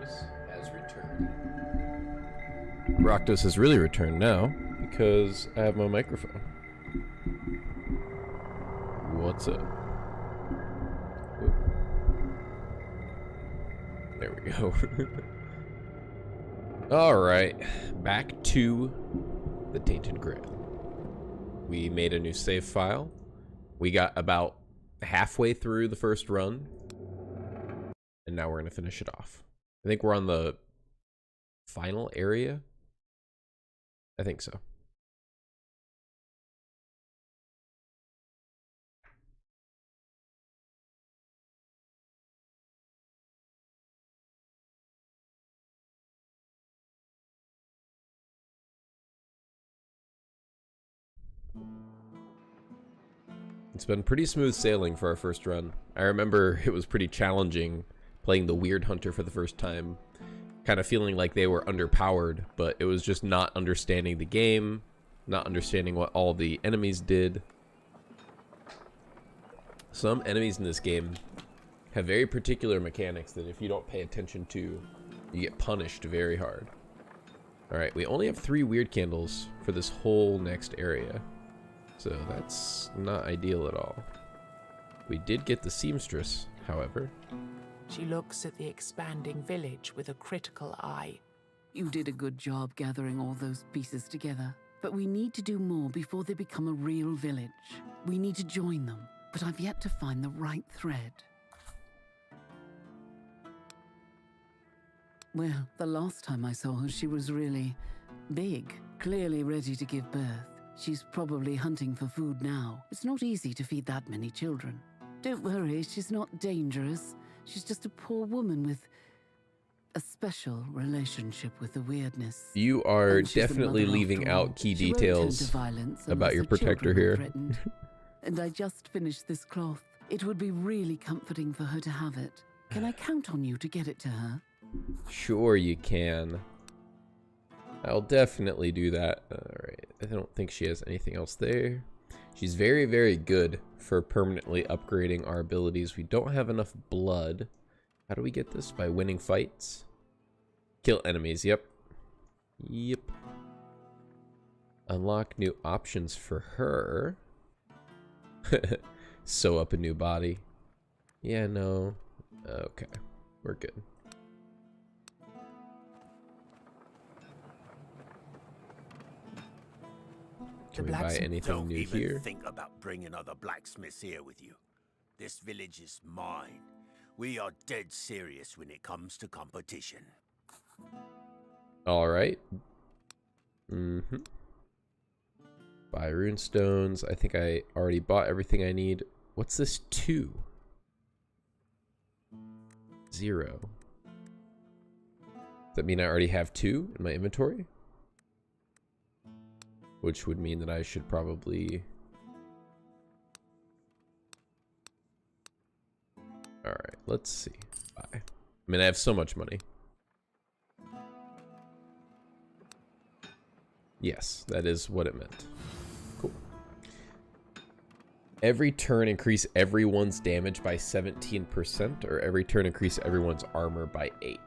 Rakdos has returned. Rakdos has really returned now because I have my microphone. What's up? Whoop. There we go. Alright, back to the Tainted Grail. We made a new save file. We got about halfway through the first run, and now we're going to finish it off. I think we're on the final area. I think so. It's been pretty smooth sailing for our first run. I remember it was pretty challenging playing the Weird Hunter for the first time, kind of feeling like they were underpowered, but it was just not understanding the game, not understanding what all the enemies did. Some enemies in this game have very particular mechanics that if you don't pay attention to, you get punished very hard. Alright, we only have 3 weird candles for this whole next area. So that's not ideal at all. We did get the seamstress, however. She looks at the expanding village with a critical eye. You did a good job gathering all those pieces together. But we need to do more before they become a real village. We need to join them, but I've yet to find the right thread. Well, the last time I saw her, she was really big, clearly ready to give birth. She's probably hunting for food now. It's not easy to feed that many children. Don't worry, she's not dangerous. She's just a poor woman with a special relationship with the weirdness. You are definitely leaving out key details about your protector here. And I just finished this cloth. It would be really comforting for her to have it. Can I count on you to get it to her? Sure you can. I'll definitely do that. Alright, I don't think she has anything else there. She's very, very good for permanently upgrading our abilities. We don't have enough blood. How do we get this? By winning fights? Kill enemies, yep. Yep. Unlock new options for her. Sew up a new body. Yeah, no. Okay, we're good. Can we buy anything new here? Don't even think about bringing other blacksmiths here with you. This village is mine. We are dead serious when it comes to competition. All right. Buy rune stones. I think I already bought everything I need. What's this 2? 0. Does that mean I already have 2 in my inventory? Which would mean that I should probably... Alright, let's see. Buy. I mean, I have so much money. Yes, that is what it meant. Cool. Every turn increase everyone's damage by 17%, or every turn increase everyone's armor by 8.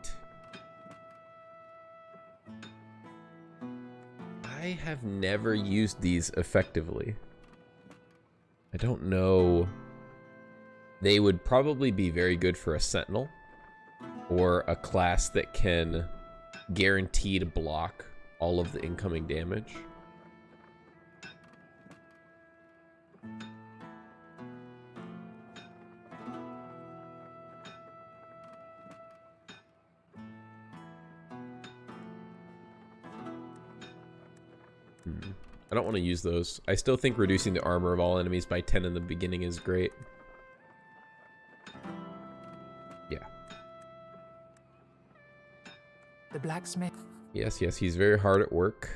I have never used these effectively. I don't know. They would probably be very good for a sentinel or a class that can guarantee to block all of the incoming damage. I don't want to use those. I still think reducing the armor of all enemies by 10 in the beginning is great. Yeah. The blacksmith. Yes, yes, he's very hard at work.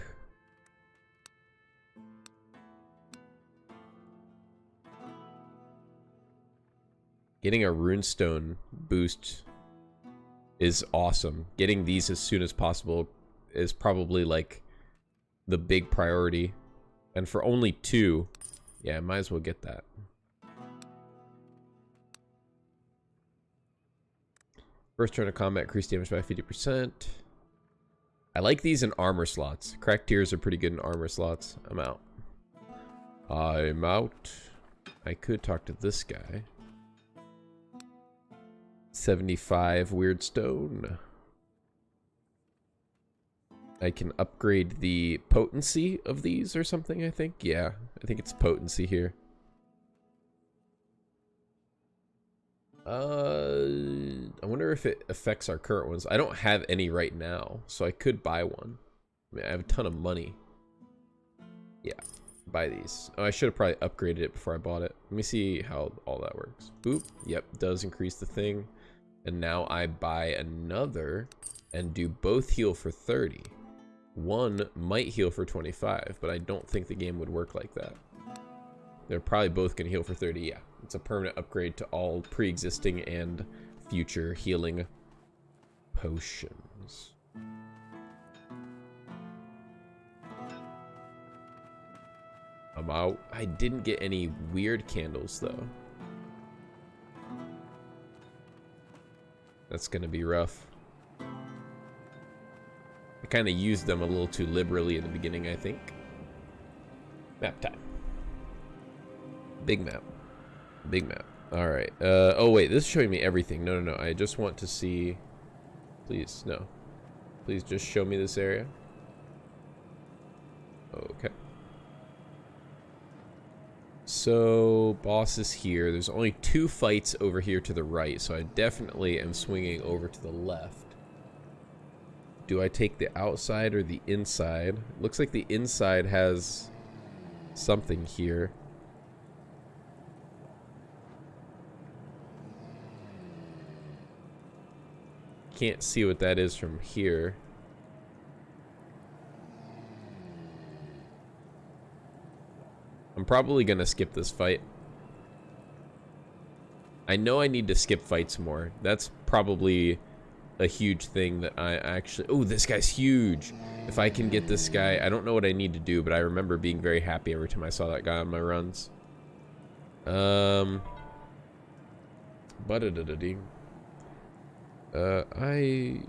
Getting a runestone boost is awesome. Getting these as soon as possible is probably like the big priority. And for only 2, yeah, I might as well get that. First turn of combat, increase damage by 50%. I like these in armor slots. Cracked tears are pretty good in armor slots. I'm out. I'm out. I could talk to this guy. 75 weird stone. I can upgrade the potency of these or something, I think. Yeah, I think it's potency here. I wonder if it affects our current ones. I don't have any right now, so I could buy one. I mean, I have a ton of money. Yeah, buy these. Oh, I should have probably upgraded it before I bought it. Let me see how all that works. Boop. Yep, does increase the thing. And now I buy another and do both heal for 30. One might heal for 25, but I don't think the game would work like that. They're probably both going to heal for 30. Yeah, it's a permanent upgrade to all pre-existing and future healing potions. I'm out. I didn't get any weird candles, though. That's going to be rough. I kind of used them a little too liberally in the beginning, I think. Map time. Big map. Big map. Alright. Oh, wait. This is showing me everything. No, no, no. I just want to see... Please, no. Please just show me this area. Okay. So, boss is here. There's only 2 fights over here to the right, so I definitely am swinging over to the left. Do I take the outside or the inside? Looks like the inside has something here. Can't see what that is from here. I'm probably gonna skip this fight. I know I need to skip fights more. That's probably a huge thing that I actually... Oh, this guy's huge. If I can get this guy... I don't know what I need to do, but I remember being very happy every time I saw that guy on my runs. I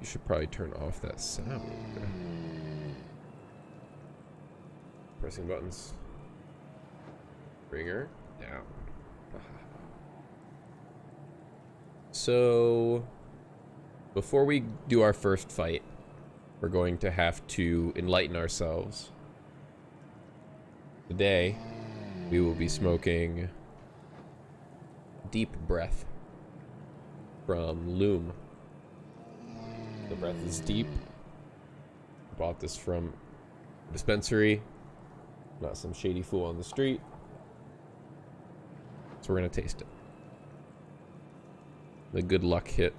should probably turn off that sound. Pressing buttons. Bring her down. So... Before we do our first fight, we're going to have to enlighten ourselves. Today, we will be smoking Deep Breath from Loom. The breath is deep. Bought this from a dispensary, not some shady fool on the street. So we're gonna taste it. The good luck hit.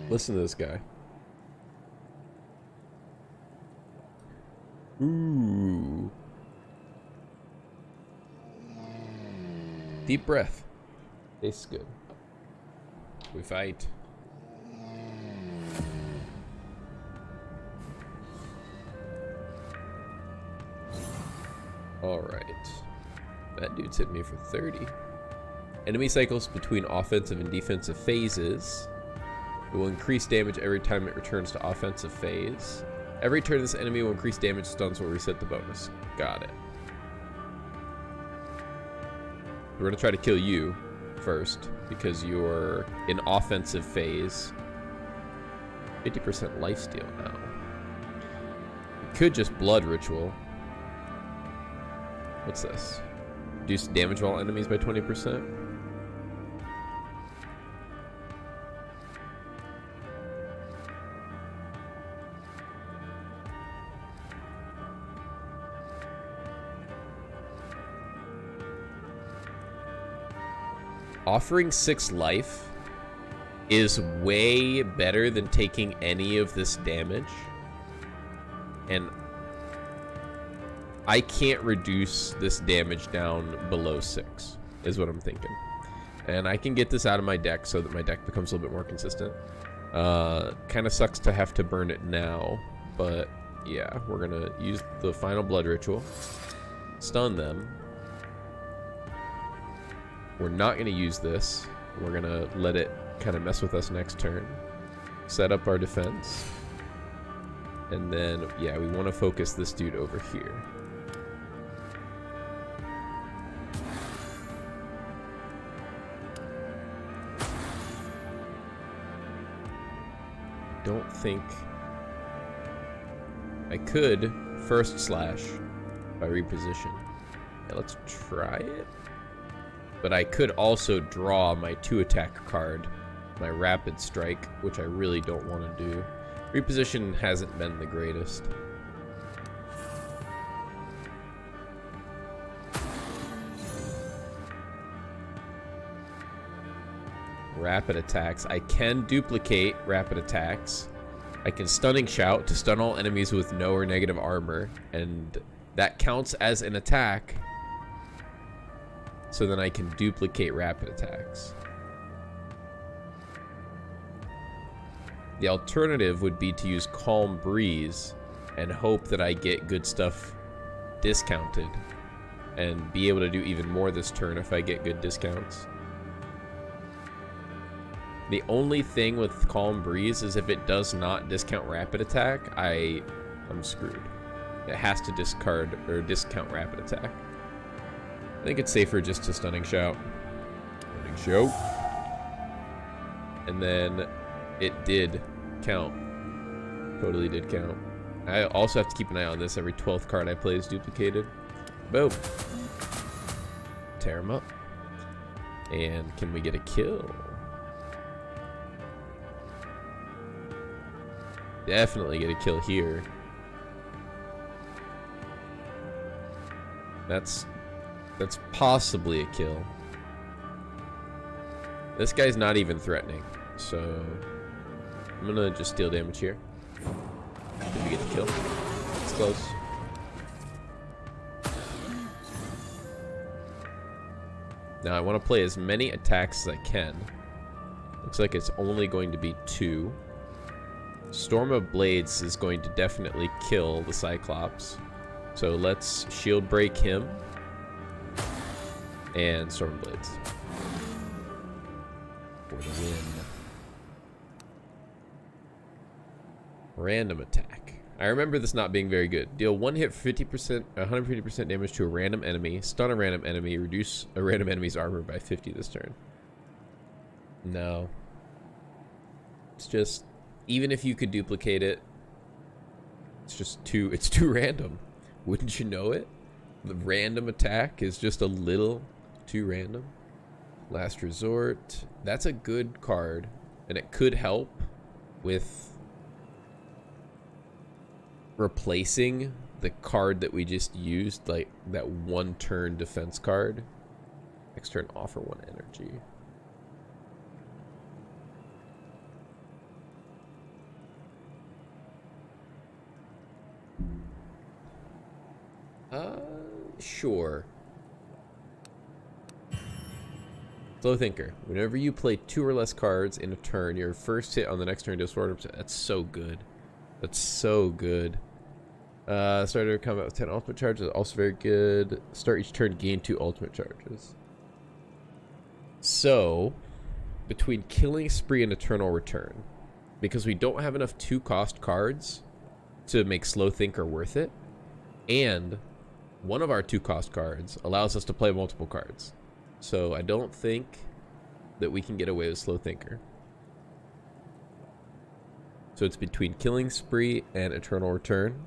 Listen to this guy. Ooh. Deep breath. Tastes good. We fight. Alright. That dude's hit me for 30. Enemy cycles between offensive and defensive phases. It will increase damage every time it returns to offensive phase. Every turn this enemy will increase damage, stuns will reset the bonus. Got it. We're going to try to kill you first because you're in offensive phase. 50% lifesteal now. We could just blood ritual. What's this? Reduce damage of all enemies by 20%. Offering 6 life is way better than taking any of this damage. And I can't reduce this damage down below 6, is what I'm thinking. And I can get this out of my deck so that my deck becomes a little bit more consistent. Kind of sucks to have to burn it now, but yeah, we're gonna use the final blood ritual, stun them. We're not gonna use this. We're gonna let it kind of mess with us next turn. Set up our defense. And then, yeah, we want to focus this dude over here. Don't think I could first slash by reposition. Yeah, let's try it. But I could also draw my 2 attack card, my rapid strike, which I really don't want to do. Reposition hasn't been the greatest. Rapid attacks. I can duplicate rapid attacks. I can stunning shout to stun all enemies with no or negative armor, and that counts as an attack. So then I can duplicate rapid attacks. The alternative would be to use Calm Breeze and hope that I get good stuff discounted and be able to do even more this turn if I get good discounts. The only thing with Calm Breeze is if it does not discount rapid attack, I'm screwed. It has to discard or discount rapid attack. I think it's safer just to Stunning Shout. Stunning Shout. And then it did count. Totally did count. I also have to keep an eye on this. Every 12th card I play is duplicated. Boom. Tear him up. And can we get a kill? Definitely get a kill here. That's possibly a kill. This guy's not even threatening, so I'm gonna just deal damage here. Did we get the kill? It's close. Now I want to play as many attacks as I can. Looks like it's only going to be 2. Storm of Blades is going to definitely kill the Cyclops. So let's shield break him. And Storm of Blades. For the win. Random attack. I remember this not being very good. Deal 1 hit for 50%, 150% damage to a random enemy. Stun a random enemy. Reduce a random enemy's armor by 50 this turn. No. It's just, even if you could duplicate it, it's too random. Wouldn't you know it? The random attack is just a little too random. Last Resort. That's a good card, and it could help with replacing the card that we just used, like that 1 turn defense card. Next turn, offer 1 energy. Sure. Slow Thinker. Whenever you play 2 or less cards in a turn, your first hit on the next turn deals 400%. That's so good. That's so good. Starter combat with 10 ultimate charges. Also very good. Start each turn, gain 2 ultimate charges. So, between Killing Spree and Eternal Return, because we don't have enough 2-cost cards to make Slow Thinker worth it, and one of our 2-cost cards allows us to play multiple cards. So I don't think that we can get away with Slow Thinker. So it's between Killing Spree and Eternal Return.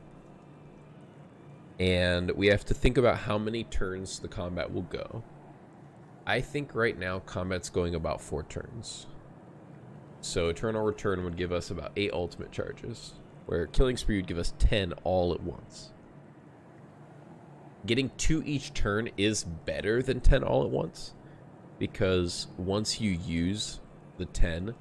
And we have to think about how many turns the combat will go. I think right now combat's going about 4 turns. So Eternal Return would give us about 8 ultimate charges, where Killing Spree would give us 10 all at once. Getting 2 each turn is better than 10 all at once, because once you use the 10,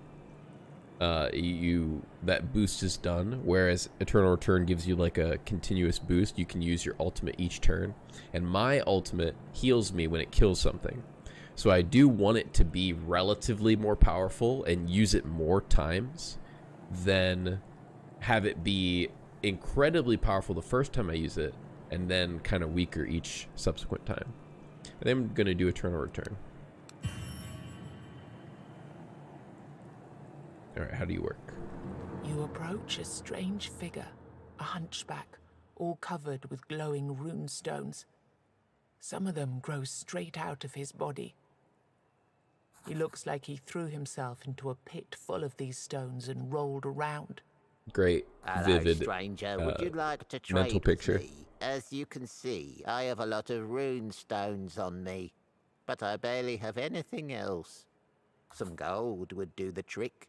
that boost is done, whereas Eternal Return gives you like a continuous boost. You can use your ultimate each turn, and my ultimate heals me when it kills something. So I do want it to be relatively more powerful and use it more times than have it be incredibly powerful the first time I use it and then kind of weaker each subsequent time. And I'm gonna do Eternal Return. All right, how do you work? You approach a strange figure, a hunchback, all covered with glowing rune stones. Some of them grow straight out of his body. He looks like he threw himself into a pit full of these stones and rolled around. Great, Hello, vivid, stranger. Would you like to trade mental picture. with me? As you can see, I have a lot of rune stones on me, but I barely have anything else. Some gold would do the trick.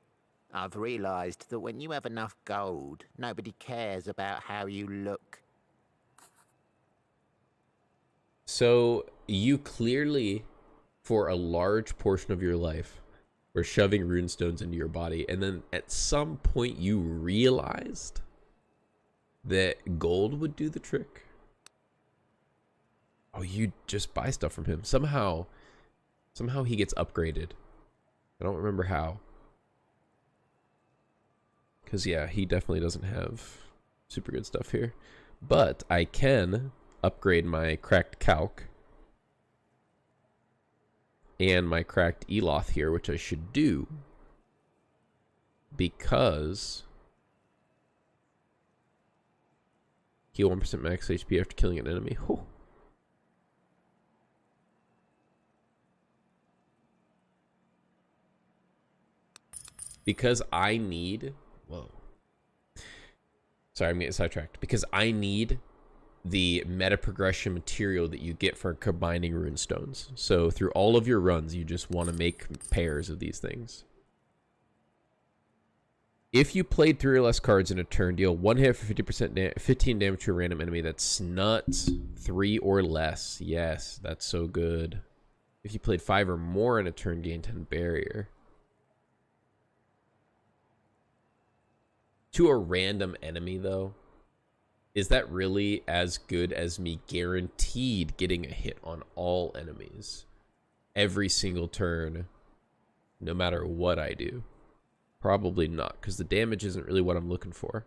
I've realized that when you have enough gold, nobody cares about how you look. So you clearly, for a large portion of your life, were shoving runestones into your body, and then at some point you realized that gold would do the trick. Oh, you just buy stuff from him. Somehow he gets upgraded. I don't remember how. Because, yeah, he definitely doesn't have super good stuff here. But I can upgrade my cracked calc and my cracked Eloth here, which I should do. Because heal 1% max HP after killing an enemy. Oh. Because I need... Whoa. Sorry, I'm getting sidetracked. Because I need the meta progression material that you get for combining rune stones. So through all of your runs, you just want to make pairs of these things. If you played 3 or less cards in a turn, deal 1 hit for 15 damage to a random enemy. That's nuts. 3 or less. Yes, that's so good. If you played 5 or more in a turn, gain 10 barrier. To a random enemy, though, is that really as good as me guaranteed getting a hit on all enemies every single turn, no matter what I do? Probably not, because the damage isn't really what I'm looking for.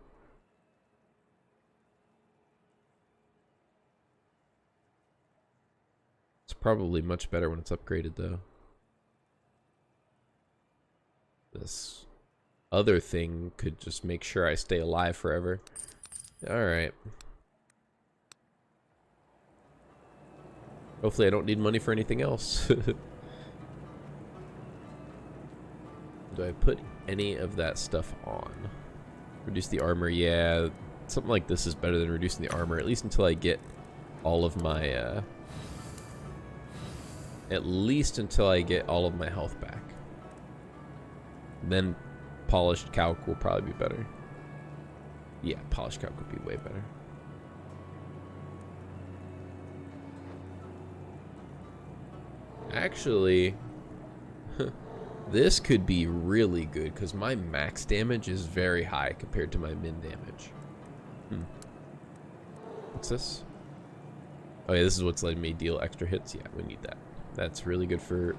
It's probably much better when it's upgraded, though. This other thing could just make sure I stay alive forever. Alright. Hopefully I don't need money for anything else. Do I put any of that stuff on? Reduce the armor, yeah. Something like this is better than reducing the armor, at least until I get all of my, at least until I get all of my health back. Then polished calc will probably be better. Yeah, polished calc would be way better. Actually, this could be really good because my max damage is very high compared to my min damage. What's this? Oh yeah, this is what's letting me deal extra hits. Yeah, we need that. That's really good for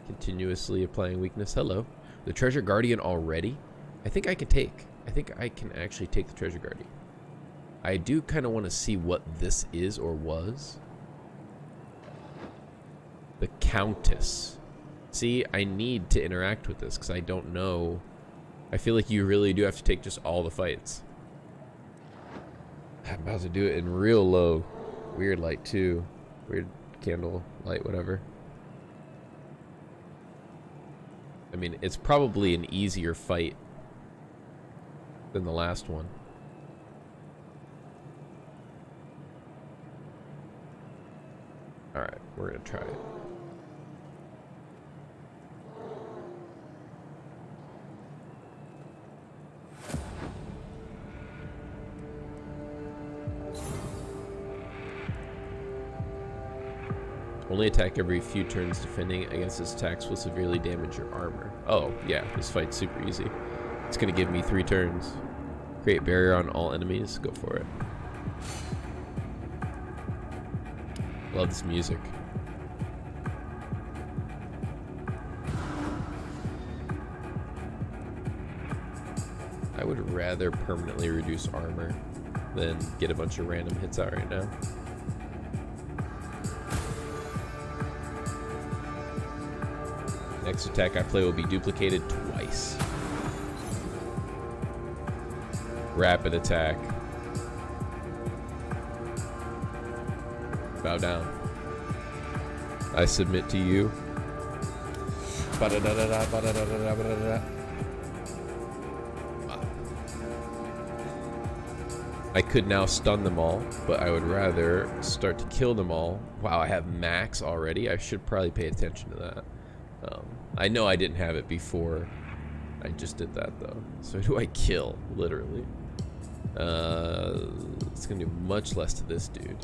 continuously applying weakness. Hello. The Treasure Guardian already? I think I can actually take the Treasure Guardian. I do kind of want to see what this is or was. The Countess. See, I need to interact with this because I don't know. I feel like you really do have to take just all the fights. I'm about to do it in real low. Weird light too. Weird candle light, whatever. I mean, it's probably an easier fight than the last one. Alright, we're gonna try it. Only attack every few turns. Defending against its attacks will severely damage your armor. Oh, yeah, this fight's super easy. It's gonna give me 3 turns. Create barrier on all enemies. Go for it. Love this music. I would rather permanently reduce armor than get a bunch of random hits out right now. Next attack I play will be duplicated twice. Rapid attack. Bow down. I submit to you. Ba-da-da-da-da, ba-da-da-da-da, ba-da-da-da. I could now stun them all, but I would rather start to kill them all. Wow, I have max already. I should probably pay attention to that. I know I didn't have it before. I just did that though. So who do I kill? Literally. It's gonna do much less to this dude.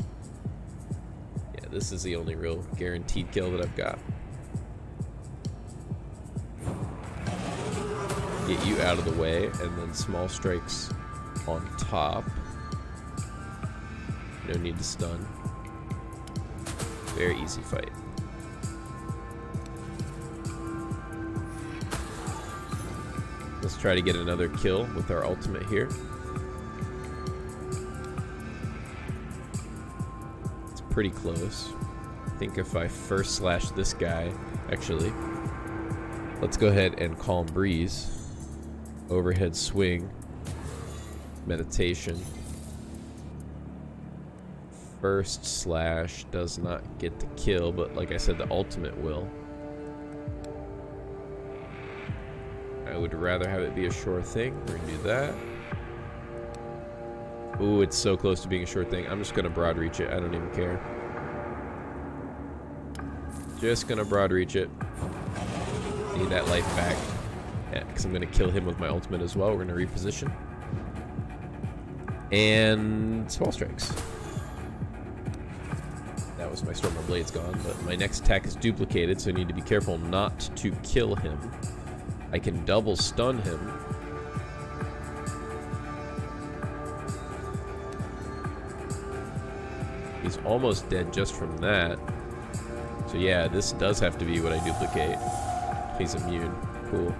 Yeah, this is the only real guaranteed kill that I've got. Get you out of the way, and then small strikes on top. No need to stun. Very easy fight. Let's try to get another kill with our ultimate here. It's pretty close. I think if I first slash this guy, actually, let's go ahead and Calm Breeze. Overhead swing. Meditation. First slash does not get the kill, but like I said, the ultimate will. I would rather have it be a sure thing. We're gonna do that. Ooh, it's so close to being a sure thing. I'm just gonna broad reach it. I don't even care. Just gonna broad reach it. Need that life back. Yeah, because I'm gonna kill him with my ultimate as well. We're gonna reposition. And small strikes. That was my Storm of Blades gone, but my next attack is duplicated, so I need to be careful not to kill him. I can double stun him. He's almost dead just from that. So yeah, this does have to be what I duplicate. He's immune. Cool.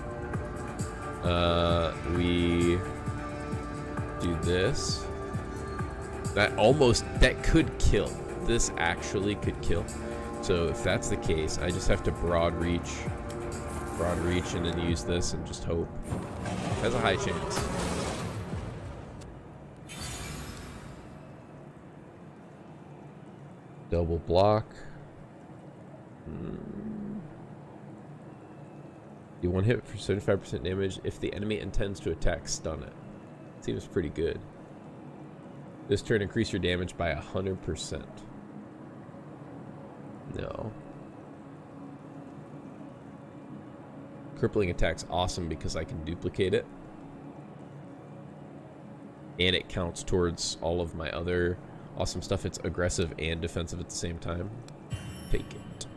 We do this. That could kill. This actually could kill. So if that's the case, I just have to broad reach and then use this and just hope. Has a high chance. Double block. Do one hit for 75% damage. If the enemy intends to attack, stun it. Seems pretty good. This turn, increase your damage by 100%. No. Crippling attack's awesome because I can duplicate it. And it counts towards all of my other awesome stuff. It's aggressive and defensive at the same time. Take it.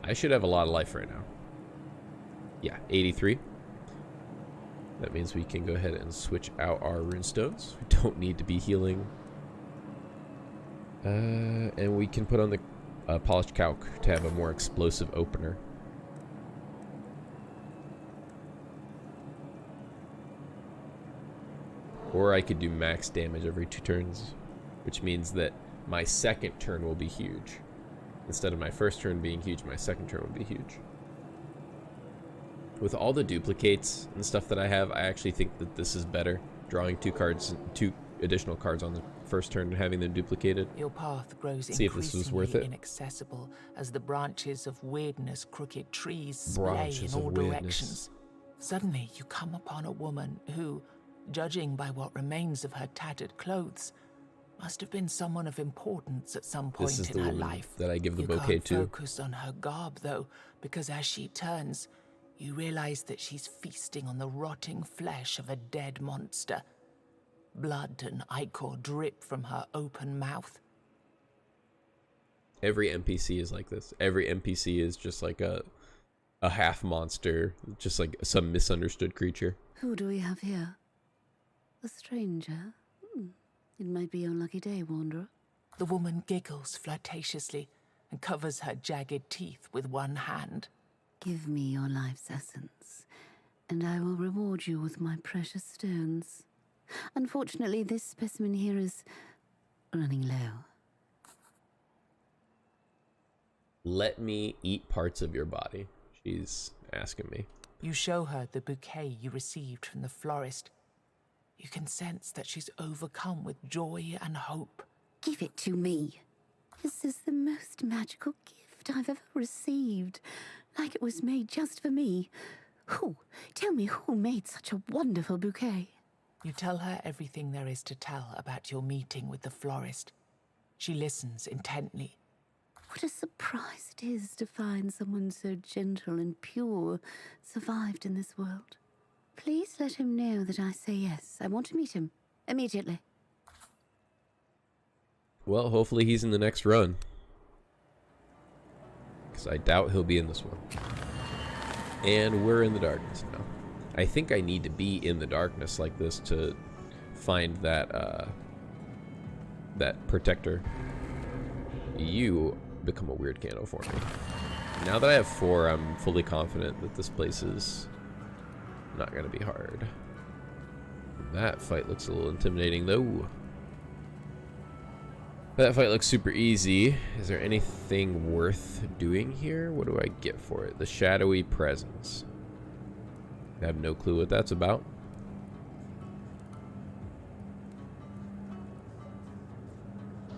I should have a lot of life right now. Yeah, 83. That means we can go ahead and switch out our runestones. We don't need to be healing. And we can put on the polished calc to have a more explosive opener. Or I could do max damage every 2 turns, which means that my second turn will be huge. Instead of my first turn being huge, my second turn will be huge. With all the duplicates and stuff that I have, I actually think that this is better. Drawing 2 additional cards on the first turn and having them duplicated. Your path grows See if this was worth it. inaccessible as the branches of weirdness, crooked trees splay in all directions. Suddenly, you come upon a woman who, judging by what remains of her tattered clothes, must have been someone of importance at some point in her life. That I give the you bouquet can't to. Focus on her garb, though, because as she turns, you realize that she's feasting on the rotting flesh of a dead monster. Blood and ichor drip from her open mouth. Every NPC is like this. Every NPC is just like a a half monster, just like some misunderstood creature. Who do we have here? A stranger? It might be your lucky day, Wanderer. The woman giggles flirtatiously and covers her jagged teeth with one hand. Give me your life's essence, and I will reward you with my precious stones. Unfortunately, this specimen here is running low. Let me eat parts of your body, she's asking me. You show her the bouquet you received from the florist. You can sense that she's overcome with joy and hope. Give it to me. This is the most magical gift I've ever received. Like it was made just for me. Tell me who made such a wonderful bouquet? You tell her everything there is to tell about your meeting with the florist. She listens intently. What a surprise it is to find someone so gentle and pure survived in this world. Please let him know that I say yes. I want to meet him immediately. Well, hopefully he's in the next run. Because I doubt he'll be in this one. And we're in the darkness now. I think I need to be in the darkness like this to find that that protector. You become a weird candle for me. Now that I have 4, I'm fully confident that this place is not going to be hard. That fight looks a little intimidating though. That fight looks super easy. Is there anything worth doing here? What do I get for it? The shadowy presence. I have no clue what that's about.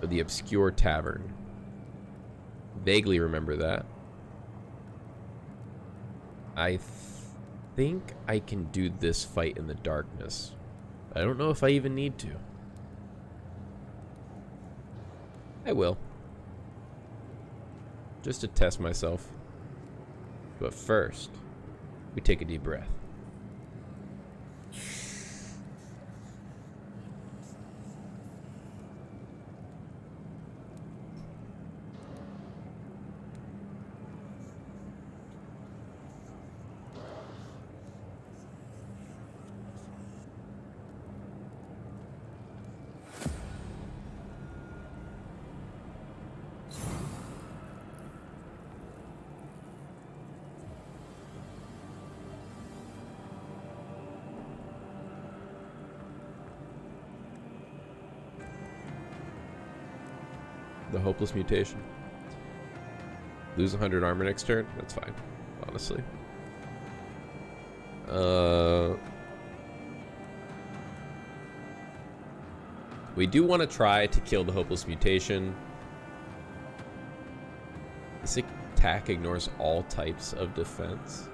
The obscure tavern. Vaguely remember that. I think I can do this fight in the darkness. I don't know if I even need to. I will. Just to test myself. But first, we take a deep breath. The hopeless mutation. Lose 100 armor next turn? That's fine, honestly. We do want to try to kill the hopeless mutation. This attack ignores all types of defense.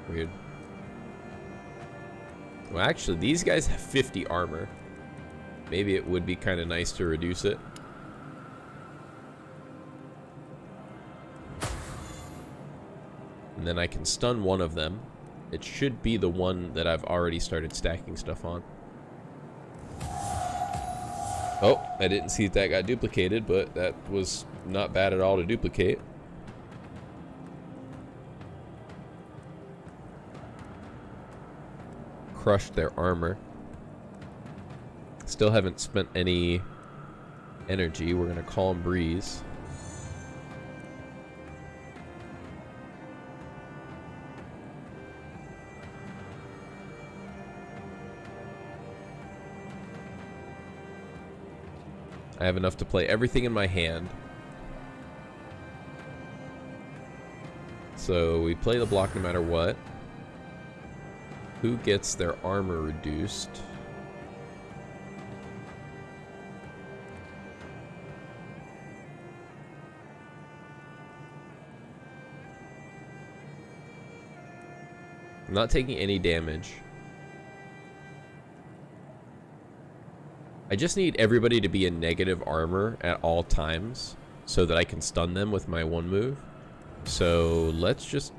Weird. Well, actually, these guys have 50 armor. Maybe it would be kind of nice to reduce it. And then I can stun one of them. It should be the one that I've already started stacking stuff on. Oh, I didn't see that got duplicated, but that was not bad at all to duplicate. Crushed their armor. Still haven't spent any energy. We're gonna Calm Breeze. I have enough to play everything in my hand. So we play the block no matter what. Who gets their armor reduced? I'm not taking any damage. I just need everybody to be in negative armor at all times so that I can stun them with my one move. So let's just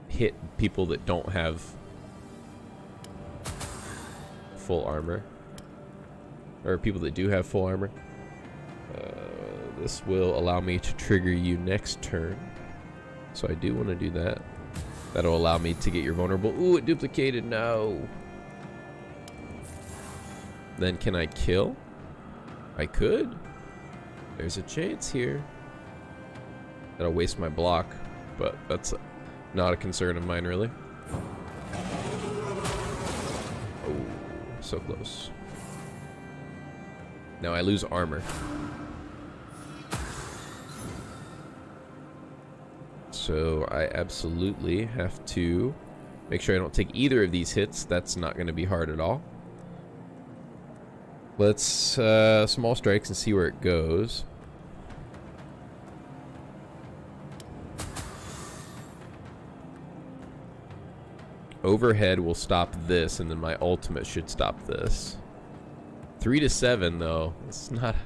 hit people that don't have full armor. Or people that do have full armor. This will allow me to trigger you next turn. So I do want to do that. That'll allow me to get your vulnerable. Ooh, it duplicated. No. Then can I kill? I could. There's a chance here. That'll waste my block, but that's not a concern of mine, really. Oh, so close. Now I lose armor. So I absolutely have to make sure I don't take either of these hits. That's not going to be hard at all. Let's small strikes and see where it goes. Overhead will stop this, and then my ultimate should stop this. 3 to 7 though. It's not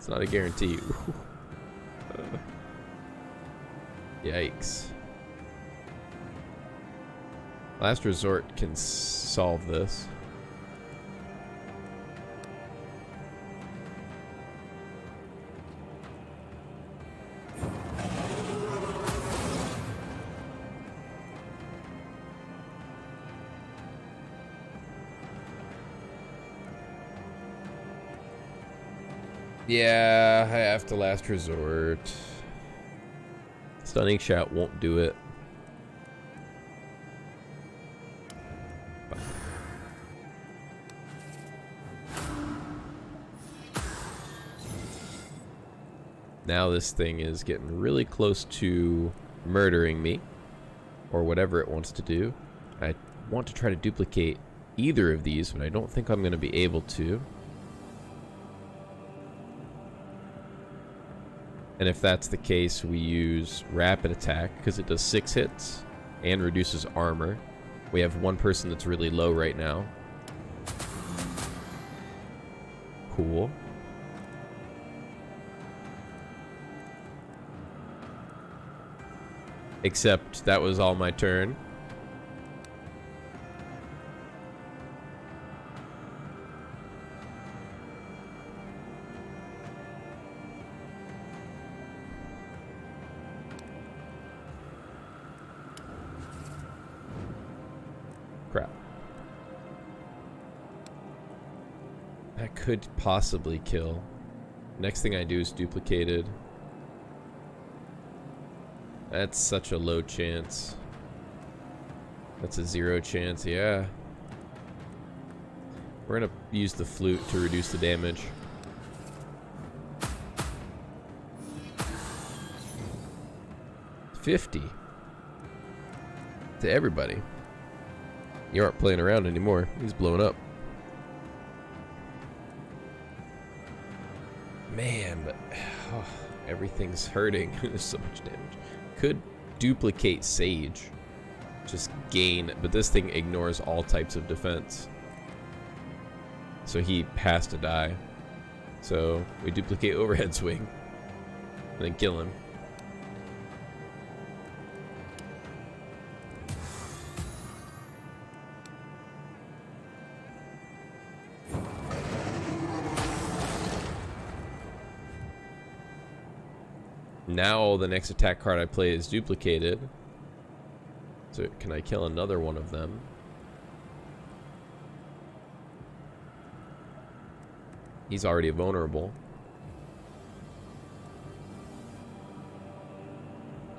a guarantee. Yikes. Last Resort can solve this. Yeah, I have to Last Resort. Stunning Shout won't do it. Now this thing is getting really close to murdering me, or whatever it wants to do. I want to try to duplicate either of these, but I don't think I'm going to be able to. And if that's the case, we use Rapid Attack, because it does 6 hits and reduces armor. We have one person that's really low right now. Cool. Except that was all my turn. Crap. That could possibly kill. Next thing I do is duplicated. That's such a low chance. That's a 0 chance, yeah. We're gonna use the flute to reduce the damage. $50 to everybody. You aren't playing around anymore. He's blowing up. Man, but oh, everything's hurting. There's so much damage. Could duplicate Sage. Just gain, but this thing ignores all types of defense. So he has to die. So we duplicate Overhead Swing. And then kill him. Now the next attack card I play is duplicated. So can I kill another one of them? He's already vulnerable.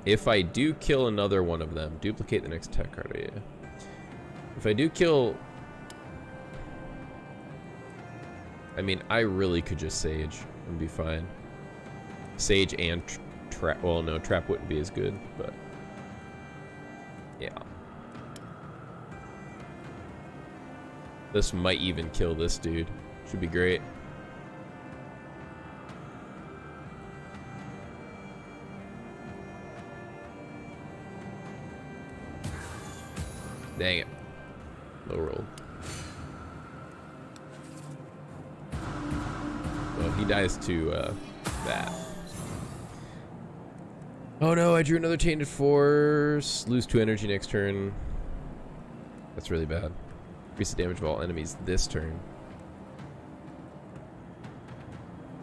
If I do kill another one of them, duplicate the next attack card. Yeah. If I do kill... I mean, I really could just Sage and be fine. Sage and Trap. Well, no, Trap wouldn't be as good, but yeah. This might even kill this dude. Should be great. Dang it. Low roll. Well, he dies to that. Oh no, I drew another Tainted Force. Lose 2 energy next turn. That's really bad. Increase the damage of all enemies this turn.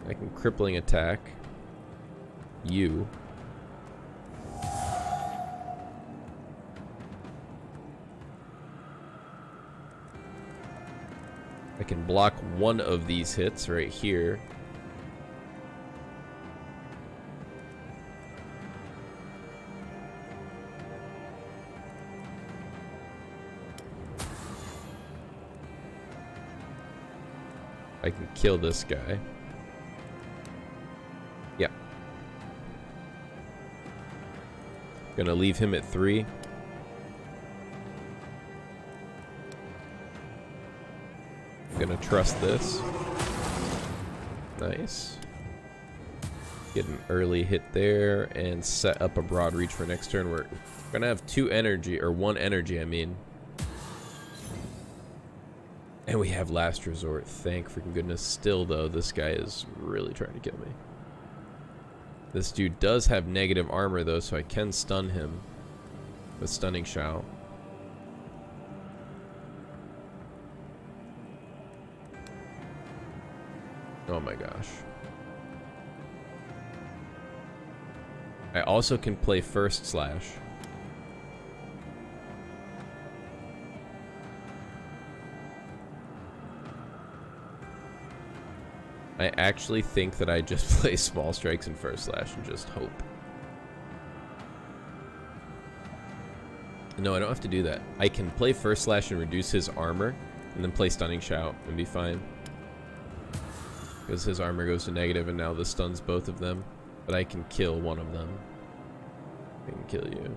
I can crippling attack you. I can block one of these hits right here. I can kill this guy. Yeah. Gonna leave him at 3. Gonna trust this. Nice. Get an early hit there and set up a broad reach for next turn. We're gonna have 2 energy, or 1 energy, I mean. And we have last resort. Thank freaking goodness. Still, though, this guy is really trying to kill me. This dude does have negative armor, though, so I can stun him with Stunning Shout. Oh my gosh. I also can play First Slash. I actually think that I just play Small Strikes and First Slash and just hope. No, I don't have to do that. I can play First Slash and reduce his armor, and then play Stunning Shout and be fine. Because his armor goes to negative, and now this stuns both of them. But I can kill one of them. I can kill you.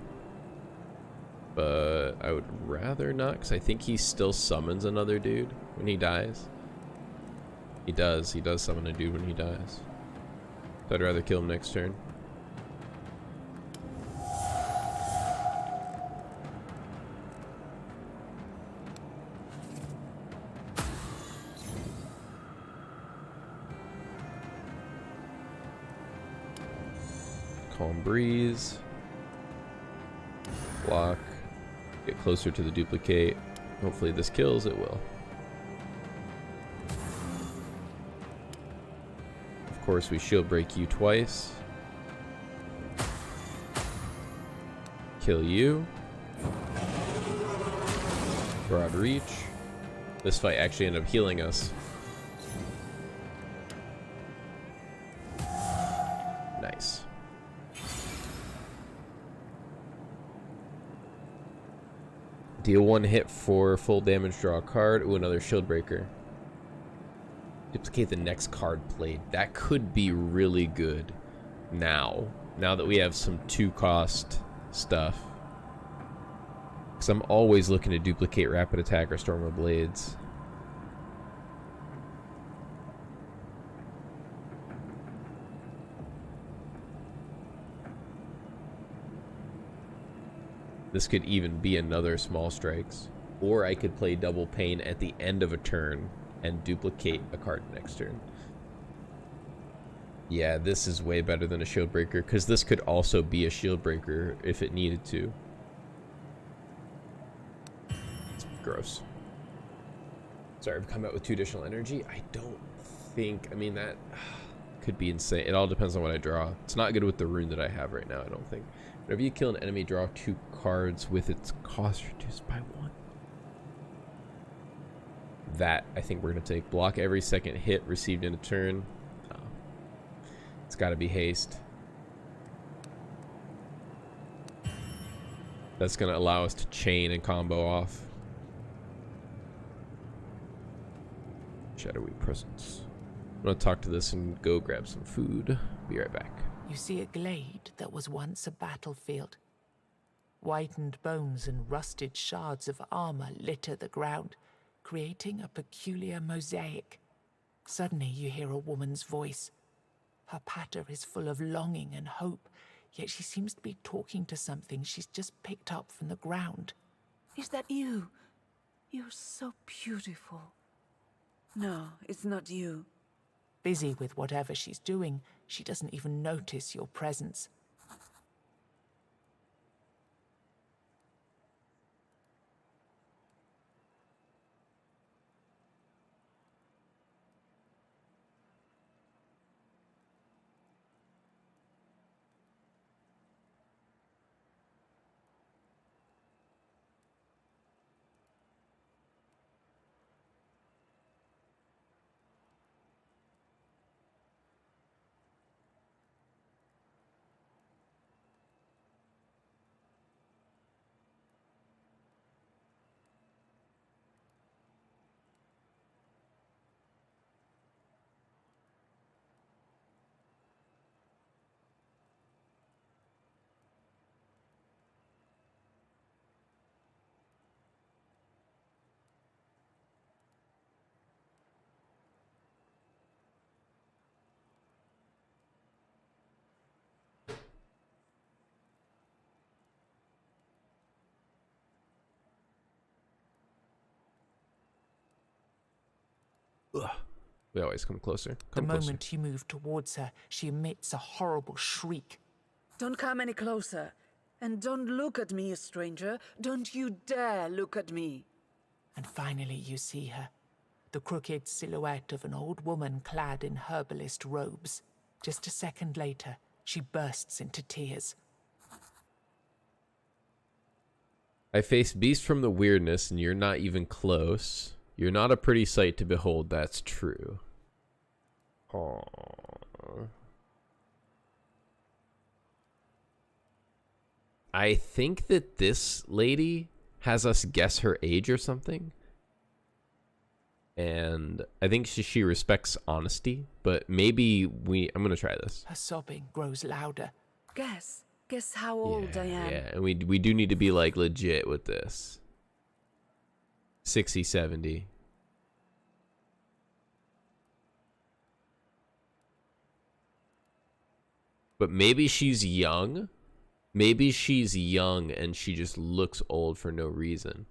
But I would rather not, because I think he still summons another dude when he dies. He does summon a dude when he dies. So I'd rather kill him next turn. Calm Breeze. Block. Get closer to the duplicate. Hopefully this kills, it will. Of course, we shield break you twice. Kill you. Broad reach. This fight actually ended up healing us. Nice. Deal 1 hit for full damage, draw a card. Ooh, another shield breaker. Duplicate the next card played. That could be really good now that we have some 2-cost stuff. Because I'm always looking to duplicate Rapid Attack or Storm of Blades. This could even be another Small Strikes. Or I could play Double Pain at the end of a turn and duplicate a card next turn. Yeah, this is way better than a shield breaker, because this could also be a shield breaker if it needed to. It's gross. Sorry, I've come out with 2 additional energy. I don't think, I mean, that could be insane. It all depends on what I draw. It's not good with the rune that I have right now, I don't think. Whenever you kill an enemy, draw 2 cards with its cost reduced by 1. That I think we're gonna take. Block every second hit received in a turn. Oh. It's got to be haste. That's gonna allow us to chain and combo off. Shadowy Presence. I'm gonna talk to this and go grab some food. Be right back. You see a glade that was once a battlefield. Whitened bones and rusted shards of armor litter the ground, creating a peculiar mosaic. Suddenly you hear a woman's voice. Her patter is full of longing and hope, yet she seems to be talking to something she's just picked up from the ground. Is that you? You're so beautiful. No, it's not you. Busy with whatever she's doing, she doesn't even notice your presence. We always come closer. The Come closer. moment you move towards her, she emits a horrible shriek. Don't come any closer. And don't look at me, stranger. Don't you dare look at me. And finally you see her, the crooked silhouette of an old woman clad in herbalist robes. Just a second later, she bursts into tears. I face beast from the weirdness, and you're not even close. You're not a pretty sight to behold, that's true. Aww. I think that this lady has us guess her age or something. And I think she respects honesty, but maybe I'm gonna try this. Her sobbing grows louder. Guess how old I am. Yeah, and we do need to be like legit with this. 60, 70. But maybe she's young. Maybe she's young and she just looks old for no reason.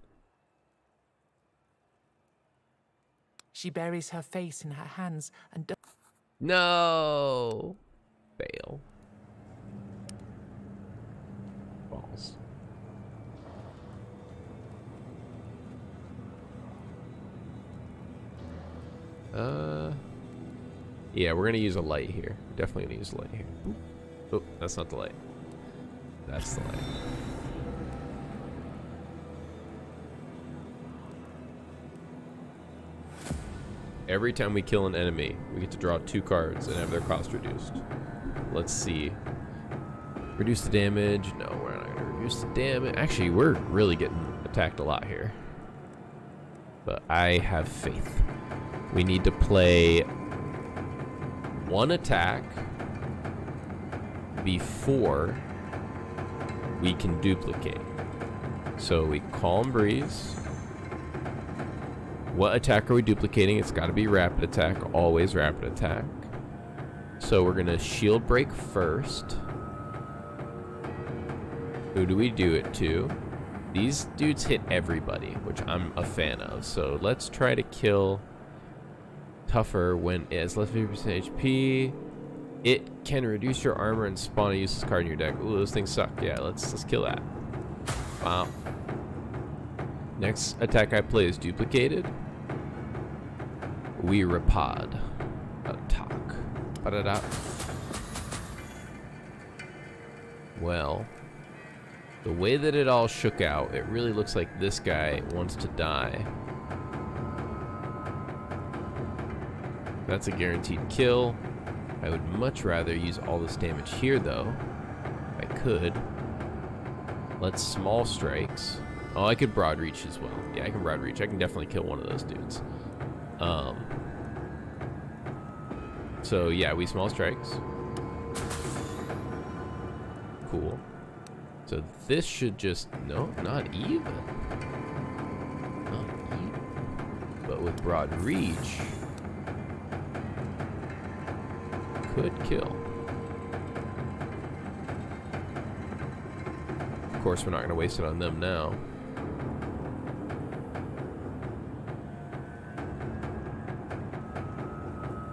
She buries her face in her hands and No! Fail. Balls. Yeah, we're gonna use a light here. Definitely gonna use a light here. Oh, that's not the light. That's the light. Every time we kill an enemy, we get to draw 2 cards and have their cost reduced. Let's see. Reduce the damage. No, we're not gonna reduce the damage. Actually, we're really getting attacked a lot here. But I have faith. We need to play 1 attack before we can duplicate. So we Calm Breeze. What attack are we duplicating? It's got to be rapid attack. Always rapid attack. So we're going to shield break first. Who do we do it to? These dudes hit everybody, which I'm a fan of. So let's try to kill tougher when it has less 50% HP. It can reduce your armor and spawn a useless card in your deck. Ooh, those things suck. Yeah, let's kill that. Wow. Next attack I play is duplicated. We repod. Attack. Ba-da-da. Well, the way that it all shook out, it really looks like this guy wants to die. That's a guaranteed kill. I would much rather use all this damage here, though. If I could. Let's small strikes. Oh, I could broad reach as well. Yeah, I can broad reach. I can definitely kill one of those dudes. So yeah, we small strikes. Cool. So this should just, no, not even. Not even. But with broad reach, could kill. Of course, we're not going to waste it on them now.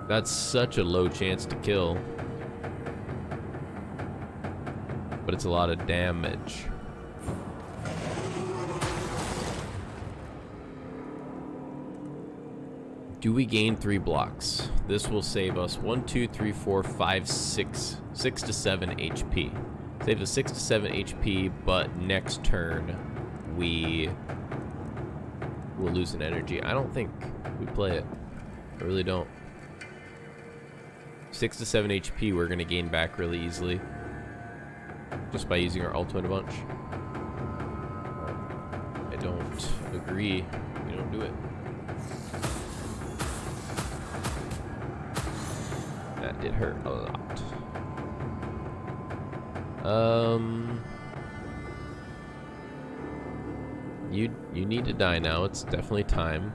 That's such a low chance to kill. But it's a lot of damage. Do we gain 3 blocks? This will save us 1, 2, 3, 4, 5, 6 to 7 HP. Saves us 6 to 7 HP, but next turn we will lose an energy. I don't think we play it. I really don't. 6 to 7 HP we're going to gain back really easily. Just by using our ultimate a bunch. I don't agree. We don't do it. That did hurt a lot. You need to die now. It's definitely time.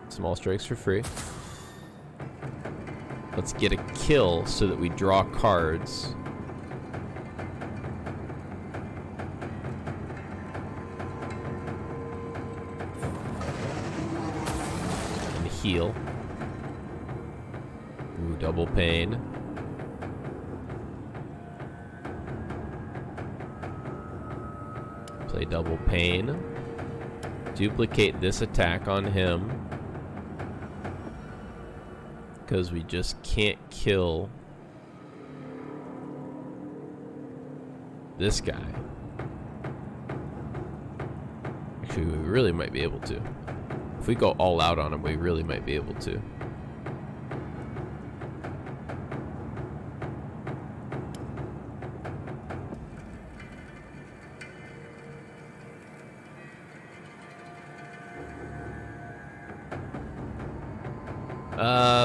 Small strikes for free. Let's get a kill so that we draw cards. heal. Ooh, double pain. Play double pain. Duplicate this attack on him. Because we just can't kill this guy. Actually, we really might be able to. If we go all out on him, we really might be able to.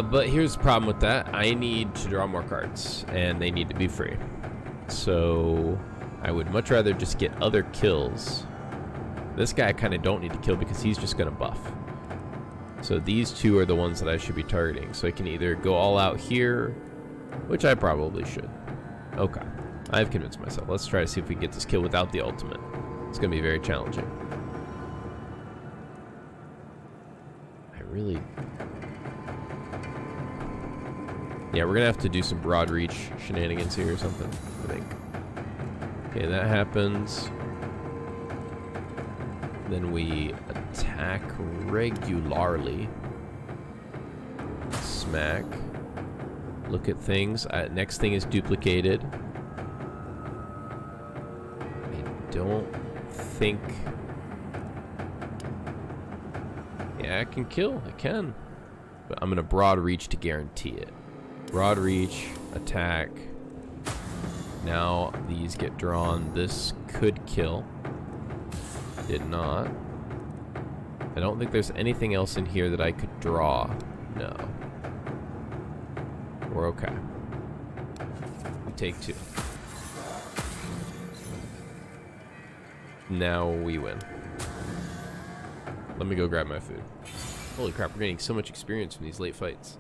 But here's the problem with that. I need to draw more cards, and they need to be free. So I would much rather just get other kills. This guy I kind of don't need to kill because he's just going to buff. So these two are the ones that I should be targeting. So I can either go all out here, which I probably should. Okay. I've convinced myself. Let's try to see if we can get this kill without the ultimate. It's going to be very challenging. I really... Yeah, we're going to have to do some broad reach shenanigans here or something, I think. Okay, that happens. Then we attack regularly. Smack. Look at things. Next thing is duplicated. I don't think... Yeah, I can kill. I can. But I'm going to broad reach to guarantee it. Broad reach, attack. Now these get drawn. This could kill. Did not. I don't think there's anything else in here that I could draw. No. We're okay. We take two. Now we win. Let me go grab my food. Holy crap, we're getting so much experience from these late fights.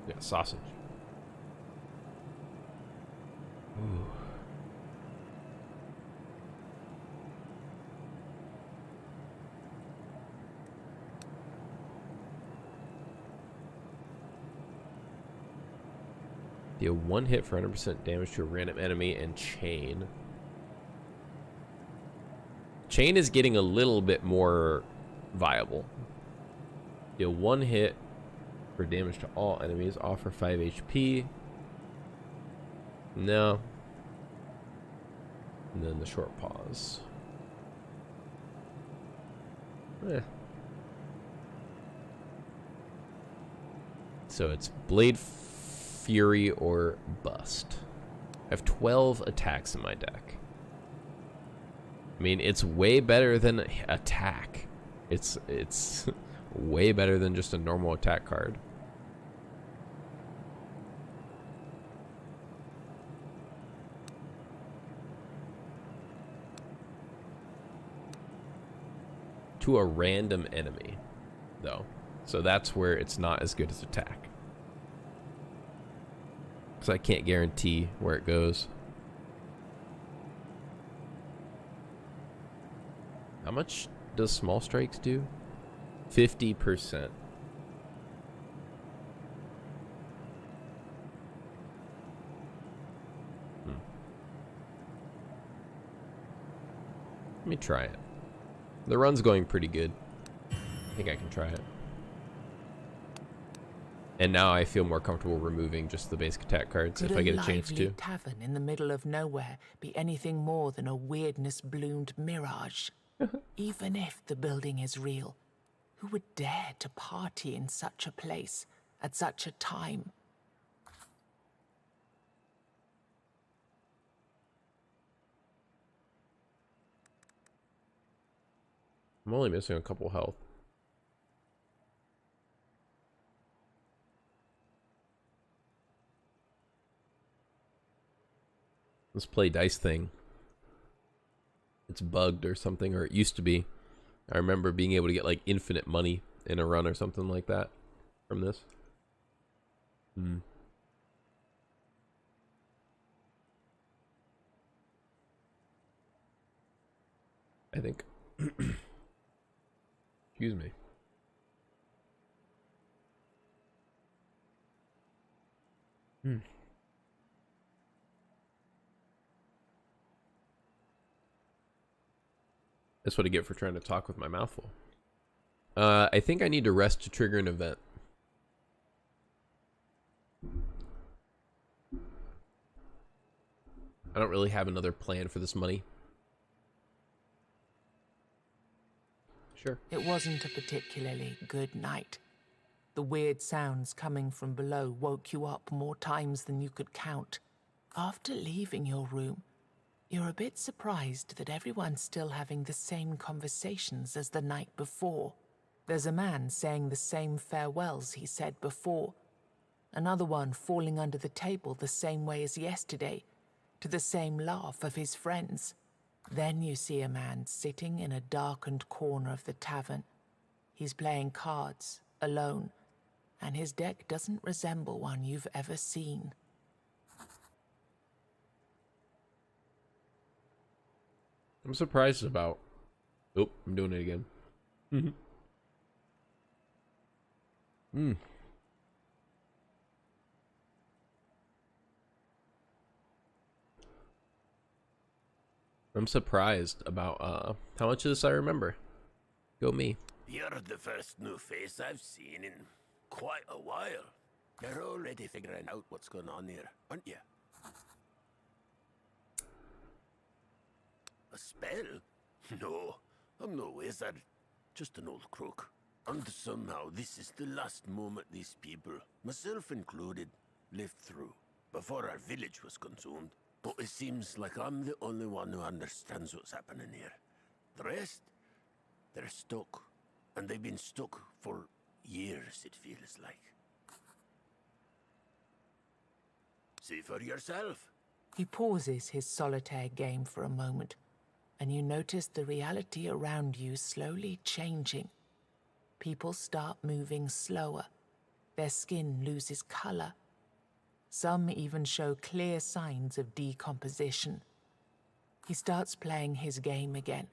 Yeah, sausage. Ooh. Deal one hit for 100% damage to a random enemy and chain. Chain is getting a little bit more viable. Deal one hit for damage to all enemies. Offer 5 HP. No. And then the short pause. Eh. So it's Blade Fury or Bust. I have 12 attacks in my deck. I mean, it's way better than attack. It's way better than just a normal attack card. To a random enemy, though. So that's where it's not as good as attack. Because I can't guarantee where it goes. How much does small strikes do? 50%. Let me try it. The run's going pretty good. I think I can try it. And now I feel more comfortable removing just the basic attack cards if I get a chance to. Could a lively tavern in the middle of nowhere be anything more than a weirdness-bloomed mirage? Even if the building is real, who would dare to party in such a place at such a time? I'm only missing a couple health. Let's play dice thing. it's bugged or something, or it used to be. I remember being able to get like infinite money in a run or something like that from this. I think. Excuse me. That's what I get for trying to talk with my mouth full. I think I need to rest to trigger an event. I don't really have another plan for this money. Sure. It wasn't a particularly good night. The weird sounds coming from below woke you up more times than you could count. After leaving your room, you're a bit surprised that everyone's still having the same conversations as the night before. There's a man saying the same farewells he said before. Another one falling under the table the same way as yesterday, to the same laugh of his friends. Then you see a man sitting in a darkened corner of the tavern. He's playing cards, alone, and his deck doesn't resemble one you've ever seen. I'm surprised about... Oh, I'm doing it again. I'm surprised about how much of this I remember. Go me. You're the first new face I've seen in quite a while. You're already figuring out what's going on here, aren't you? A spell? No, I'm no wizard. Just an old crook. And somehow this is the last moment these people, myself included, lived through, before our village was consumed. But it seems like I'm the only one who understands what's happening here. The rest, they're stuck. And they've been stuck for years, it feels like. See for yourself. He pauses his solitaire game for a moment, and you notice the reality around you slowly changing. People start moving slower. Their skin loses color. Some even show clear signs of decomposition. He starts playing his game again.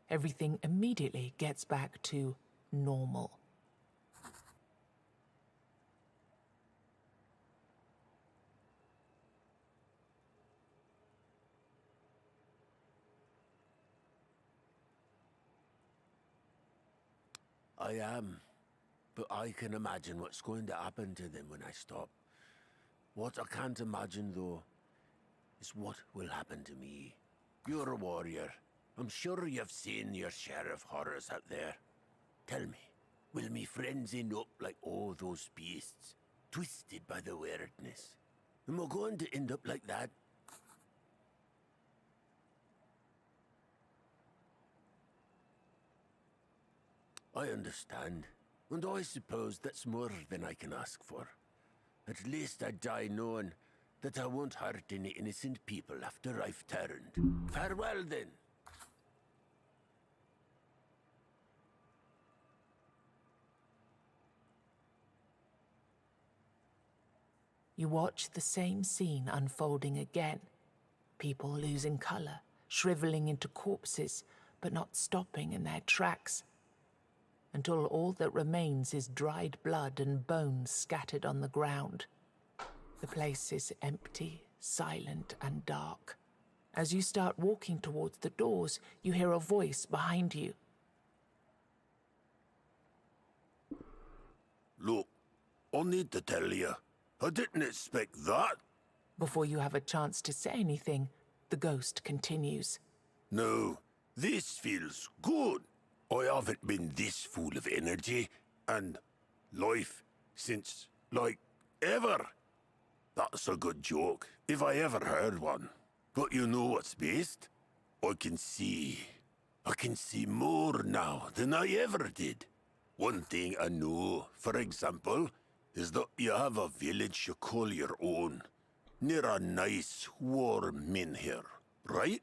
Everything immediately gets back to normal. I am, but I can imagine what's going to happen to them when I stop. What I can't imagine, though, is what will happen to me. You're a warrior. I'm sure you've seen your share of horrors out there. Tell me, will me friends end up like all those beasts, twisted by the weirdness? Am I going to end up like that? I understand, and I suppose that's more than I can ask for. At least I die knowing that I won't hurt any innocent people after I've turned. Farewell, then. You watch the same scene unfolding again. People losing color, shriveling into corpses, but not stopping in their tracks, until all that remains is dried blood and bones scattered on the ground. The place is empty, silent, and dark. As you start walking towards the doors, you hear a voice behind you. Look, I need to tell you, I didn't expect that. Before you have a chance to say anything, the ghost continues. No, this feels good. I haven't been this full of energy and life since, like, ever. That's a good joke, if I ever heard one. But you know what's best? I can see more now than I ever did. One thing I know, for example, is that you have a village you call your own, near a nice, warm inn here, right?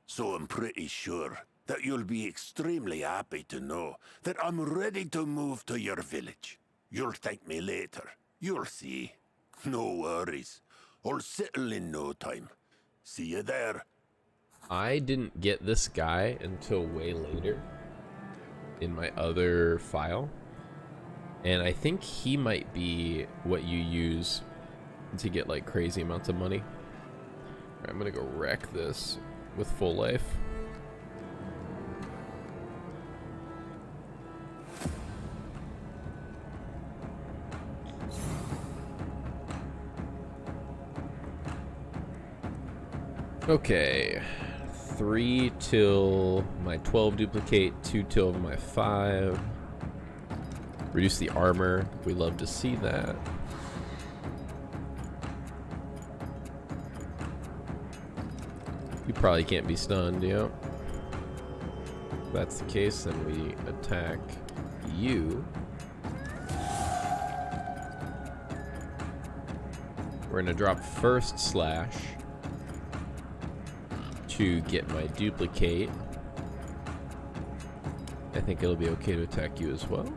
So I'm pretty sure that you'll be extremely happy to know that I'm ready to move to your village. You'll thank me later. You'll see. No worries. I'll settle in no time. See you there. I didn't get this guy until way later in my other file. And I think he might be what you use to get like crazy amounts of money. All right, I'm gonna go wreck this with full life. Okay, 3 till my 12 duplicate, 2 till my 5. Reduce the armor. We love to see that. You probably can't be stunned, yeah. If that's the case, then we attack you. We're gonna drop first slash to get my duplicate. I think it'll be okay to attack you as well.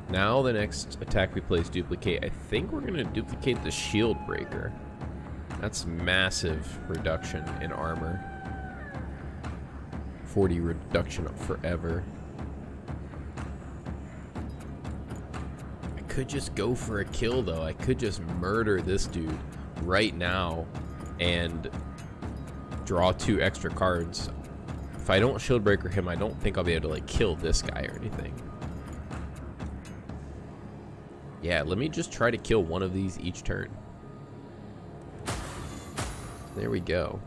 Now the next attack we play is duplicate. I think we're gonna duplicate the shield breaker. That's massive reduction in armor. 40 reduction forever. I could just go for a kill though. I could just murder this dude right now and draw 2 extra cards. If I don't shield breaker him, I don't think I'll be able to like kill this guy or anything. Yeah, let me just try to kill one of these each turn. There we go.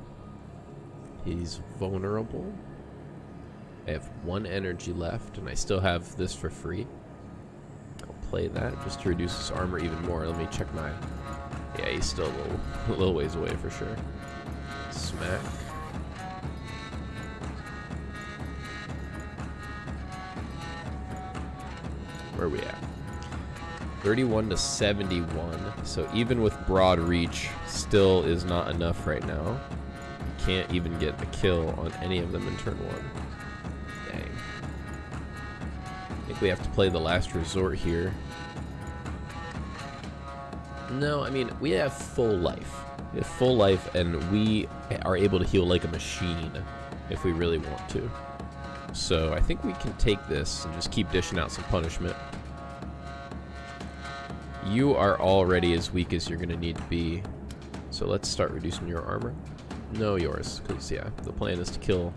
He's vulnerable. I have 1 energy left, and I still have this for free. I'll play that just to reduce his armor even more. Let me check my... Yeah, he's still a little ways away for sure. Smack. Where are we at? 31 to 71. So even with broad reach, still is not enough right now. Can't even get a kill on any of them in turn 1. Dang. I think we have to play the last resort here. No, I mean, we have full life. We have full life, and we are able to heal like a machine if we really want to. So I think we can take this and just keep dishing out some punishment. You are already as weak as you're going to need to be. So let's start reducing your armor. No, yours. Because, yeah, the plan is to kill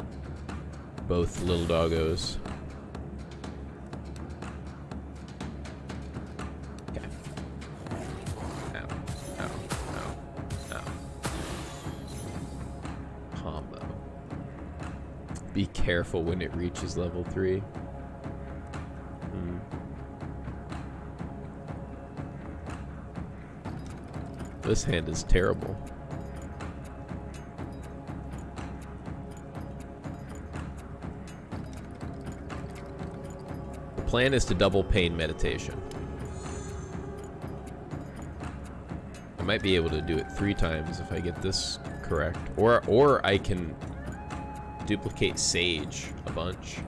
both little doggos. Okay. Ow. Ow. Ow. Ow. Combo. Be careful when it reaches level 3. This hand is terrible. The plan is to double pain meditation. I might be able to do it 3 times if I get this correct. Or I can duplicate Sage a bunch.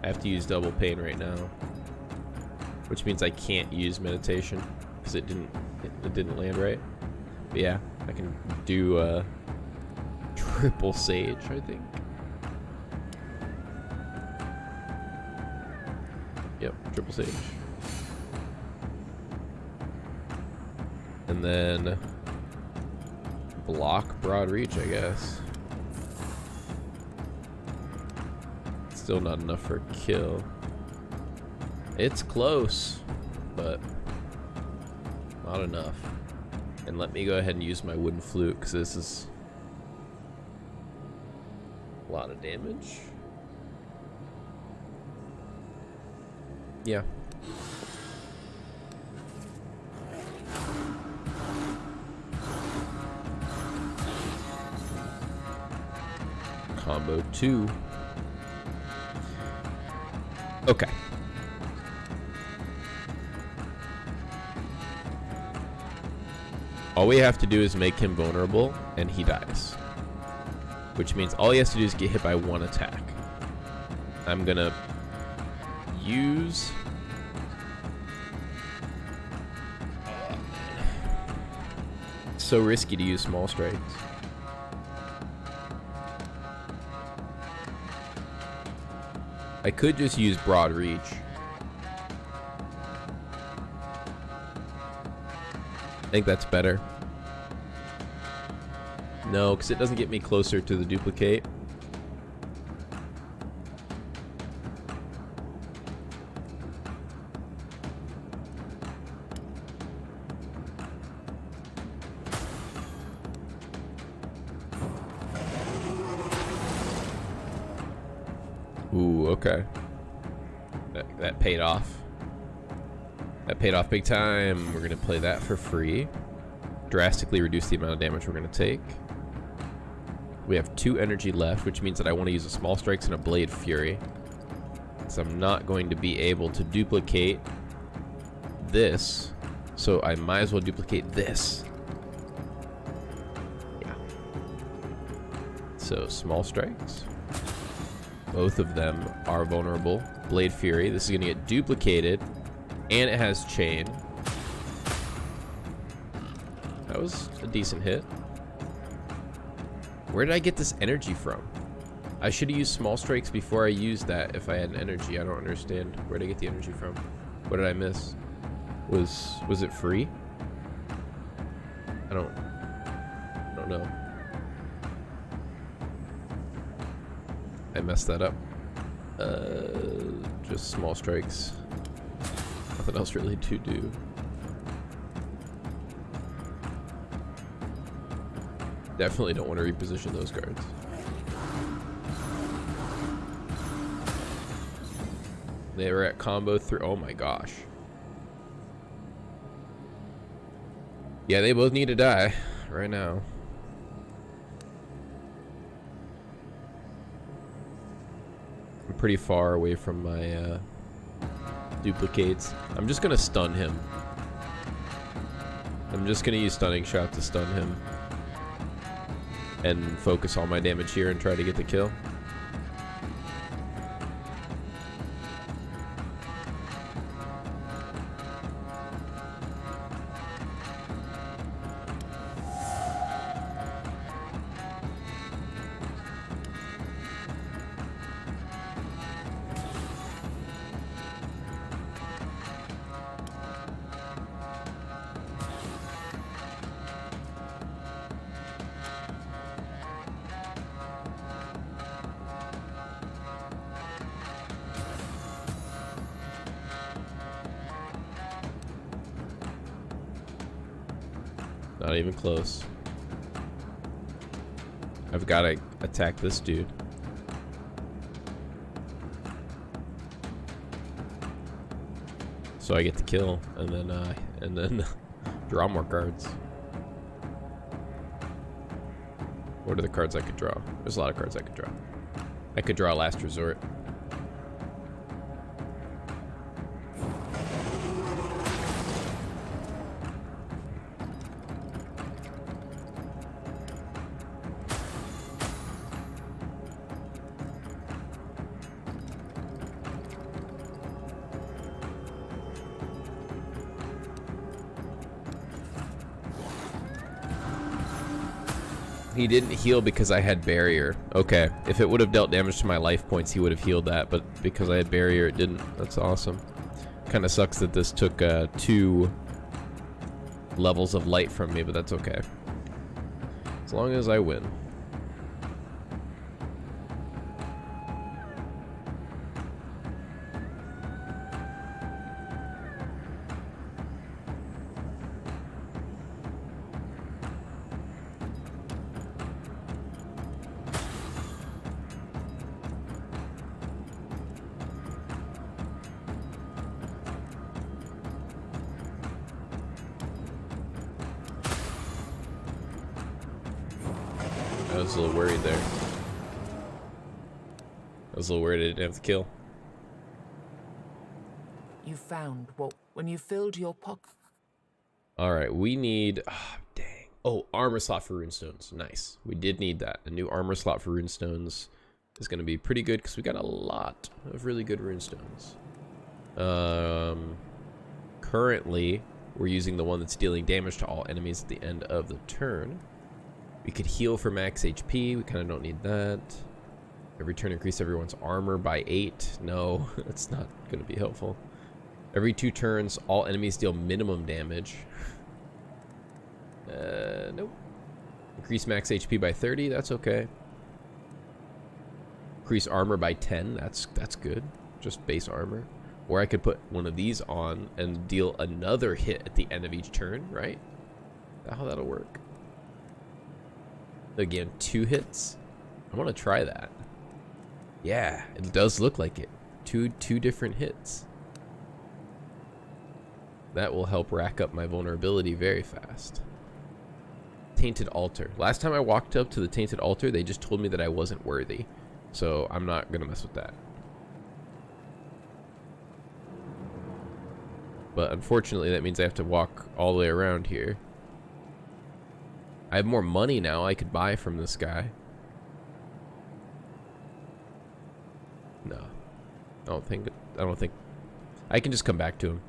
I have to use double pain right now, which means I can't use meditation because it didn't land right. But yeah, I can do triple Sage, I think. Yep, triple Sage. And then block broad reach, I guess. Still not enough for a kill. It's close, but not enough. And let me go ahead and use my wooden flute, because this is a lot of damage. Yeah. Combo 2. Okay. All we have to do is make him vulnerable, and he dies. Which means all he has to do is get hit by one attack. I'm gonna use... So risky to use small strikes. I could just use broad reach. I think that's better. No, because it doesn't get me closer to the duplicate. Ooh, okay. That paid off. That paid off big time. We're going to play that for free. Drastically reduce the amount of damage we're going to take. We have 2 energy left, which means that I want to use a small strikes and a blade fury. So I'm not going to be able to duplicate this. So I might as well duplicate this. Yeah. So small strikes. Both of them are vulnerable. Blade fury. This is going to get duplicated. And it has chain. That was a decent hit. Where did I get this energy from? I should have used small strikes before I used that if I had an energy. I don't understand. Where did I get the energy from? What did I miss? Was it free? I don't know. I messed that up. Just small strikes. Nothing else really to do. Definitely don't want to reposition those cards. They were at combo 3. Oh my gosh. Yeah, they both need to die right now. I'm pretty far away from my duplicates. I'm just gonna stun him. I'm just gonna use stunning shot to stun him. And focus all my damage here and try to get the kill. Not even close. I've got to attack this dude. So I get the kill, and then draw more cards. What are the cards I could draw? There's a lot of cards I could draw. I could draw Last Resort. He didn't heal because I had barrier. Okay, if it would have dealt damage to my life points, he would have healed that, but because I had barrier, it didn't. That's awesome. Kind of sucks that this took 2 levels of light from me, but that's okay. As long as I win. I was a little worried there. I was a little worried I didn't have the kill. You found what when you filled your pocket. Alright, we need... Oh, dang. Oh, armor slot for runestones. Nice. We did need that. A new armor slot for runestones is going to be pretty good because we got a lot of really good runestones. Currently, we're using the one that's dealing damage to all enemies at the end of the turn. We could heal for max HP. We kind of don't need that. Every turn increase everyone's armor by 8. No, that's not going to be helpful. Every 2 turns, all enemies deal minimum damage. Nope. Increase max HP by 30. That's okay. Increase armor by 10. That's good. Just base armor. Or I could put one of these on and deal another hit at the end of each turn, right? Is that how that'll work? Again, 2 hits. I want to try that. Yeah, it does look like it. Two different hits. That will help rack up my vulnerability very fast. Tainted Altar. Last time I walked up to the Tainted Altar, they just told me that I wasn't worthy. So I'm not going to mess with that. But unfortunately, that means I have to walk all the way around here. I have more money now I could buy from this guy. No. I don't think I can just come back to him.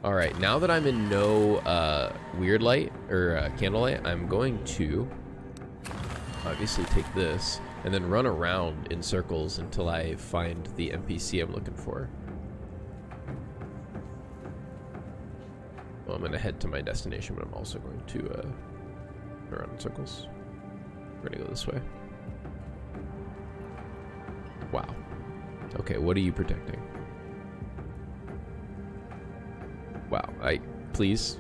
All right, now that I'm in no weird light or candlelight, I'm going to obviously take this and then run around in circles until I find the NPC I'm looking for. Well, I'm going to head to my destination, but I'm also going to run around in circles. We're going to go this way. Wow. Okay, what are you protecting? Wow, please.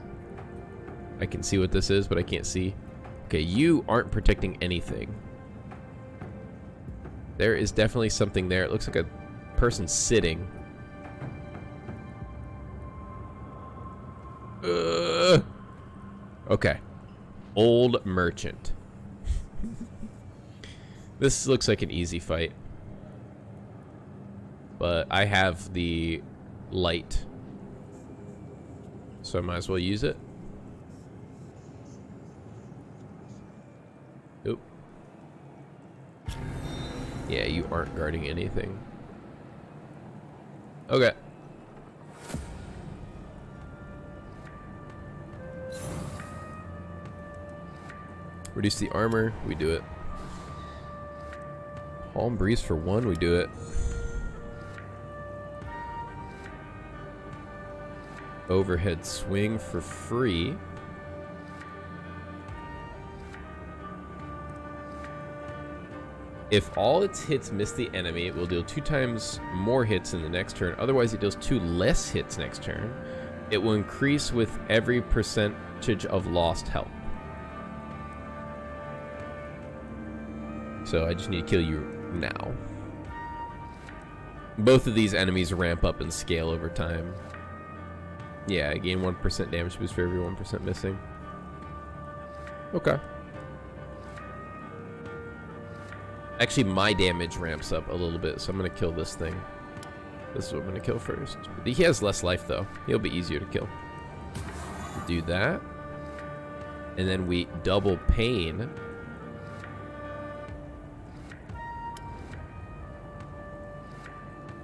I can see what this is, but I can't see. Okay, you aren't protecting anything. There is definitely something there. It looks like a person sitting. Okay. Old merchant. This looks like an easy fight. But I have the light, so I might as well use it. Oop. Yeah, you aren't guarding anything. Okay. Reduce the armor, we do it. Calm breeze for 1, we do it. Overhead swing for free. If all its hits miss the enemy, it will deal 2 times more hits in the next turn. Otherwise, it deals 2 less hits next turn. It will increase with every percentage of lost health. So I just need to kill you now. Both of these enemies ramp up and scale over time. Yeah, I gain 1% damage boost for every 1% missing. Okay. Actually, my damage ramps up a little bit, so I'm going to kill this thing. This is what I'm going to kill first. He has less life, though. He'll be easier to kill. Do that. And then we double pain.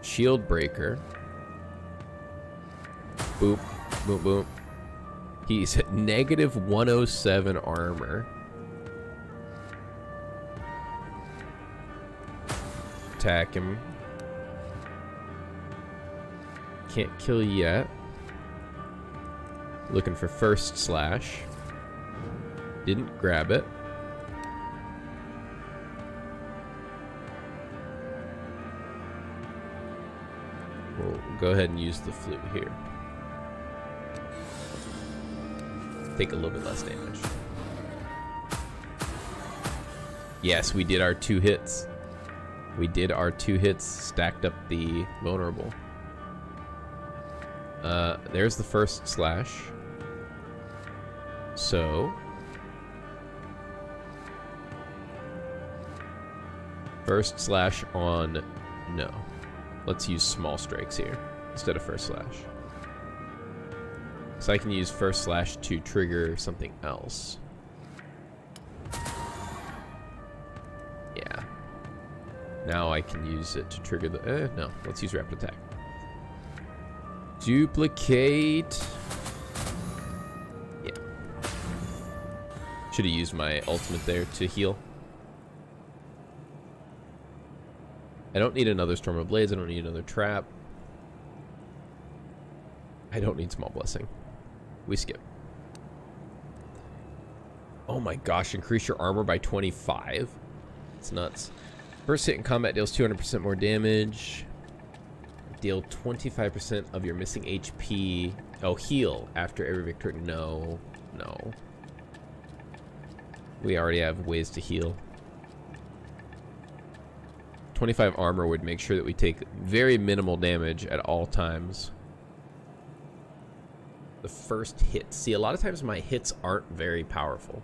Shield breaker. Boop, boop, boop. He's at negative 107 armor. Attack him. Can't kill yet. Looking for first slash. Didn't grab it. We'll go ahead and use the flute here. Take a little bit less damage. Yes, we did our 2 hits. We did our 2 hits, stacked up the vulnerable. There's the first slash. So first slash on no. Let's use small strikes here instead of first slash. So I can use first slash to trigger something else. Yeah. Now I can use it to trigger the... no, let's use rapid attack. Duplicate. Yeah. Should have used my ultimate there to heal. I don't need another Storm of Blades. I don't need another trap. I don't need Small Blessing. We skip. Oh my gosh, increase your armor by 25. It's nuts. First hit in combat deals 200% more damage. Deal 25% of your missing HP. Oh, heal after every victory. No, no. We already have ways to heal. 25 armor would make sure that we take very minimal damage at all times. The first hit. See, a lot of times my hits aren't very powerful.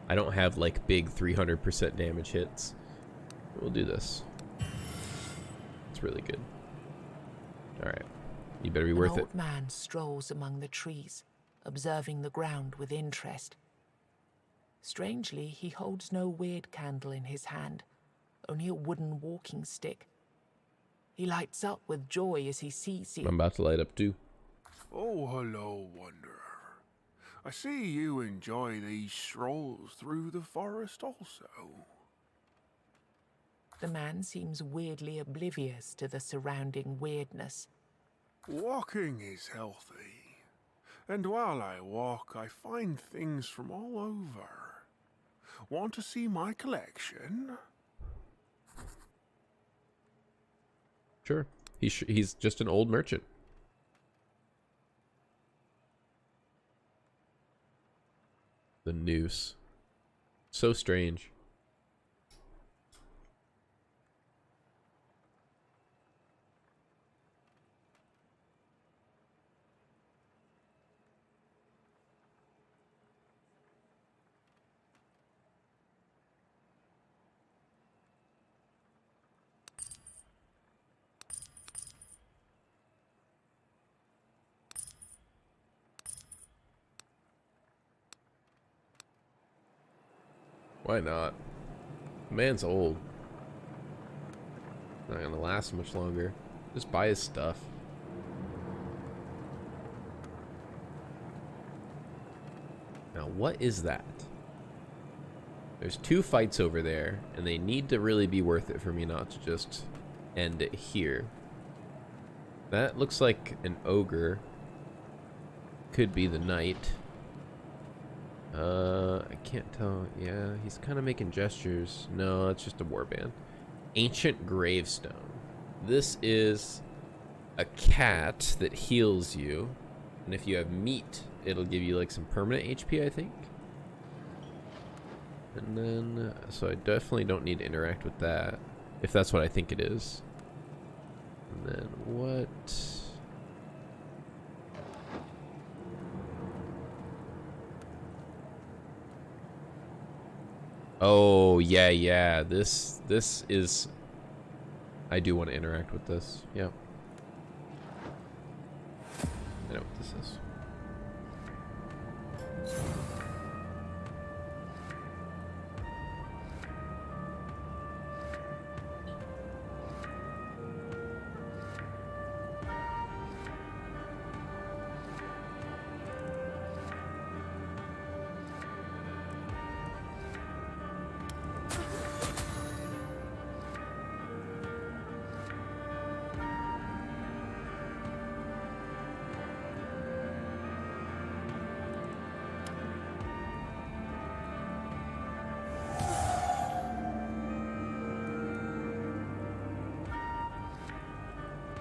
I don't have like big 300% damage hits. We'll do this. It's really good. Alright. You better be worth it. An old man strolls among the trees, observing the ground with interest. Strangely, he holds no weird candle in his hand, only a wooden walking stick. He lights up with joy as he sees you. I'm about to light up too. Oh, hello, Wanderer. I see you enjoy these strolls through the forest also. The man seems weirdly oblivious to the surrounding weirdness. Walking is healthy, and while I walk, I find things from all over. Want to see my collection? Sure. He's just an old merchant. The noose. So strange. Why not? The man's old. Not gonna last much longer. Just buy his stuff. Now, what is that? There's 2 fights over there, and they need to really be worth it for me not to just end it here. That looks like an ogre. Could be the knight. I can't tell. Yeah, he's kind of making gestures. No, it's just a warband. Ancient Gravestone. This is a cat that heals you. And if you have meat, it'll give you like some permanent HP, I think. And then, so I definitely don't need to interact with that. If that's what I think it is. And then what? Oh, yeah. This is... I do want to interact with this. Yep. I know what this is.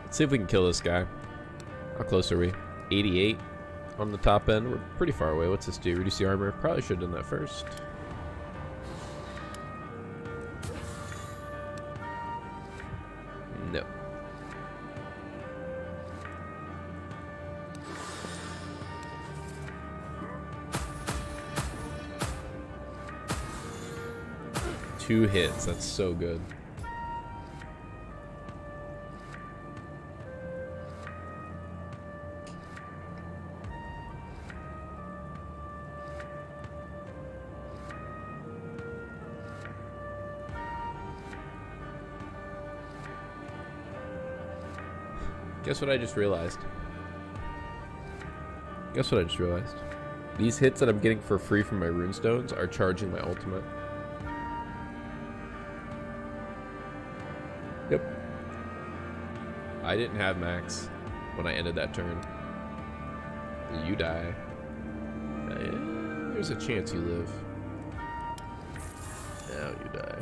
Let's see if we can kill this guy. How close are we? 88 on the top end. We're pretty far away. What's this do? Reduce the armor. Probably should have done that first. No. Two hits. That's so good. Guess what I just realized? Guess what I just realized? These hits that I'm getting for free from my runestones are charging my ultimate. Yep. I didn't have max when I ended that turn. You die. There's a chance you live. Now you die.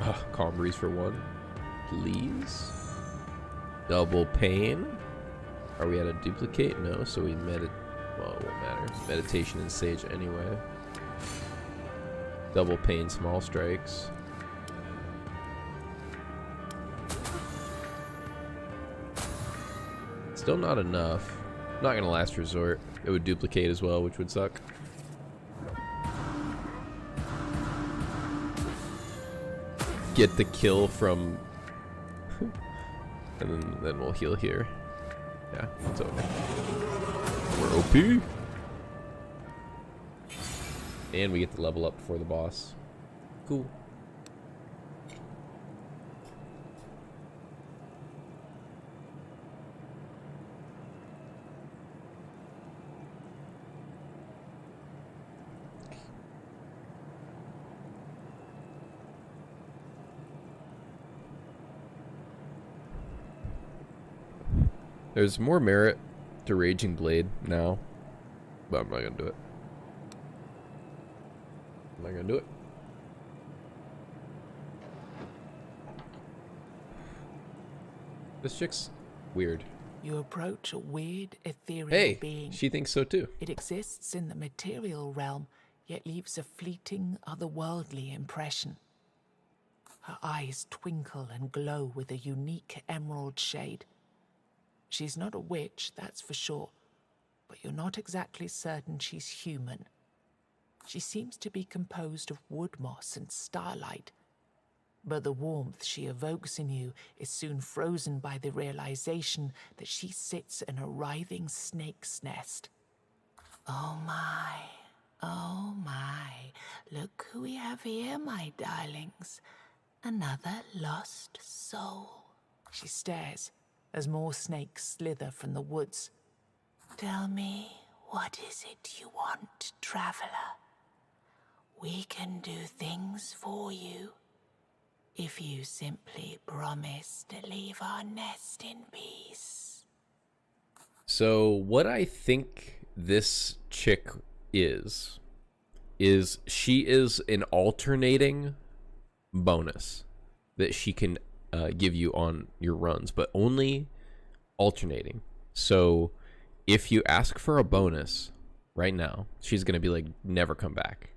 Oh, calm breeze for 1. Please. Double pain. Are we at a duplicate? No, so we well, it won't matter. Meditation and sage anyway. Double pain, small strikes. Still not enough. Not gonna last resort. It would duplicate as well, which would suck. Get the kill from and then we'll heal here. Yeah, it's okay. We're OP. And we get to level up before the boss. Cool. There's more merit to Raging Blade now, but I'm not gonna do it. I'm not gonna do it. This chick's weird. You approach a weird, ethereal being. She thinks so too. It exists in the material realm, yet leaves a fleeting, otherworldly impression. Her eyes twinkle and glow with a unique emerald shade. She's not a witch, that's for sure, but you're not exactly certain she's human. She seems to be composed of wood moss and starlight, but the warmth she evokes in you is soon frozen by the realization that she sits in a writhing snake's nest. Oh my, look who we have here, my darlings. Another lost soul. She stares as more snakes slither from the woods. Tell me, what is it you want, traveler? We can do things for you, if you simply promise to leave our nest in peace. So what I think this chick is she is an alternating bonus that she can give you on your runs, but only alternating. So if you ask for a bonus right now, she's gonna be like, never come back.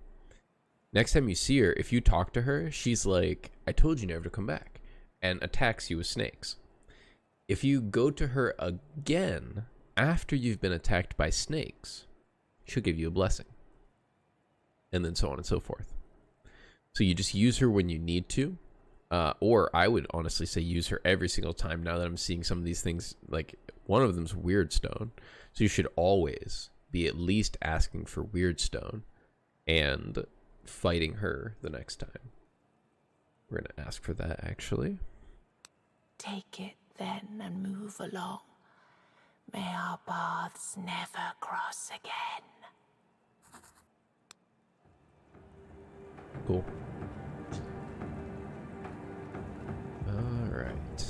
Next time you see her, if you talk to her, she's like, I told you never to come back, and attacks you with snakes. If you go to her again after you've been attacked by snakes, she'll give you a blessing, and then so on and so forth. So you just use her when you need to. Or I would honestly say use her every single time now that I'm seeing some of these things. Like, one of them's Weird Stone. So you should always be at least asking for Weird Stone and fighting her the next time. We're going to ask for that, actually. Take it then and move along. May our paths never cross again. Cool. Alright.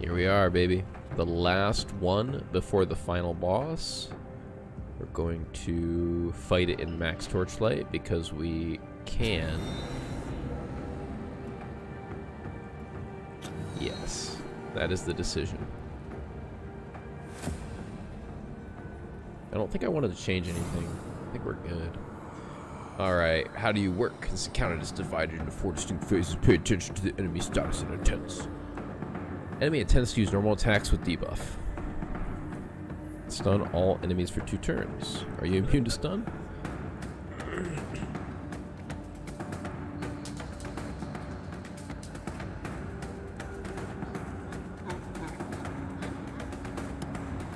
Here we are, baby. The last one before the final boss. We're going to fight it in max torchlight because we can. Yes, that is the decision. I don't think I wanted to change anything. I think we're good. Alright, how do you work? This encounter is divided into 4 distinct phases. Pay attention to the enemy status and intents. Enemy intends to use normal attacks with debuff. Stun all enemies for 2 turns. Are you immune to stun?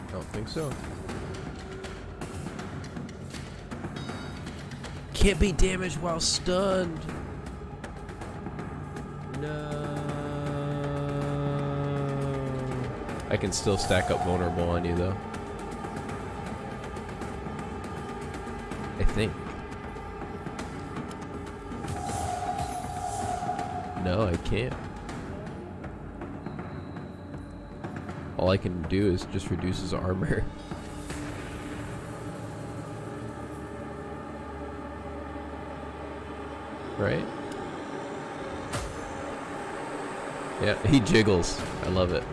I don't think so. Can't be damaged while stunned. No. I can still stack up vulnerable on you though. I think. No, I can't. All I can do is just reduce his armor. Right? Yeah, he jiggles. I love it.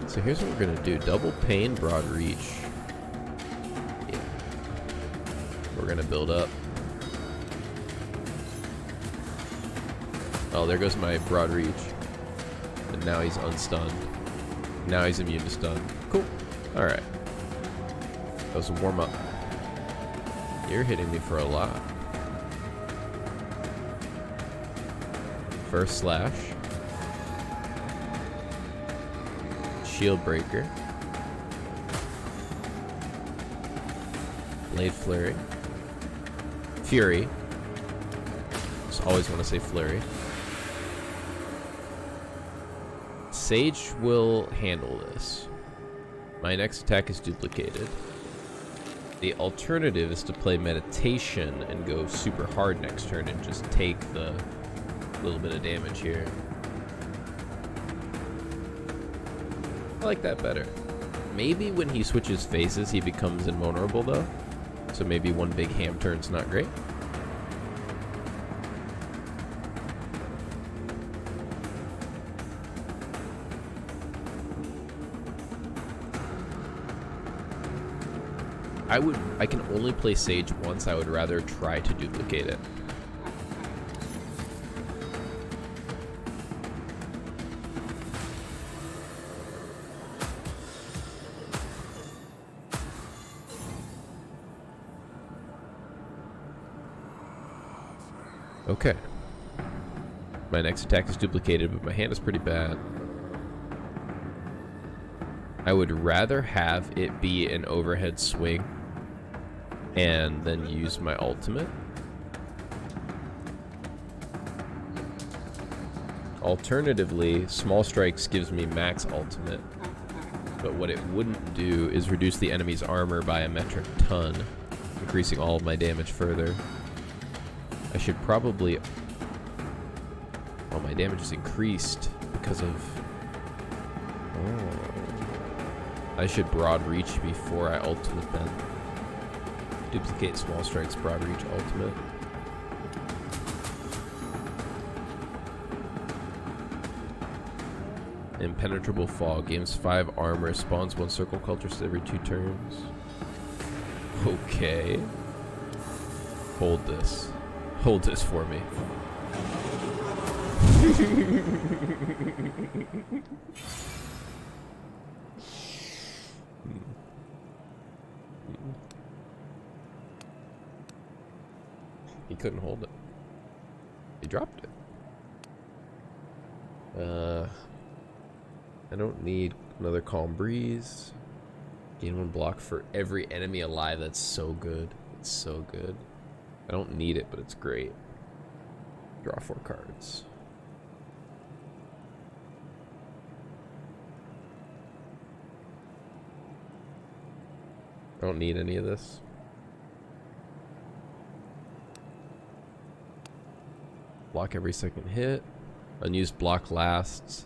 So here's what we're gonna do. Double pain, broad reach. Yeah. We're gonna build up. Oh, there goes my broad reach. And now he's unstunned. Now he's immune to stun. Cool. Alright. That was a warm up. You're hitting me for a lot. First slash. Shield breaker. Blade flurry. Fury. Just always want to say flurry. Sage will handle this. My next attack is duplicated. The alternative is to play meditation and go super hard next turn and just take the little bit of damage here. I like that better. Maybe when he switches phases he becomes invulnerable though. So maybe one big ham turn's not great. I can only play Sage once. I would rather try to duplicate it. Okay. My next attack is duplicated, but my hand is pretty bad. I would rather have it be an overhead swing and then use my ultimate. Alternatively, small strikes gives me max ultimate, but what it wouldn't do is reduce the enemy's armor by a metric ton, increasing all of my damage further. I should probably... Oh, my damage is increased because of... Oh. I should broad reach before I ultimate then. Duplicate small strikes, broad reach, ultimate. Impenetrable fog. Gains 5 armor. Spawns 1 circle cultist every 2 turns. Okay. Hold this. Hold this for me. He couldn't hold it. He dropped it. I don't need another Calm Breeze. Gain 1 block for every enemy alive. That's so good. It's so good. I don't need it, but it's great. Draw 4 cards. I don't need any of this. Block every second hit. Unused block lasts.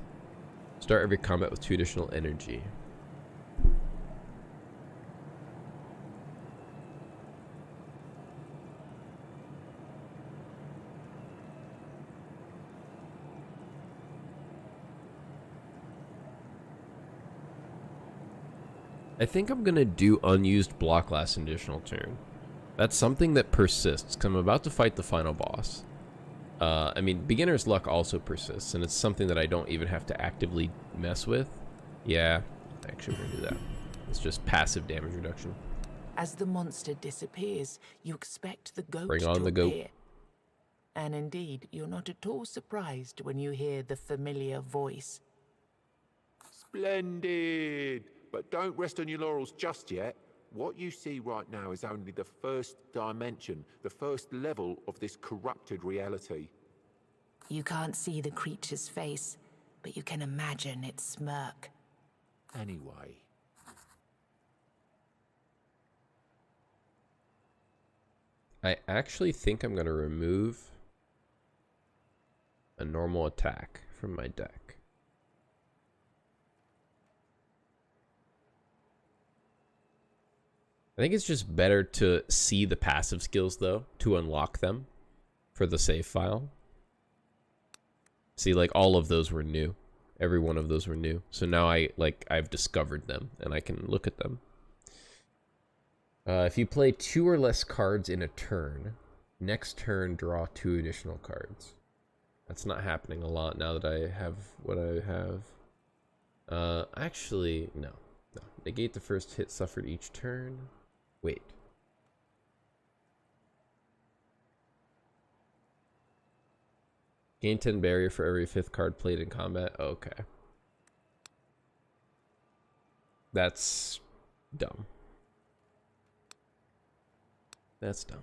Start every combat with 2 additional energy. I think I'm gonna do unused block last an additional turn. That's something that persists, because I'm about to fight the final boss. I mean, beginner's luck also persists, and it's something that I don't even have to actively mess with. Yeah, actually we're gonna do that. It's just passive damage reduction. As the monster disappears, you expect the goat Bring on to the goat. appear. And indeed, you're not at all surprised when you hear the familiar voice. Splendid! But don't rest on your laurels just yet. What you see right now is only the first dimension, the first level of this corrupted reality. You can't see the creature's face, but you can imagine its smirk. Anyway, I actually think I'm going to remove a normal attack from my deck. I think it's just better to see the passive skills, though, to unlock them for the save file. See, like, all of those were new. Every one of those were new. So now I've discovered them, and I can look at them. If you play 2 or less cards in a turn, next turn draw 2 additional cards. That's not happening a lot now that I have what I have. Actually, no. Negate the first hit suffered each turn. Wait. Gain 10 barrier for every 5th card played in combat. Oh, okay. That's dumb. That's dumb.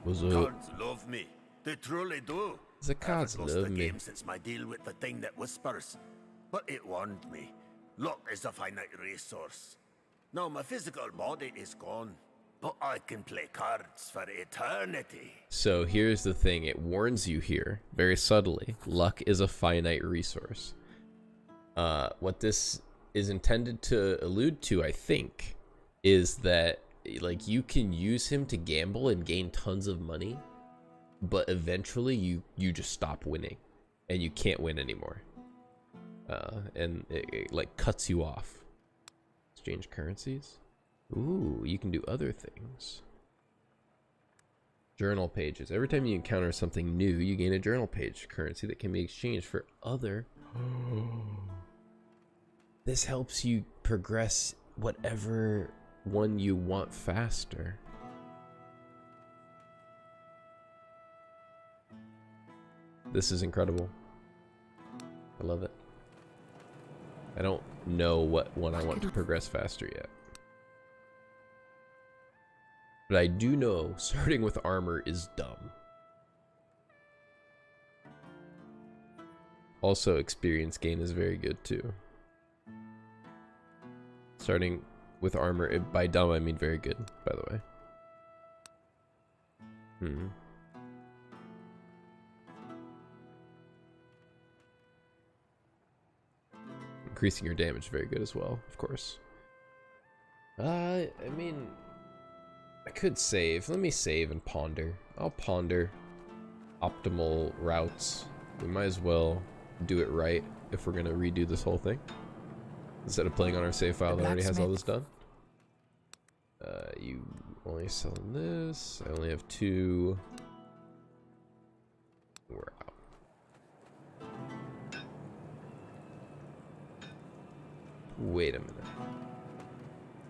What's up? Cards love me. They truly do. The cards I've lost love the me. game since my deal with the thing that whispers. But it warned me. Luck is a finite resource. Now my physical body is gone, but I can play cards for eternity. So here's the thing. It warns you here, very subtly. Luck is a finite resource. What this is intended to allude to, I think, is that like you can use him to gamble and gain tons of money, but eventually you just stop winning and you can't win anymore. And it like cuts you off. Exchange currencies. Ooh, you can do other things. Journal pages. Every time you encounter something new, you gain a journal page currency that can be exchanged for other. This helps you progress whatever one you want faster. This is incredible. I love it. I don't know what one I want to progress faster yet. But I do know starting with armor is dumb. Also, experience gain is very good too. Starting with armor, by dumb I mean very good, by the way. Increasing your damage, very good as well, of course. I mean, I could save. Let me save and ponder. I'll ponder optimal routes. We might as well do it right if we're gonna redo this whole thing. Instead of playing on our save file that already has all this done. You only selling this. I only have 2. We're out. Wait a minute.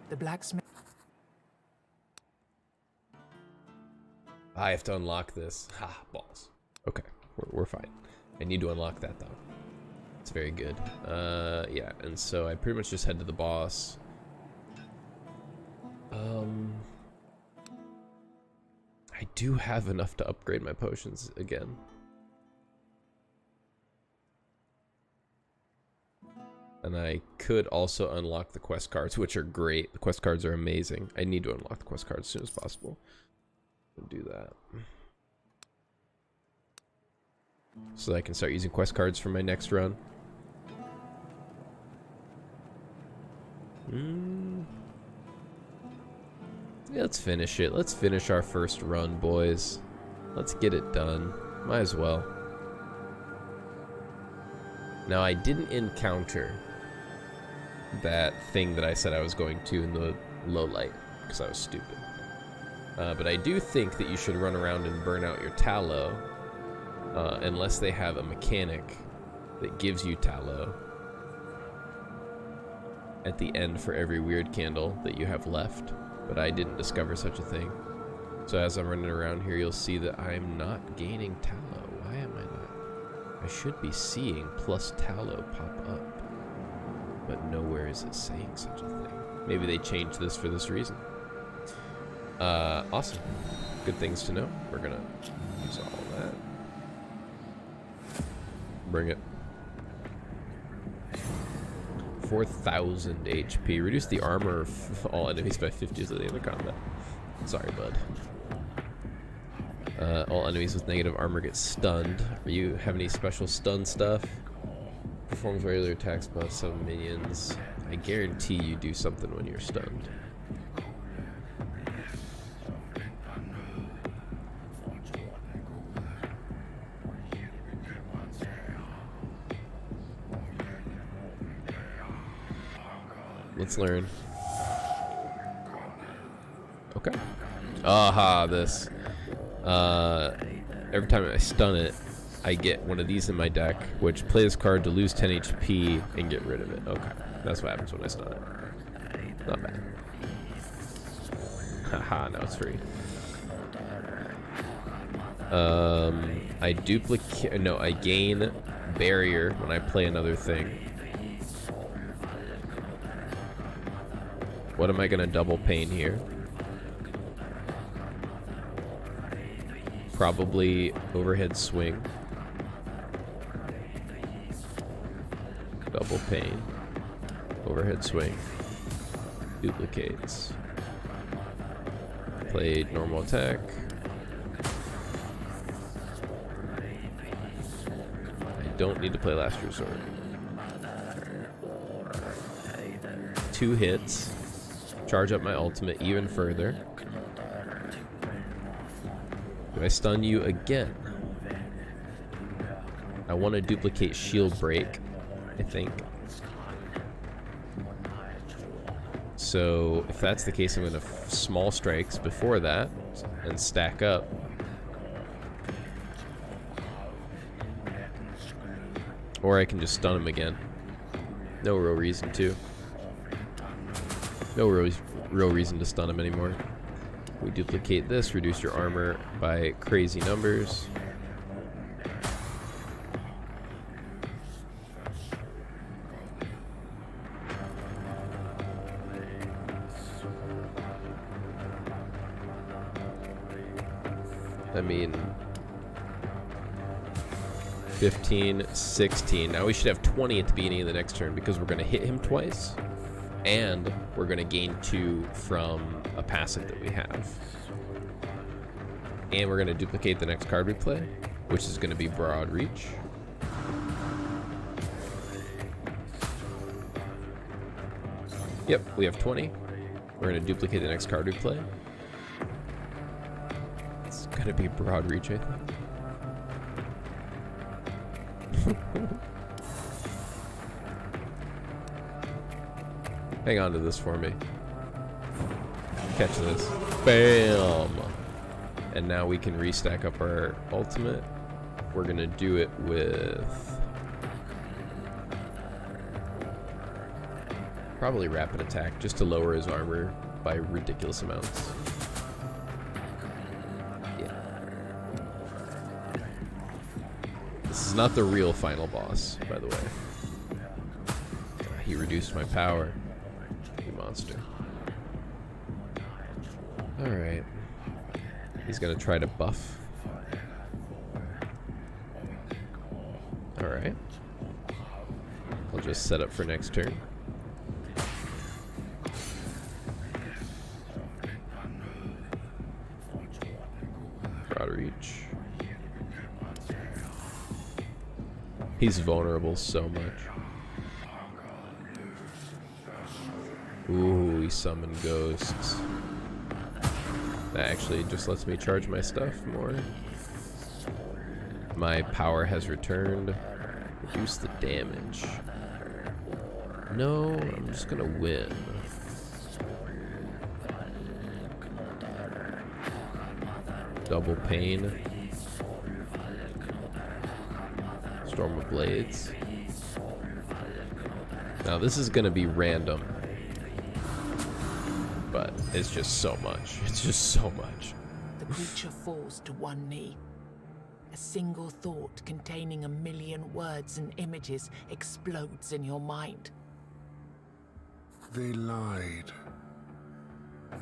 The blacksmith. I have to unlock this. Ha, balls. Okay, we're fine. I need to unlock that though. It's very good. Yeah, and so I pretty much just head to the boss. I do have enough to upgrade my potions again. And I could also unlock the quest cards, which are great. The quest cards are amazing. I need to unlock the quest cards as soon as possible. I'll do that. So that I can start using quest cards for my next run. Yeah, let's finish it. Let's finish our first run, boys. Let's get it done. Might as well. Now, I didn't encounter that thing that I said I was going to in the low light, because I was stupid. But I do think that you should run around and burn out your tallow, unless they have a mechanic that gives you tallow at the end for every weird candle that you have left. But I didn't discover such a thing. So as I'm running around here, you'll see that I'm not gaining tallow. Why am I not? I should be seeing plus tallow pop up, but nowhere is it saying such a thing. Maybe they changed this for this reason. Awesome. Good things to know. We're gonna use all that. Bring it. 4,000 HP. Reduce the armor of all enemies by 50 at the end of combat. Sorry, bud. All enemies with negative armor get stunned. You have any special stun stuff? Performs regular attacks by some minions. I guarantee you do something when you're stunned. Let's learn. Okay. Aha, this. Every time I stun it, I get one of these in my deck, which play this card to lose 10 HP and get rid of it. Okay. That's what happens when I stun it. Not bad. Haha, now it's free. I duplicate. No, I gain barrier when I play another thing. What am I gonna double pain here? Probably overhead swing. Double pain. Overhead swing. Duplicates. Played normal attack. I don't need to play last resort. 2 hits. Charge up my ultimate even further. Do I stun you again? I want to duplicate shield break, I think. So if that's the case, I'm going to small strikes before that and stack up. Or I can just stun him again. No real reason to. No real reason to stun him anymore. We duplicate this, reduce your armor by crazy numbers. I mean, 15, 16. Now we should have 20 at the beginning of the next turn because we're going to hit him twice. And we're going to gain 2 from a passive that we have. And we're going to duplicate the next card we play, which is going to be Broad Reach. Yep, we have 20. We're going to duplicate the next card we play. It's going to be Broad Reach, I think. Hang on to this for me. Catch this. Bam! And now we can restack up our ultimate. We're gonna do it with probably rapid attack, just to lower his armor by ridiculous amounts. Yeah. This is not the real final boss, by the way. He reduced my power. Monster. Alright. He's gonna try to buff. Alright. I'll just set up for next turn. Broad reach. He's vulnerable so much. Ooh, he summoned ghosts. That actually just lets me charge my stuff more. My power has returned. Reduce the damage. No, I'm just gonna win. Double pain. Storm of Blades. Now this is gonna be random. But it's just so much. It's just so much. The creature falls to one knee. A single thought containing 1,000,000 words and images explodes in your mind. They lied.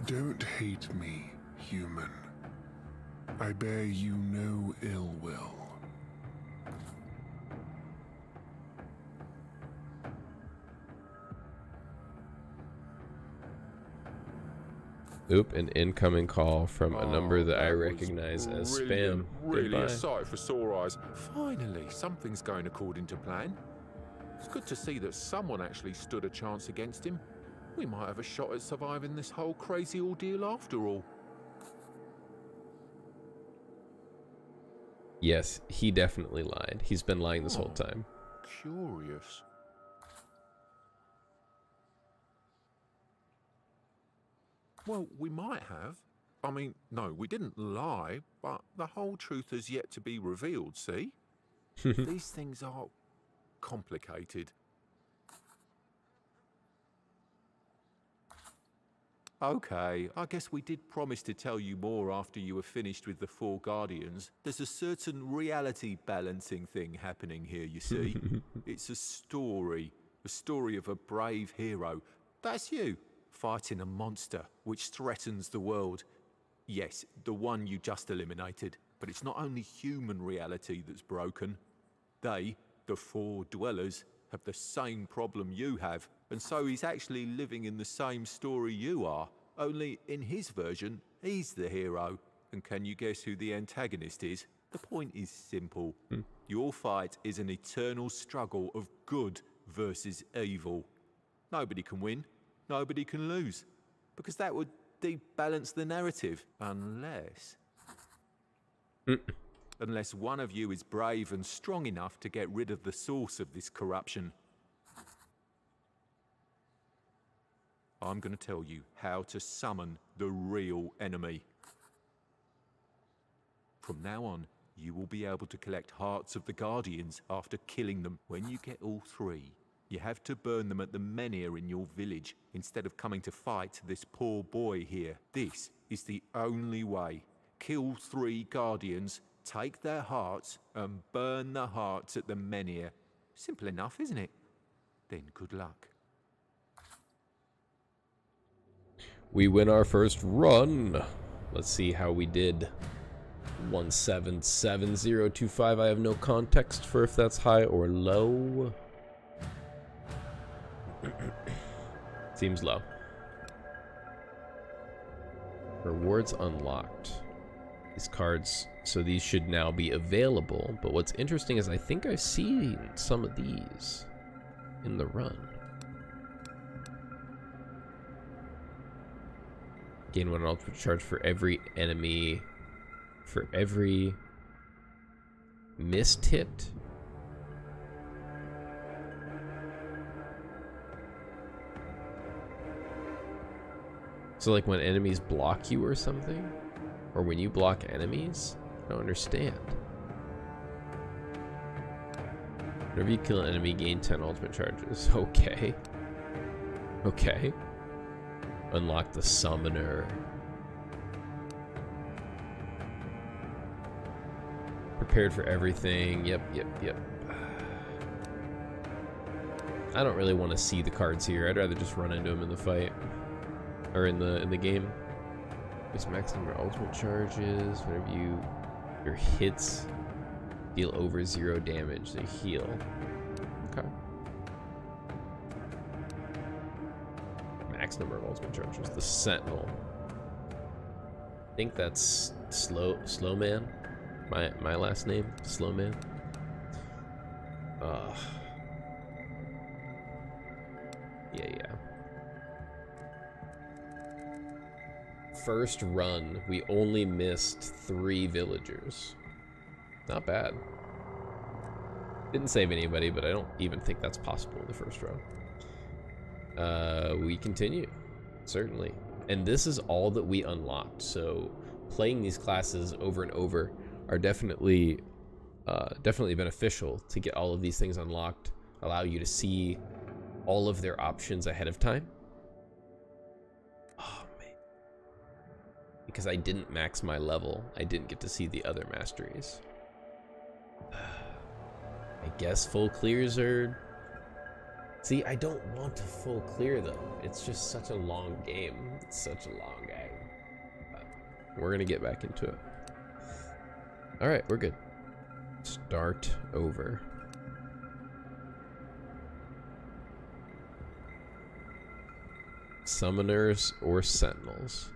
Don't hate me, human. I bear you no ill will. Oop, an incoming call from a number that I was recognize as brilliant, spam. Really Goodbye. a sight for sore eyes. Finally, something's going according to plan. It's good to see that someone actually stood a chance against him. We might have a shot at surviving this whole crazy ordeal after all. Yes, he definitely lied. He's been lying this whole time. Curious. Well, we might have. I mean, no, we didn't lie, but the whole truth has yet to be revealed, see? These things are complicated. Okay, I guess we did promise to tell you more after you were finished with the Four Guardians. There's a certain reality balancing thing happening here, you see. It's a story of a brave hero. That's you, fighting a monster which threatens the world. Yes, the one you just eliminated. But it's not only human reality that's broken. They, the Four Dwellers, have the same problem you have, and so he's actually living in the same story you are, only in his version, he's the hero. And can you guess who the antagonist is? The point is simple. Your fight is an eternal struggle of good versus evil. Nobody can win, nobody can lose, because that would debalance the narrative, unless one of you is brave and strong enough to get rid of the source of this corruption. I'm going to tell you how to summon the real enemy. From now on, you will be able to collect hearts of the Guardians after killing them. When you get all three, you have to burn them at the menhir in your village instead of coming to fight this poor boy here. This is the only way. Kill 3 Guardians, take their hearts, and burn the hearts at the menhir. Simple enough, isn't it? Then good luck. We win our first run. Let's see how we did. 177025. I have no context for if that's high or low. Seems low. Rewards unlocked. These cards, so these should now be available. But what's interesting is I think I've seen some of these in the run. Gain 1 ultimate charge for every enemy. For every missed hit. So like when enemies block you or something? Or when you block enemies? I don't understand. Whenever you kill an enemy, gain 10 ultimate charges. Okay. Okay. Unlock the summoner. Prepared for everything. Yep. I don't really want to see the cards here. I'd rather just run into them in the fight. Or in the game. Increase max number of ultimate charges. Whenever your hits deal over 0 damage, they heal. Okay. Max number of ultimate charges. The Sentinel. I think that's Slow Man. My last name, Slow Man. Yeah. First run, we only missed 3 villagers. Not bad. Didn't save anybody, but I don't even think that's possible in the first run. We continue, certainly. And this is all that we unlocked, so playing these classes over and over are definitely beneficial to get all of these things unlocked, allow you to see all of their options ahead of time. Oh man. Because I didn't max my level, I didn't get to see the other masteries. I guess full clears are See, I don't want to full clear though. It's just such a long game. It's such a long game. But we're gonna get back into it. Alright, we're good. Start over. Summoners or sentinels?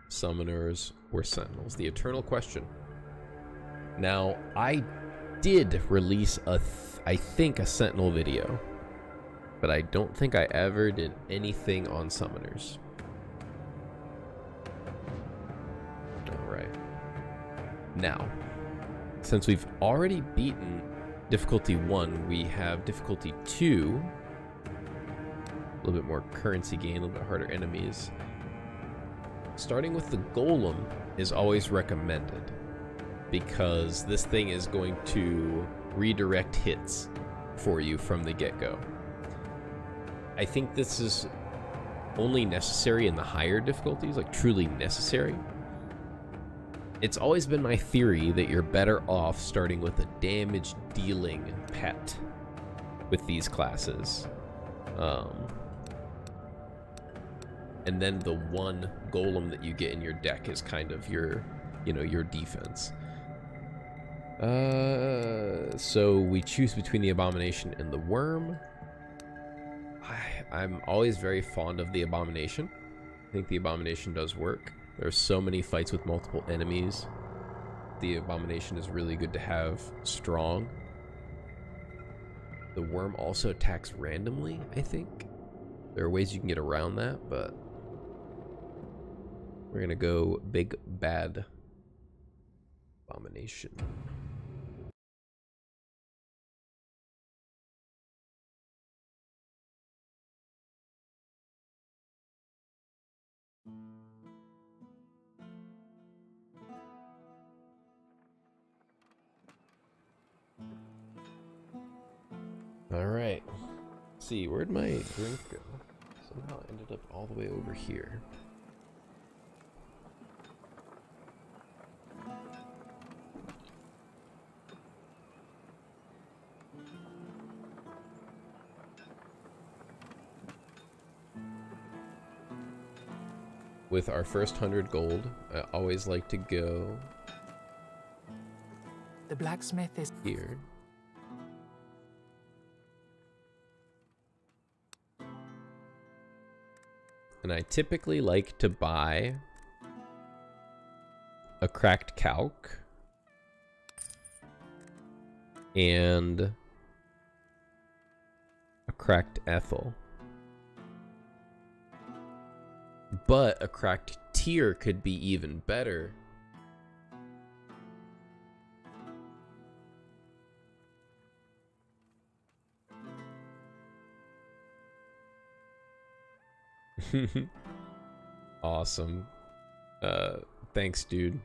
Summoners or sentinels? The eternal question. Now, I did release I think a sentinel video, but I don't think I ever did anything on summoners. Alright. Now, since we've already beaten difficulty 1, we have difficulty 2. A little bit more currency gain, a little bit harder enemies. Starting with the golem is always recommended, because this thing is going to redirect hits for you from the get-go. I think this is only necessary in the higher difficulties, like truly necessary. It's always been my theory that you're better off starting with a damage dealing pet with these classes. And then the one golem that you get in your deck is kind of your, you know, your defense. So we choose between the Abomination and the Worm. I'm always very fond of the Abomination. I think the Abomination does work. There's so many fights with multiple enemies. The Abomination is really good to have strong. The Worm also attacks randomly, I think. There are ways you can get around that, but we're gonna go big bad Abomination. All right. Let's see, where'd my drink go? Somehow it ended up all the way over here. With our first 100 gold, I always like to go The blacksmith is here. And I typically like to buy a cracked calc and a cracked ethel. But a cracked tier could be even better. Awesome. Thanks, dude.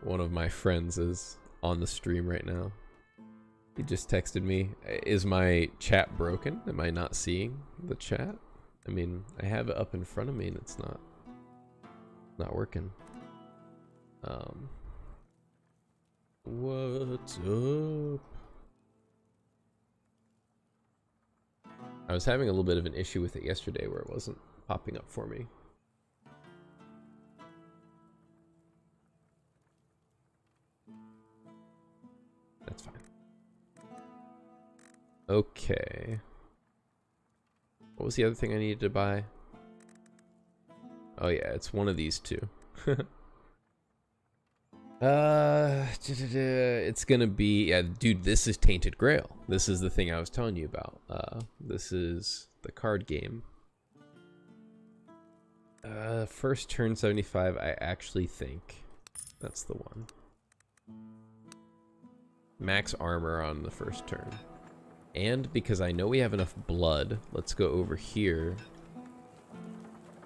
One of my friends is on the stream right now. He just texted me. Is my chat broken? Am I not seeing the chat? I mean, I have it up in front of me and it's not working. What's up? I was having a little bit of an issue with it yesterday where it wasn't popping up for me. That's fine. Okay. What was the other thing I needed to buy? Oh yeah, it's one of these two. It's gonna be, yeah, dude, this is Tainted Grail. This is the thing I was telling you about. This is the card game. First turn 75, I actually think that's the one. Max armor on the first turn. And because I know we have enough blood, let's go over here.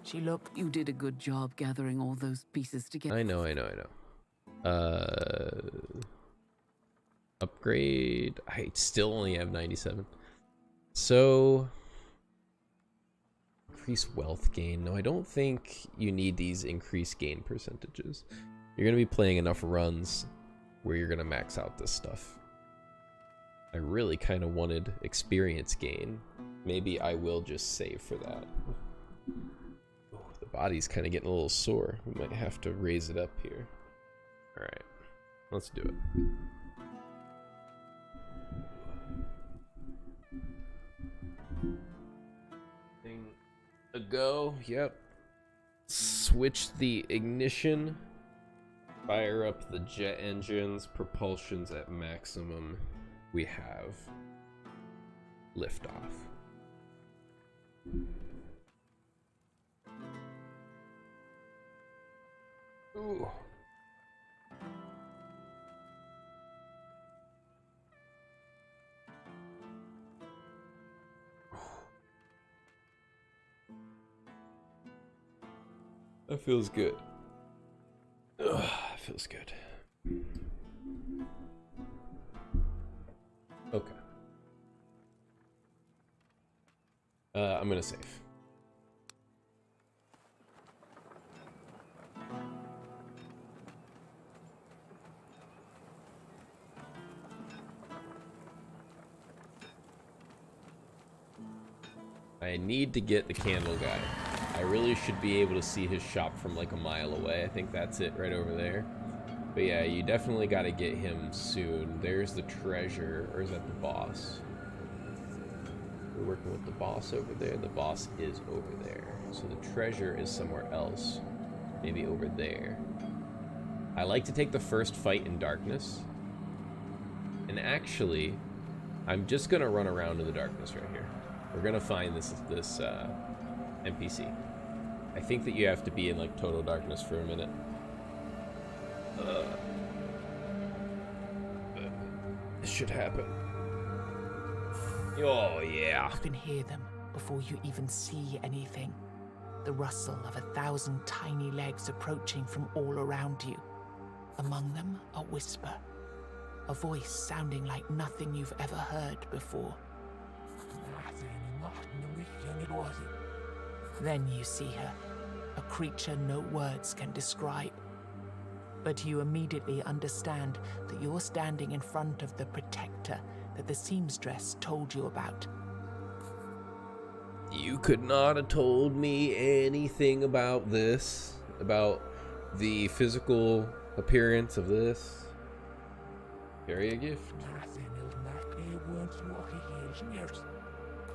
She looked. You did a good job gathering all those pieces together. I know. Upgrade. I still only have 97. So increase wealth gain. No, I don't think you need these increased gain percentages. You're gonna be playing enough runs where you're gonna max out this stuff. I really kind of wanted experience gain. Maybe I will just save for that. Oh, the body's kind of getting a little sore. We might have to raise it up here. Alright, let's do it. Thing a go, yep. Switch the ignition. Fire up the jet engines. Propulsion's at maximum. We have liftoff. Ooh. That feels good. Ugh, feels good. Okay. I'm gonna save. I need to get the candle guy. I really should be able to see his shop from like a mile away. I think that's it right over there. But yeah, you definitely got to get him soon. There's the treasure, or is that the boss? We're working with the boss over there. The boss is over there. So the treasure is somewhere else. Maybe over there. I like to take the first fight in darkness. And actually, I'm just going to run around in the darkness right here. We're going to find this NPC. I think that you have to be in like total darkness for a minute. This should happen. Oh yeah. You can hear them before you even see anything. The rustle of 1,000 tiny legs approaching from all around you. Among them, a whisper. A voice sounding like nothing you've ever heard before. Then you see her, a creature no words can describe. But you immediately understand that you're standing in front of the protector that the seamstress told you about. You could not have told me anything about this, about the physical appearance of this. Carry a gift.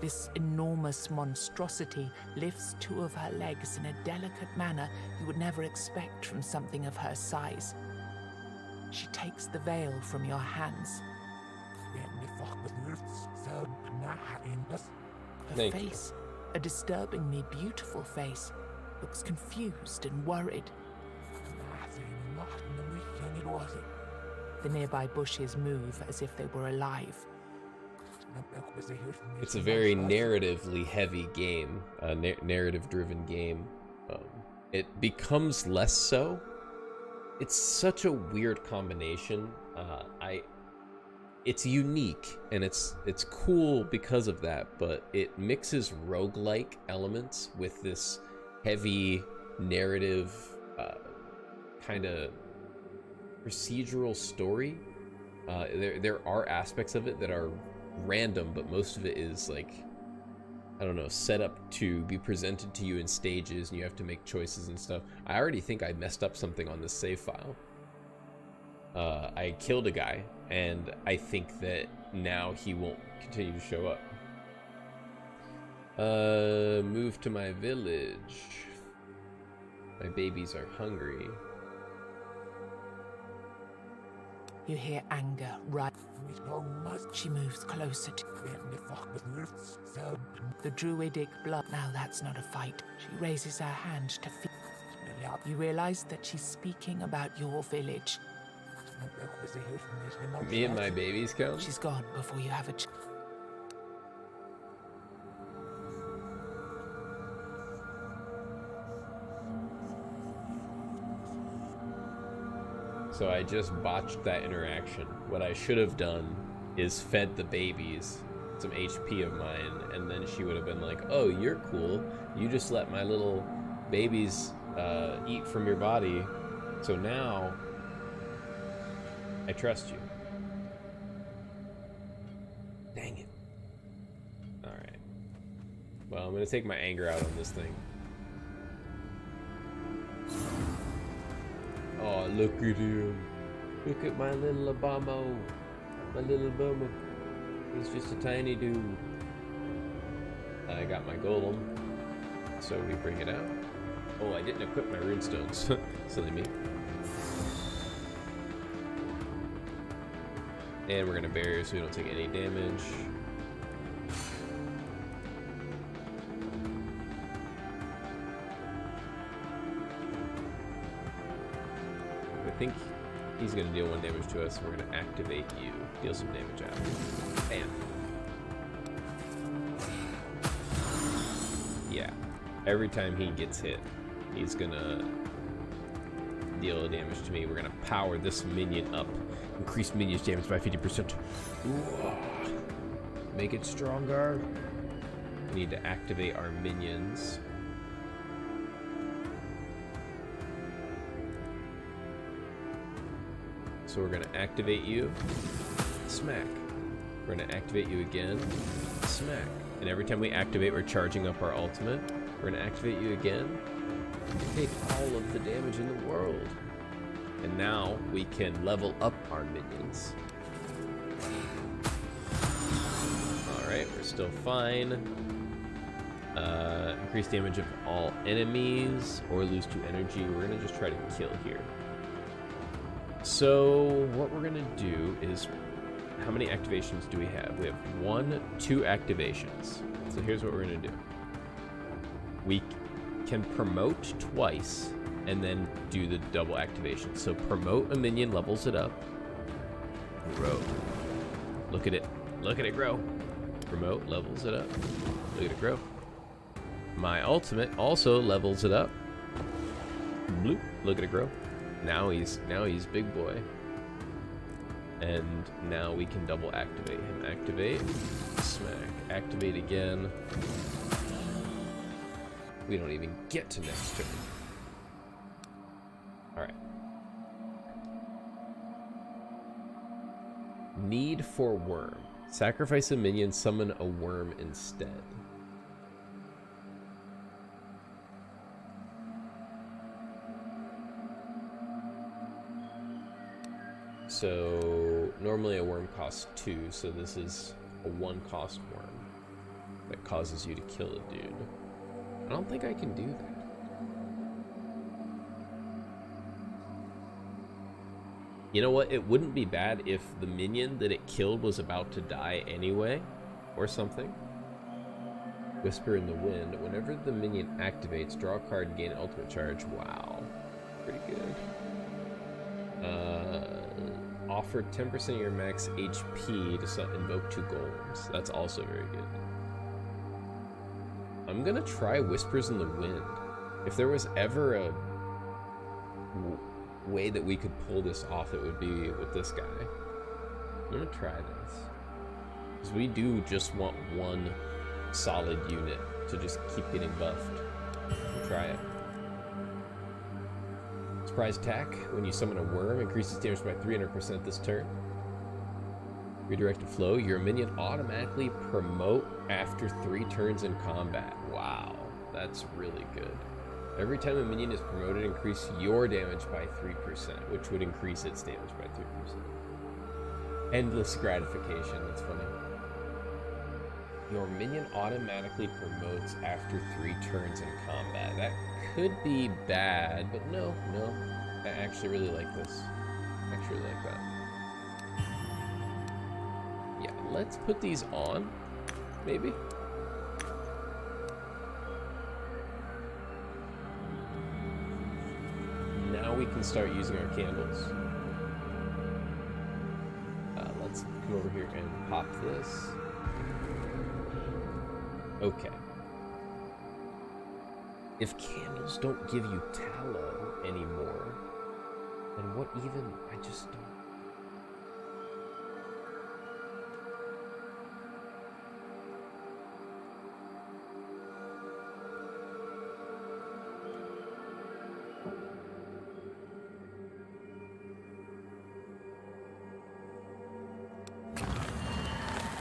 This enormous monstrosity lifts 2 of her legs in a delicate manner you would never expect from something of her size. She takes the veil from your hands. Her face, a disturbingly beautiful face, looks confused and worried. The nearby bushes move as if they were alive. It's a very narratively heavy game, narrative-driven game. It becomes less so. It's such a weird combination. It's unique and it's cool because of that, but it mixes roguelike elements with this heavy narrative kind of procedural story. There are aspects of it that are random, but most of it is like, I don't know, set up to be presented to you in stages and you have to make choices and stuff. I already think I messed up something on this save file. I killed a guy and I think that now he won't continue to show up. Move to my village. My babies are hungry. You hear anger rise. She moves closer to the druidic blood. Now that's not a fight. She raises her hand to feel. You realize that she's speaking about your village. Me and my babies come? She's gone before you have a chance. So I just botched that interaction. What I should have done is fed the babies some HP of mine, and then she would have been like, oh, you're cool. You just let my little babies eat from your body. So now I trust you. Well, I'm gonna take my anger out on this thing. Oh, look at him. Look at my little Obama. My little bummer. He's just a tiny dude. I got my golem. So we bring it out. Oh, I didn't equip my runestones. Silly me. And we're gonna barrier so we don't take any damage. I think he's gonna deal 1 damage to us. We're gonna activate you. Deal some damage out. Bam. Yeah. Every time he gets hit, he's gonna deal damage to me. We're gonna power this minion up. Increase minions damage by 50%. Ooh. Make it stronger. We need to activate our minions. So we're gonna activate you. Smack. We're gonna activate you again. Smack. And every time we activate, we're charging up our ultimate. We're gonna activate you again. Take all of the damage in the world. And now we can level up our minions. Alright, we're still fine. Increase damage of all enemies or lose 2 energy. We're gonna just try to kill here. So what we're gonna do is, how many activations do we have? We have 1, 2 activations. So here's what we're gonna do. We can promote twice and then do the double activation. So promote a minion, levels it up. Grow. Look at it. Look at it grow. Promote, levels it up. Look at it grow. My ultimate also levels it up. Bloop. Look at it grow. Now he's big boy. And now we can double activate him. Activate. Smack. Activate again. We don't even get to next turn. Alright. Need for worm. Sacrifice a minion, summon a worm instead. So normally a worm costs 2, so this is a 1 cost worm that causes you to kill a dude. I don't think I can do that. You know what? It wouldn't be bad if the minion that it killed was about to die anyway, or something. Whisper in the Wind. Whenever the minion activates, draw a card and gain an ultimate charge. Wow. Pretty good. Offer 10% of your max HP to invoke 2 golems. That's also very good. I'm gonna try Whispers in the Wind. If there was ever a way that we could pull this off, it would be with this guy. I'm gonna try this. Because we do just want 1 solid unit to just keep getting buffed. We'll try it. Surprise attack. When you summon a worm, increases damage by 300% this turn. Redirected flow. Your minion automatically promote after 3 turns in combat. Wow, that's really good. Every time a minion is promoted, increase your damage by 3%, which would increase its damage by 3%. Endless gratification. That's funny. Your minion automatically promotes after 3 turns in combat. That could be bad, but no. I actually really like this. I actually like that. Yeah, let's put these on, maybe. Now we can start using our candles. Let's come over here and pop this. Okay. If candles don't give you tallow anymore, then what even? I just don't.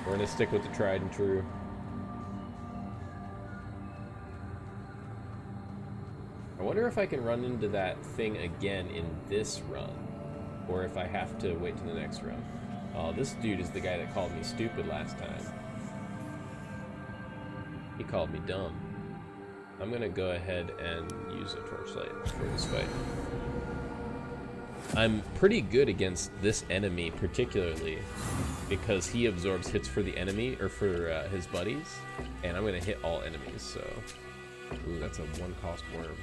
We're gonna stick with the tried and true. if I can run into that thing again in this run, or if I have to wait to the next run. Oh, this dude is the guy that called me stupid last time. He called me dumb. I'm gonna go ahead and use a torchlight for this fight. I'm pretty good against this enemy particularly because he absorbs hits for the enemy, or for his buddies, and I'm gonna hit all enemies, so... Ooh, that's a 1-cost worm.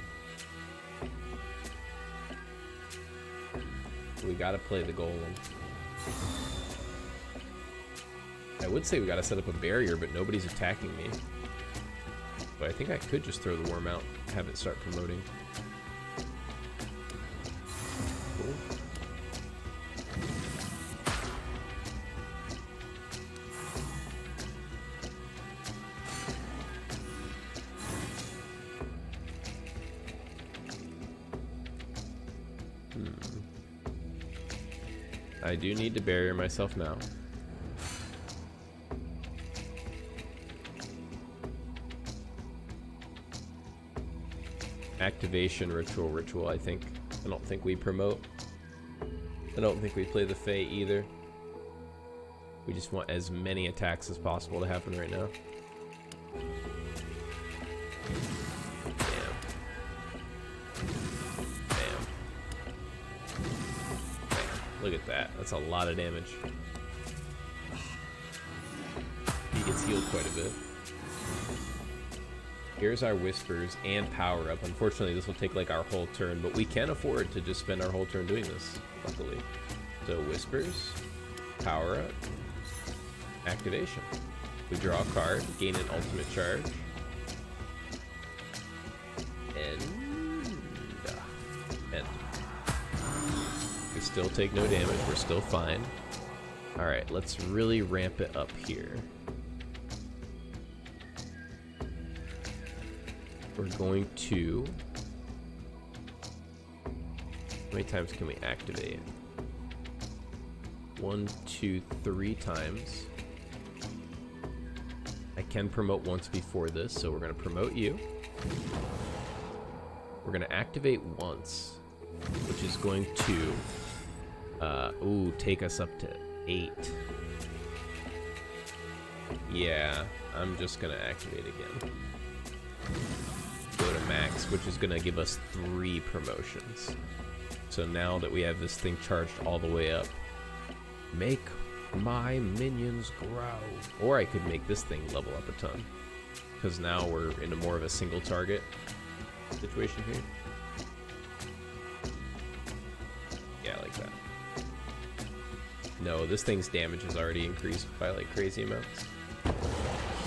We gotta play the golem. I would say we gotta set up a barrier, but nobody's attacking me. But I think I could just throw the worm out, have it start promoting. Cool. I do need to barrier myself now. Activation ritual, I think. I don't think we promote. I don't think we play the Fae either. We just want as many attacks as possible to happen right now. Bam. Bam. Bam. Look at that. That's a lot of damage. He gets healed quite a bit. Here's our whispers and power up. Unfortunately, this will take like our whole turn, but we can afford to just spend our whole turn doing this, luckily. So whispers, power up, activation. We draw a card, gain an ultimate charge, and end. We still take no damage, we're still fine. Alright, let's really ramp it up here. We're going to... How many times can we activate? 1, 2, 3 times. I can promote once before this, so we're going to promote you. We're going to activate once, which is going to take us up to 8. Yeah, I'm just going to activate again. Go to max, which is going to give us 3 promotions. So now that we have this thing charged all the way up, make my minions grow. Or I could make this thing level up a ton, because now we're into more of a single target situation here. Yeah, like that. No, this thing's damage is already increased by like crazy amounts.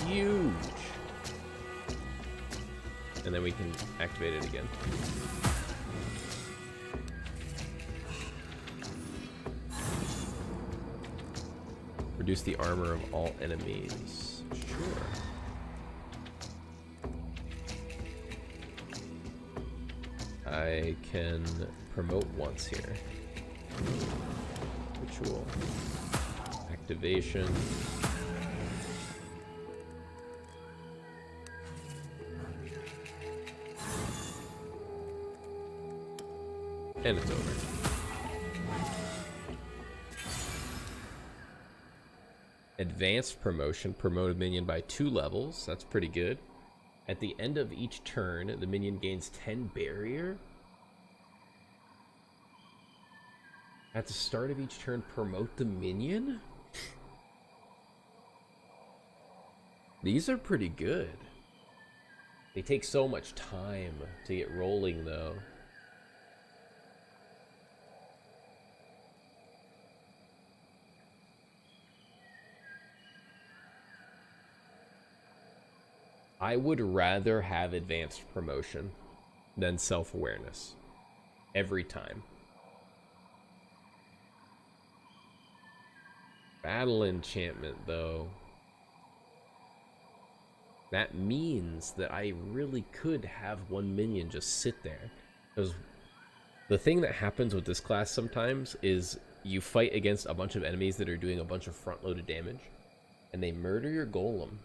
Huge. And then we can activate it again. Reduce the armor of all enemies. Sure. I can promote once here. Ritual. Activation. And it's over. Advanced promotion. Promote a minion by 2 levels. That's pretty good. At the end of each turn, the minion gains 10 barrier. At the start of each turn, promote the minion? These are pretty good. They take so much time to get rolling, though. I would rather have advanced promotion than self-awareness. Every time. Battle enchantment, though. That means that I really could have one minion just sit there. Because the thing that happens with this class sometimes is you fight against a bunch of enemies that are doing a bunch of front-loaded damage, and they murder your golem.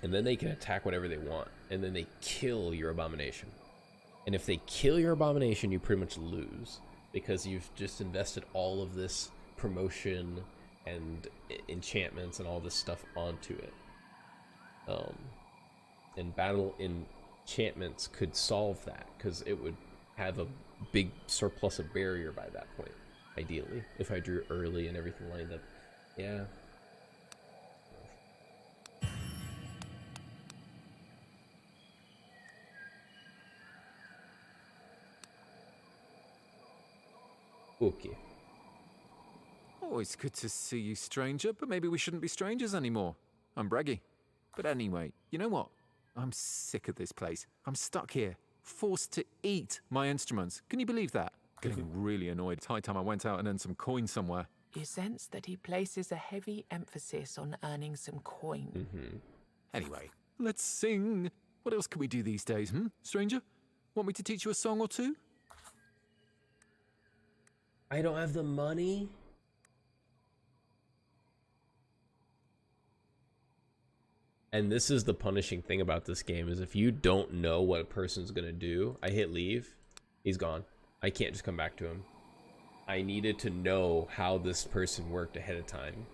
And then they can attack whatever they want, and then they kill your abomination. And if they kill your abomination, you pretty much lose, because you've just invested all of this promotion and enchantments and all this stuff onto it. And battle enchantments could solve that, because it would have a big surplus of barrier by that point, ideally, if I drew early and everything lined up. Yeah. Okay. Oh, it's good to see you, stranger, but maybe we shouldn't be strangers anymore. I'm braggy. But anyway, you know what? I'm sick of this place. I'm stuck here, forced to eat my instruments. Can you believe that? Getting really annoyed. It's high time I went out and earned some coin somewhere. You sense that he places a heavy emphasis on earning some coin. Anyway, let's sing. What else can we do these days, stranger? Want me to teach you a song or two? I don't have the money. And this is the punishing thing about this game, is if you don't know what a person's gonna do, I hit leave, he's gone. I can't just come back to him. I needed to know how this person worked ahead of time,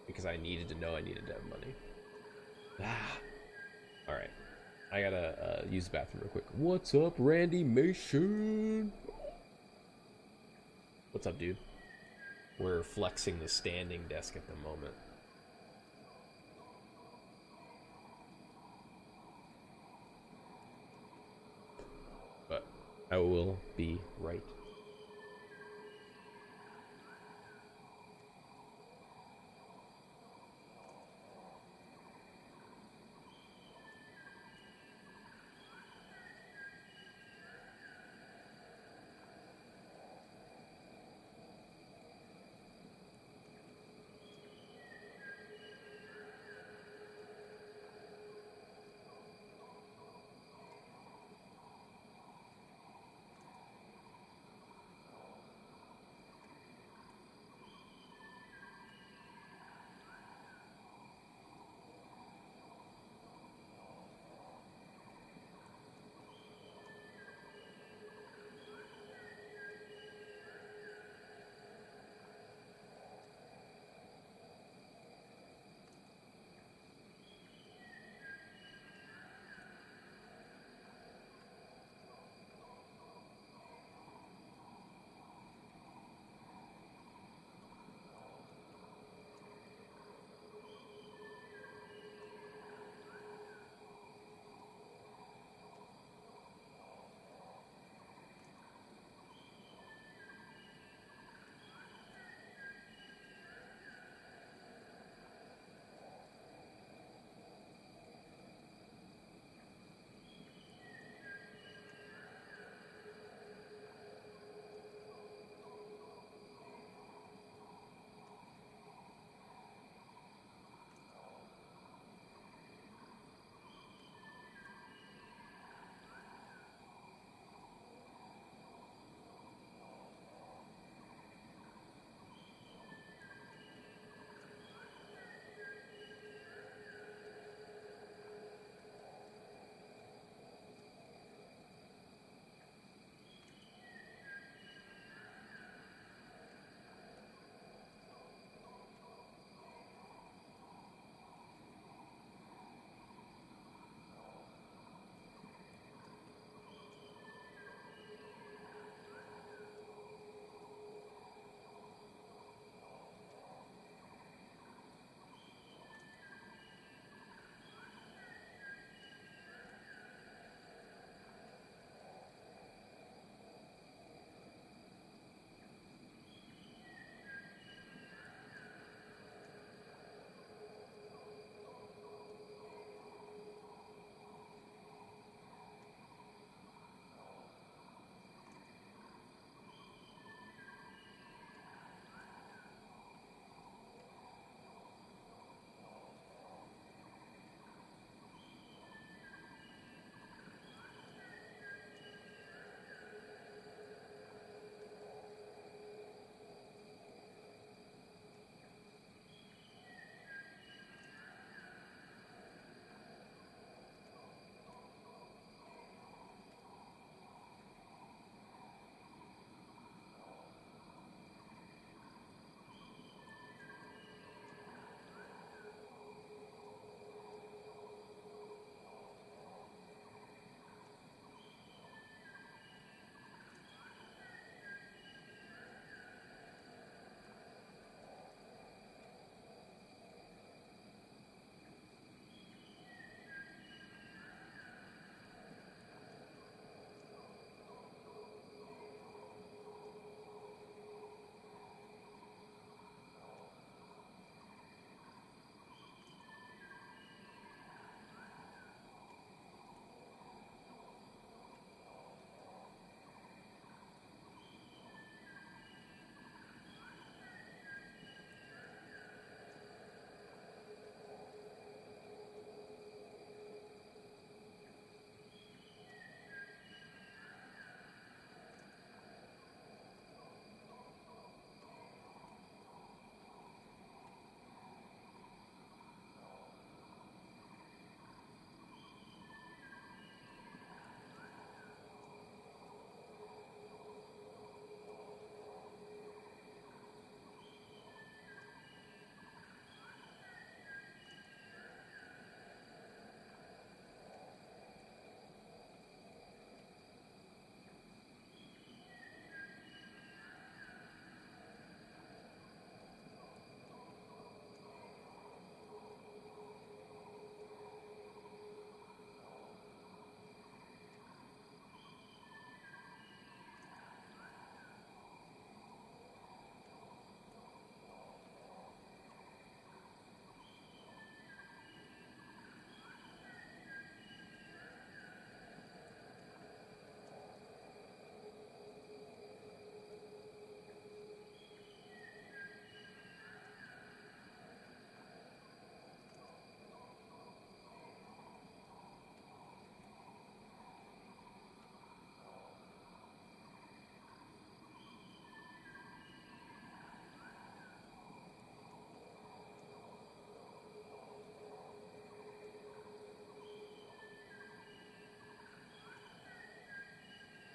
because I needed to know I needed to have money. All right, I gotta use the bathroom real quick. What's up, Randy Mason? What's up, dude? We're flexing the standing desk at the moment. But I will be right.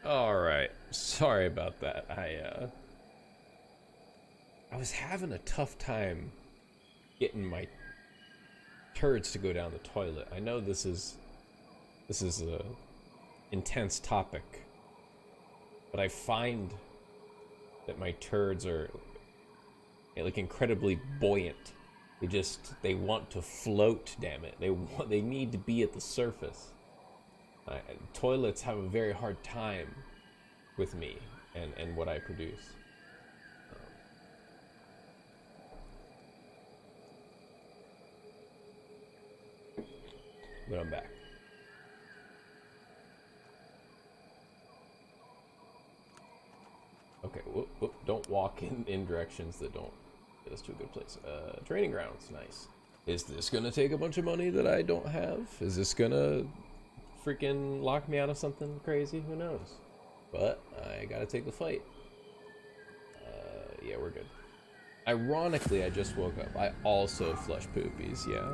Alright. Sorry about that. I was having a tough time getting my turds to go down the toilet. I know this is a intense topic, but I find that my turds are like incredibly buoyant. They want to float, damn it. They need to be at the surface. Toilets have a very hard time with me and what I produce. But I'm back. Okay, whoop, don't walk in directions that don't get us to a good place. Training grounds, nice. Is this gonna take a bunch of money that I don't have? Is this gonna freaking lock me out of something crazy? Who knows? But I gotta take the fight. Yeah, we're good. Ironically, I just woke up. I also flush poopies, yeah.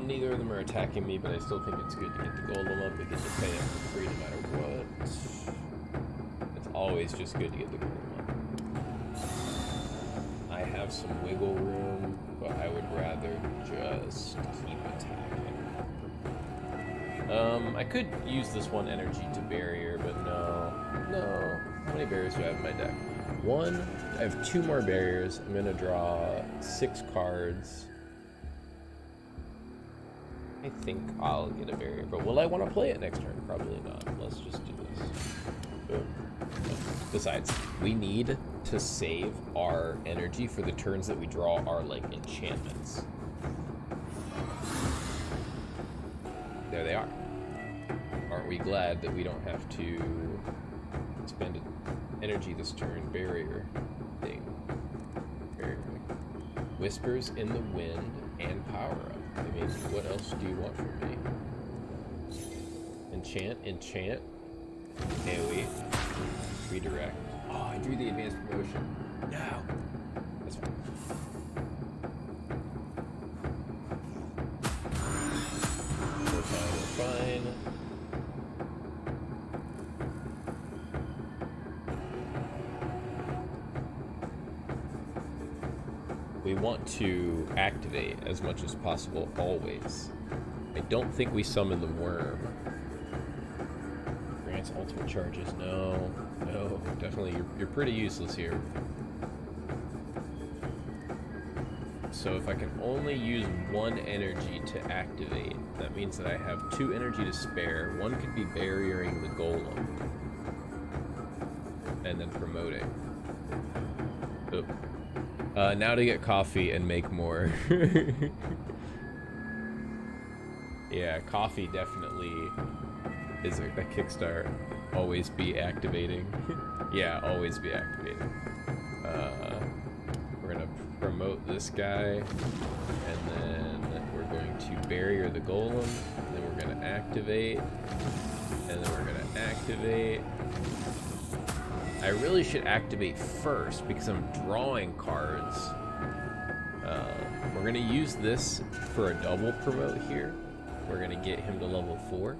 Neither of them are attacking me, but I still think it's good to get the golem up. We get to pay him for free no matter what. It's always just good to get the golem up. I have some wiggle room, but I would rather just keep attacking. I could use this one energy to barrier, but no. How many barriers do I have in my deck? One. I have 2 more barriers. I'm gonna draw 6 cards. I think I'll get a barrier, but will I want to play it next turn? Probably not. Let's just do this. Boom. Besides, we need to save our energy for the turns that we draw our, like, enchantments. There they are. Aren't we glad that we don't have to spend energy this turn? Barrier thing. Barrier. Whispers in the wind and power up. I mean, what else do you want from me? Enchant. AoE. Redirect. Oh, I drew the advanced promotion. No. That's fine. We're fine. We want to activate as much as possible, always. I don't think we summon the worm. Grants ultimate charges. No, definitely. You're pretty useless here. So if I can only use 1 energy to activate, that means that I have 2 energy to spare. 1 could be barriering the golem. And then promoting. Oop. Now to get coffee and make more. Yeah, coffee definitely is a kickstart. Always be activating. Yeah, always be activating. We're gonna promote this guy, and then we're going to barrier the golem, and then we're gonna activate, and then we're gonna activate. I really should activate first because I'm drawing cards. We're gonna use this for a double promote here. We're gonna get him to level 4,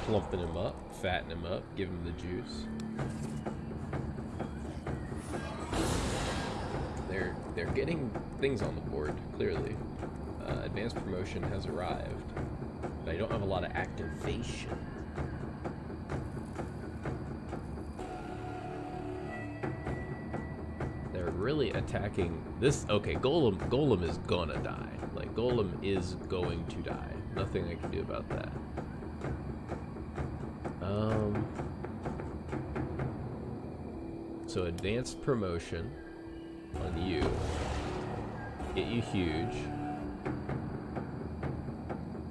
plumping him up, fatten him up, give him the juice. They're getting things on the board, clearly. Advanced promotion has arrived, but I don't have a lot of activation. Really attacking this. Okay, golem is gonna die. Like, golem is going to die. Nothing I can do about that. So advanced promotion on you, get you huge,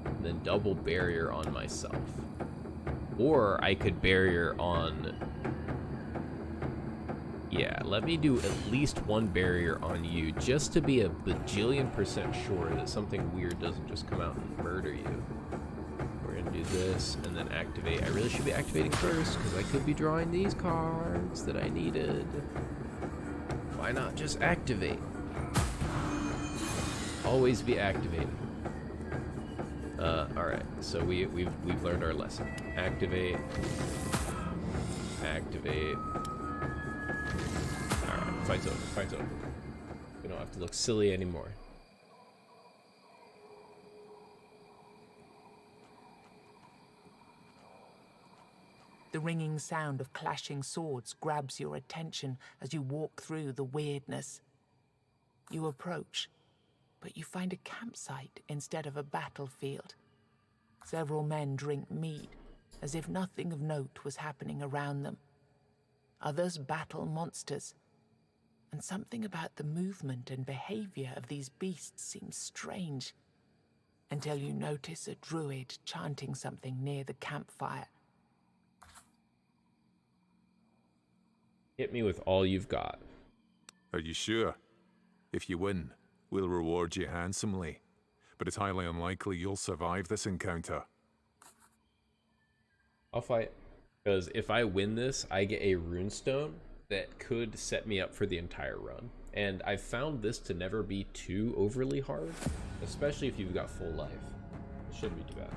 and then double barrier on myself. Or I could barrier on. Yeah, let me do at least 1 barrier on you, just to be a bajillion% sure that something weird doesn't just come out and murder you. We're gonna do this, and then activate. I really should be activating first, because I could be drawing these cards that I needed. Why not just activate? Always be activating. Alright, so we've learned our lesson. Activate. Activate. Alright, fight's over, fight's over. We don't have to look silly anymore. The ringing sound of clashing swords grabs your attention as you walk through the weirdness. You approach, but you find a campsite instead of a battlefield. Several men drink mead, as if nothing of note was happening around them. Others battle monsters, and something about the movement and behavior of these beasts seems strange, until you notice a druid chanting something near the campfire. Hit me with all you've got. Are you sure? If you win, we'll reward you handsomely. But it's highly unlikely you'll survive this encounter. I'll fight. Because if I win this, I get a runestone that could set me up for the entire run. And I've found this to never be too overly hard, especially if you've got full life. It shouldn't be too bad.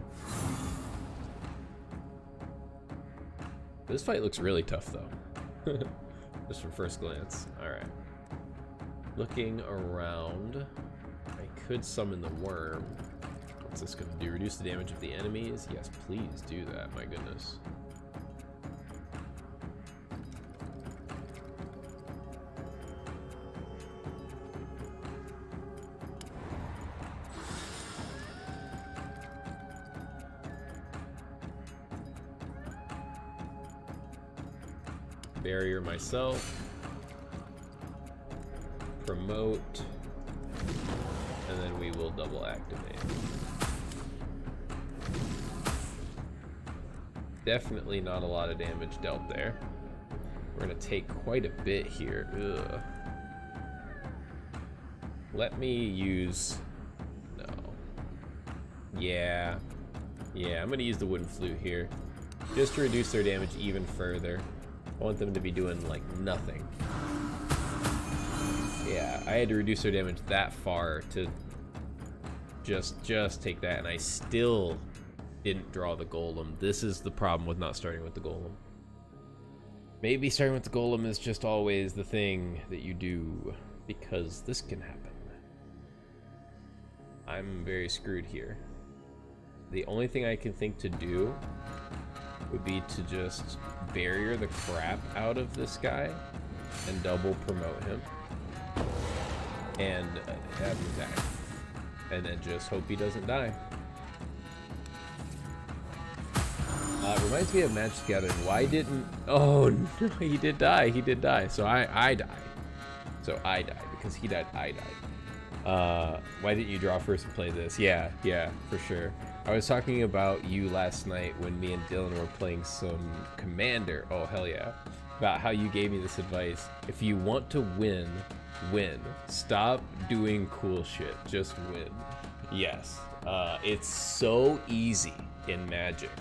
This fight looks really tough though. Just from first glance. Alright. Looking around, I could summon the worm. What's this gonna do? Reduce the damage of the enemies? Yes, please do that, my goodness. Barrier myself. Promote. And then we will double activate. Definitely not a lot of damage dealt there. We're gonna take quite a bit here. Ugh. Let me use... No. Yeah. Yeah, I'm gonna use the wooden flute here. Just to reduce their damage even further. I want them to be doing, like, nothing. Yeah, I had to reduce their damage that far to just take that, and I still didn't draw the golem. This is the problem with not starting with the golem. Maybe starting with the golem is just always the thing that you do, because this can happen. I'm very screwed here. The only thing I can think to do would be to just barrier the crap out of this guy and double promote him and have him attack, and then just hope he doesn't die. Reminds me of Magic the Gathering. Why didn't... Oh no, he did die. He did die. So I died. So I died because he died. I died. Why didn't you draw first and play this? Yeah, for sure. I was talking about you last night when me and Dylan were playing some Commander. Oh, hell yeah. About how you gave me this advice. If you want to win, win. Stop doing cool shit. Just win. Yes. It's so easy in Magic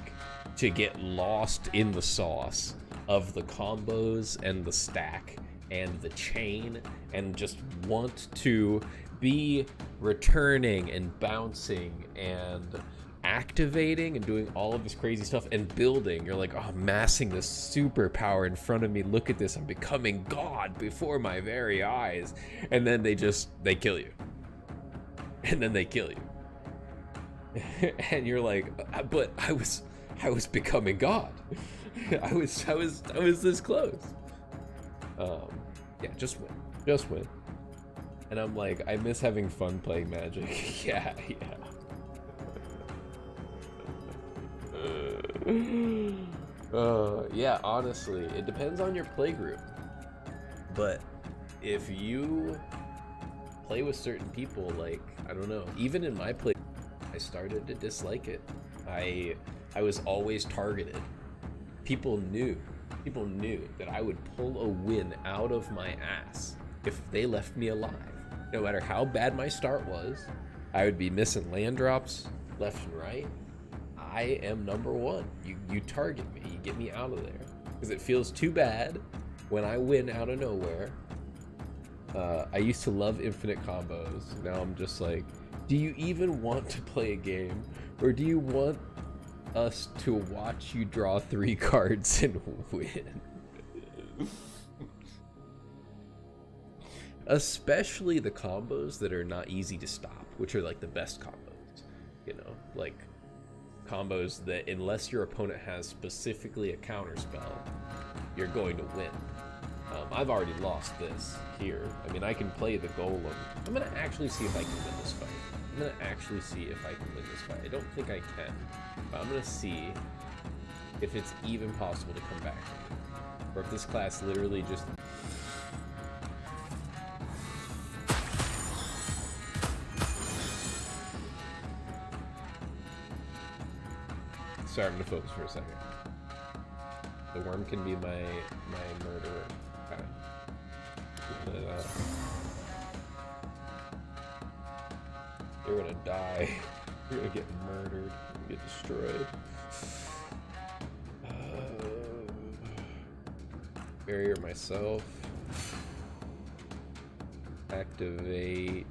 to get lost in the sauce of the combos and the stack and the chain and just want to be returning and bouncing and activating and doing all of this crazy stuff and building. You're like, oh, I'm amassing this superpower in front of me. Look at this. I'm becoming God before my very eyes. And then they kill you. And then they kill you. And you're like, but I was becoming God. I was this close. Yeah, just win. And I'm like, I miss having fun playing Magic. Yeah. Yeah, honestly, it depends on your play group. But if you play with certain people, like, I don't know, even in my play, I started to dislike it. I was always targeted. People knew that I would pull a win out of my ass if they left me alive. No matter how bad my start was, I would be missing land drops left and right. I am number one. You target me, you get me out of there. Because it feels too bad when I win out of nowhere. I used to love infinite combos. Now I'm just like, Do you even want to play a game? Or do you want us to watch you draw 3 cards and win? Especially the combos that are not easy to stop, which are like the best combos. You know, like combos that unless your opponent has specifically a counter spell, you're going to win. I've already lost this here. I mean, I can play the golem. I'm gonna actually see if I can win this fight. I'm gonna actually see if I can win this fight. I don't think I can, but I'm gonna see if it's even possible to come back from it. Or if this class literally just... Sorry, I'm gonna focus for a second. The worm can be my murderer. Okay. You're gonna die. You're gonna get murdered. Get destroyed. Barrier myself. Activate.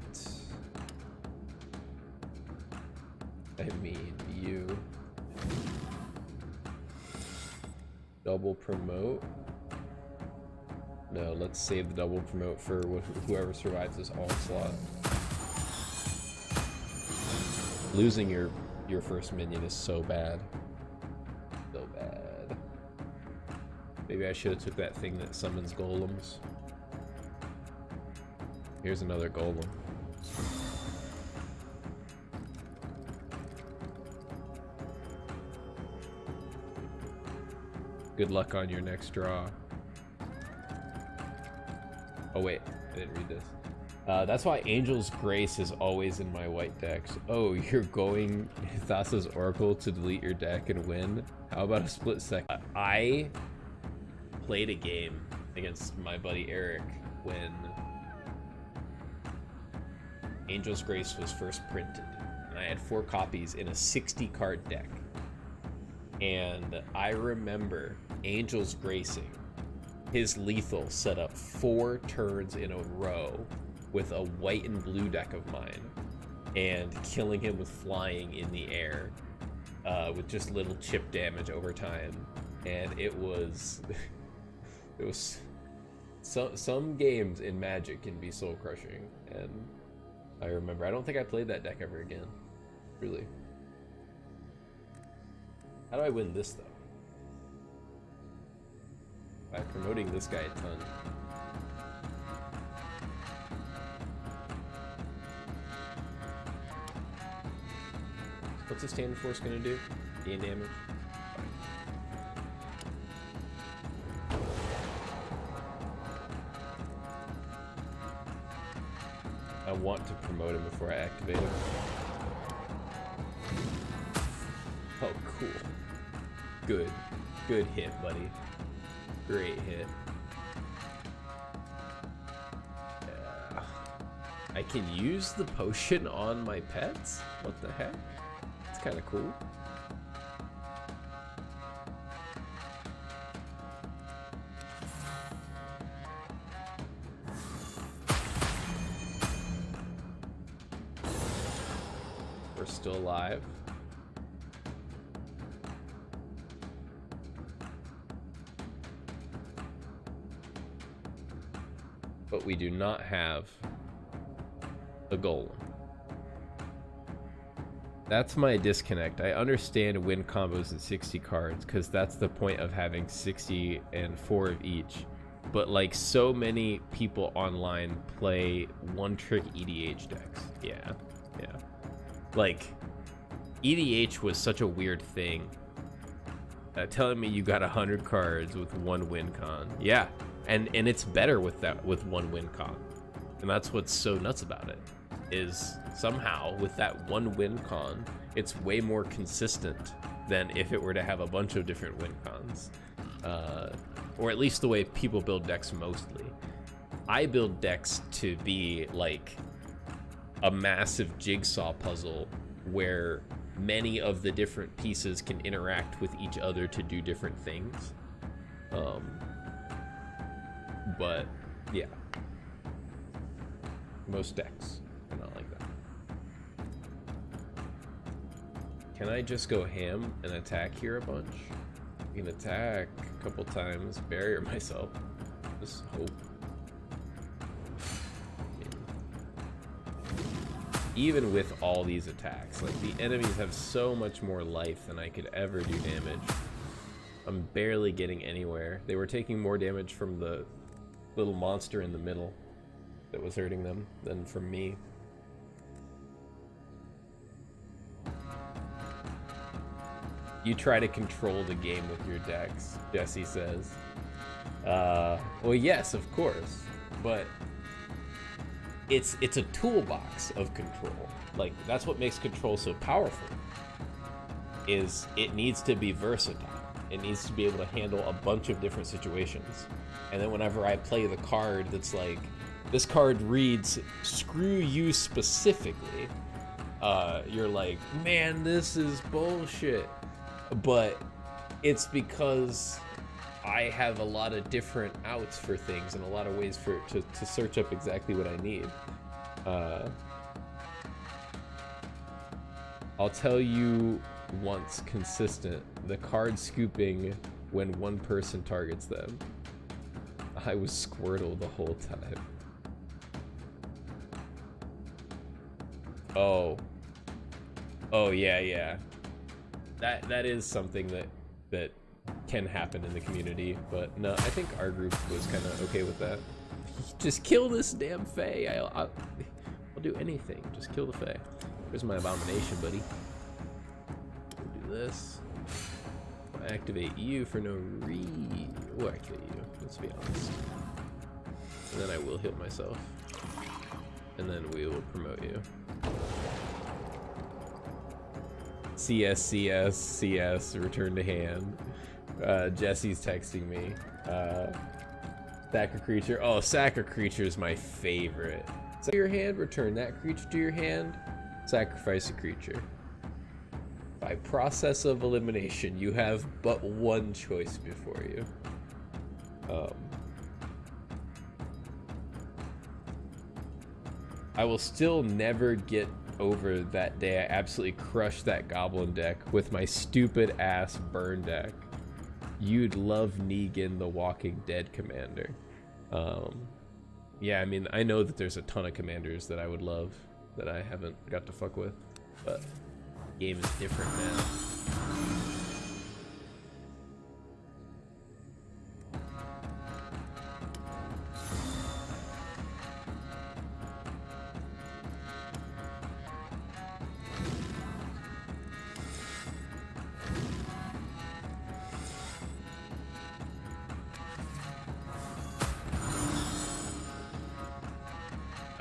I mean you. Double promote. No, let's save the double promote for whoever survives this onslaught. Losing your first minion is so bad. So bad. Maybe I should have took that thing that summons golems. Here's another golem. Good luck on your next draw. Oh wait, I didn't read this. That's why Angel's Grace is always in my white decks. Oh, you're going Thassa's Oracle to delete your deck and win? How about a split second? I played a game against my buddy Eric when Angel's Grace was first printed. And I had 4 copies in a 60 card deck. And I remember Angel's Gracing his lethal set up 4 turns in a row with a white and blue deck of mine and killing him with flying in the air with just little chip damage over time. And it was some games in Magic can be soul crushing. And I remember, I don't think I played that deck ever again, really. How do I win this though? By promoting this guy a ton. What's the standard force gonna do? Gain damage? I want to promote him before I activate him. Oh, cool. Good. Good hit, buddy. Great hit. Yeah. I can use the potion on my pets? What the heck? It's kind of cool. We're still alive. But we do not have a golem. That's my disconnect. I understand win combos at 60 cards because that's the point of having 60 and 4 of each. But like so many people online play one-trick EDH decks. Yeah. Like EDH was such a weird thing. Telling me you got 100 cards with 1 win con. Yeah. And it's better with that, with 1 win con. And that's what's so nuts about it, is somehow with that 1 win con, it's way more consistent than if it were to have a bunch of different win cons. Or at least the way people build decks mostly. I build decks to be like a massive jigsaw puzzle where many of the different pieces can interact with each other to do different things. But yeah, most decks are not like that. Can I just go ham and attack here a bunch? I can attack a couple times, barrier myself. Just hope. Even with all these attacks, like the enemies have so much more life than I could ever do damage. I'm barely getting anywhere. They were taking more damage from the little monster in the middle that was hurting them than from me. You try to control the game with your decks, Jesse says. Well, yes, of course, but it's a toolbox of control. Like, that's what makes control so powerful, is it needs to be versatile. It needs to be able to handle a bunch of different situations. And then whenever I play the card that's like, this card reads, screw you specifically, you're like, man, this is bullshit. But it's because I have a lot of different outs for things and a lot of ways to search up exactly what I need. I'll tell you once consistent, the card scooping when one person targets them. I was Squirtle the whole time. Oh yeah. That is something that can happen in the community, but no, I think our group was kind of okay with that. Just kill this damn Fae. I'll do anything. Just kill the Fae. Here's my abomination, buddy. We'll do this. I'll activate you for no reason. We'll activate you. Let's be honest. And then I will heal myself. And then we will promote you. CS, return to hand. Jesse's texting me. Sack a creature. Oh, sack a creature is my favorite. Sack your hand, return that creature to your hand, sacrifice a creature. By process of elimination, you have but one choice before you. I will still never get over that day I absolutely crushed that goblin deck with my stupid ass burn deck. You'd love Negan the Walking Dead commander. Yeah, I mean, I know that there's a ton of commanders that I would love that I haven't got to fuck with, but the game is different now.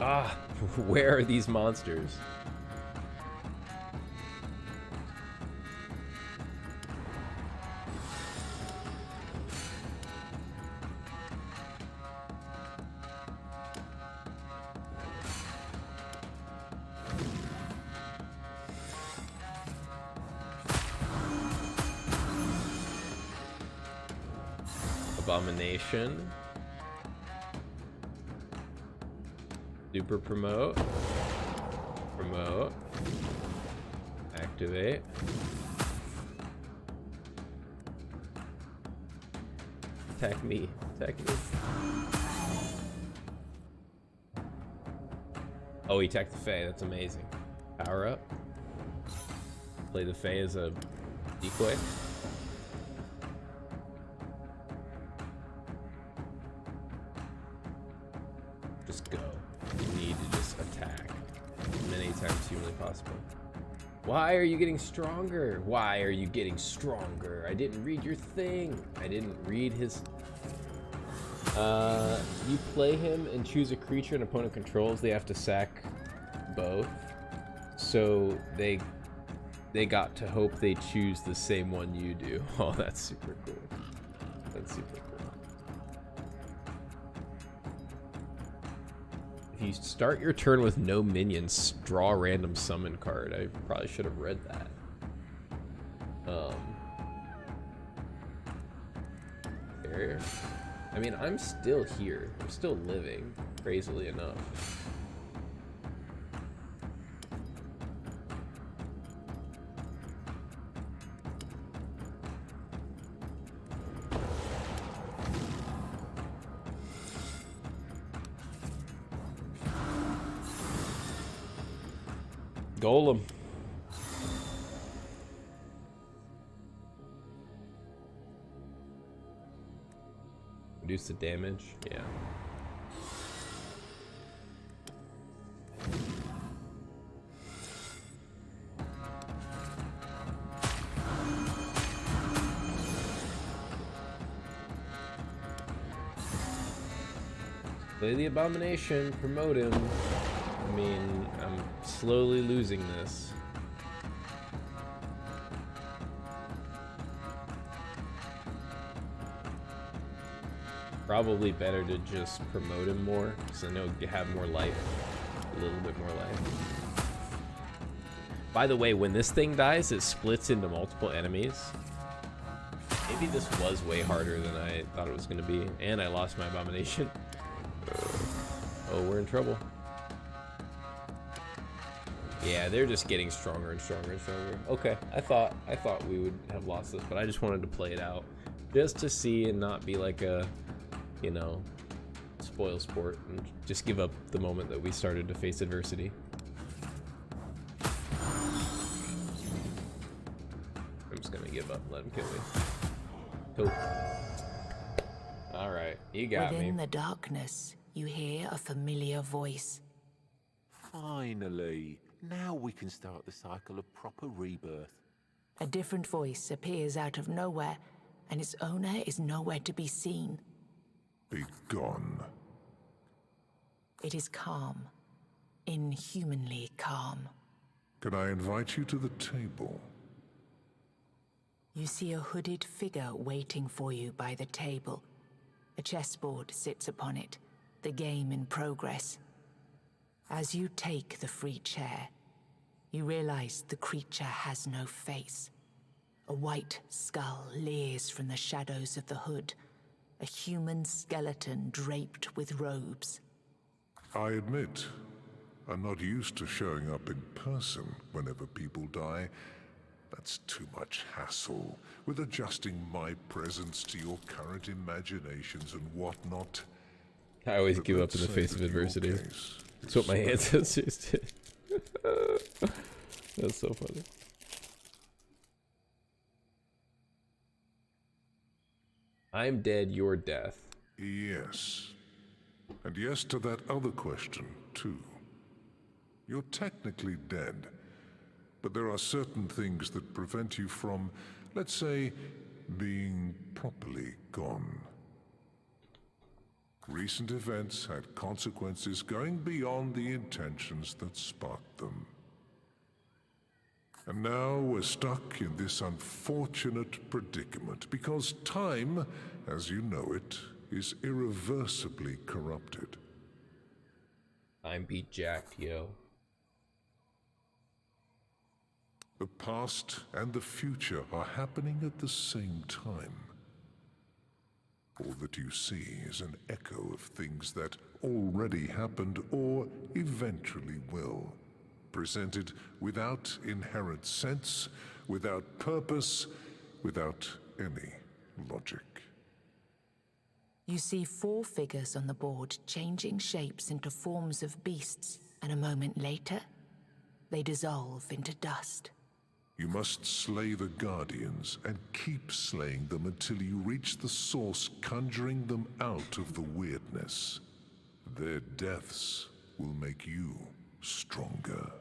Ah, where are these monsters? Abomination. Super promote. Promote. Activate. Attack me. Attack me. Oh, he attacked the Fae. That's amazing. Power up. Play the Fae as a decoy. Just go. You need to just attack as many times as humanly possible. Why are you getting stronger? Why are you getting stronger? I didn't read your thing. I didn't read his... You play him and choose a creature an opponent controls. They have to sack both. So they got to hope they choose the same one you do. Oh, that's super cool. That's super cool. If you start your turn with no minions, draw a random summon card. I probably should have read that. Barrier. I mean, I'm still here. I'm still living, crazily enough. Golem. Reduce the damage. Yeah. Play the Abomination, promote him. I mean, I'm slowly losing this. Probably better to just promote him more, because I know you have more life. A little bit more life. By the way, when this thing dies, it splits into multiple enemies. Maybe this was way harder than I thought it was going to be, and I lost my Abomination. Oh, we're in trouble. Yeah, they're just getting stronger and stronger and stronger. Okay, I thought we would have lost this, but I just wanted to play it out, just to see and not be like a, you know, spoil sport and just give up the moment that we started to face adversity. I'm just gonna give up. Let him kill me. Cool. All right, you got me. Within the darkness, you hear a familiar voice. Finally. Now we can start the cycle of proper rebirth. A different voice appears out of nowhere, and its owner is nowhere to be seen. Be gone. It is calm. Inhumanly calm. Can I invite you to the table? You see a hooded figure waiting for you by the table. A chessboard sits upon it, the game in progress. As you take the free chair, you realize the creature has no face. A white skull leers from the shadows of the hood, a human skeleton draped with robes. I admit, I'm not used to showing up in person whenever people die. That's too much hassle, with adjusting my presence to your current imaginations and whatnot. I always But give up let's in the say face that of your adversity. case That's what my is ancestors did. That's so funny. I'm dead, you're death. Yes. And yes to that other question, too. You're technically dead, but there are certain things that prevent you from, let's say, being properly gone. Recent events had consequences going beyond the intentions that sparked them. And now we're stuck in this unfortunate predicament because time, as you know it, is irreversibly corrupted. I'm beat jacked, yo. The past and the future are happening at the same time. All that you see is an echo of things that already happened or eventually will. Presented without inherent sense, without purpose, without any logic. You see 4 figures on the board changing shapes into forms of beasts, and a moment later, they dissolve into dust. You must slay the Guardians and keep slaying them until you reach the source, conjuring them out of the weirdness. Their deaths will make you stronger.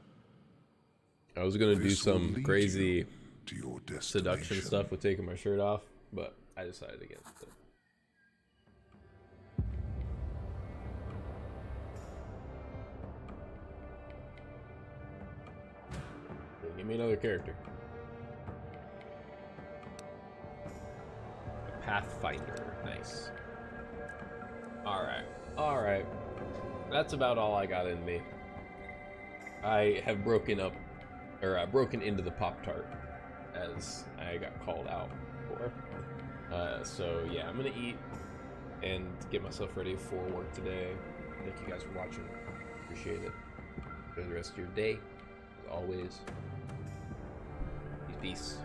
I was gonna do This will some lead crazy you to your seduction destination. stuff with taking my shirt off, but I decided against it. Okay, give me another character. A Pathfinder, nice. Alright. That's about all I got in me. I have broken into the Pop-Tart, as I got called out for. So yeah, I'm gonna eat and get myself ready for work today. Thank you guys for watching. Appreciate it. Enjoy the rest of your day. As always, peace.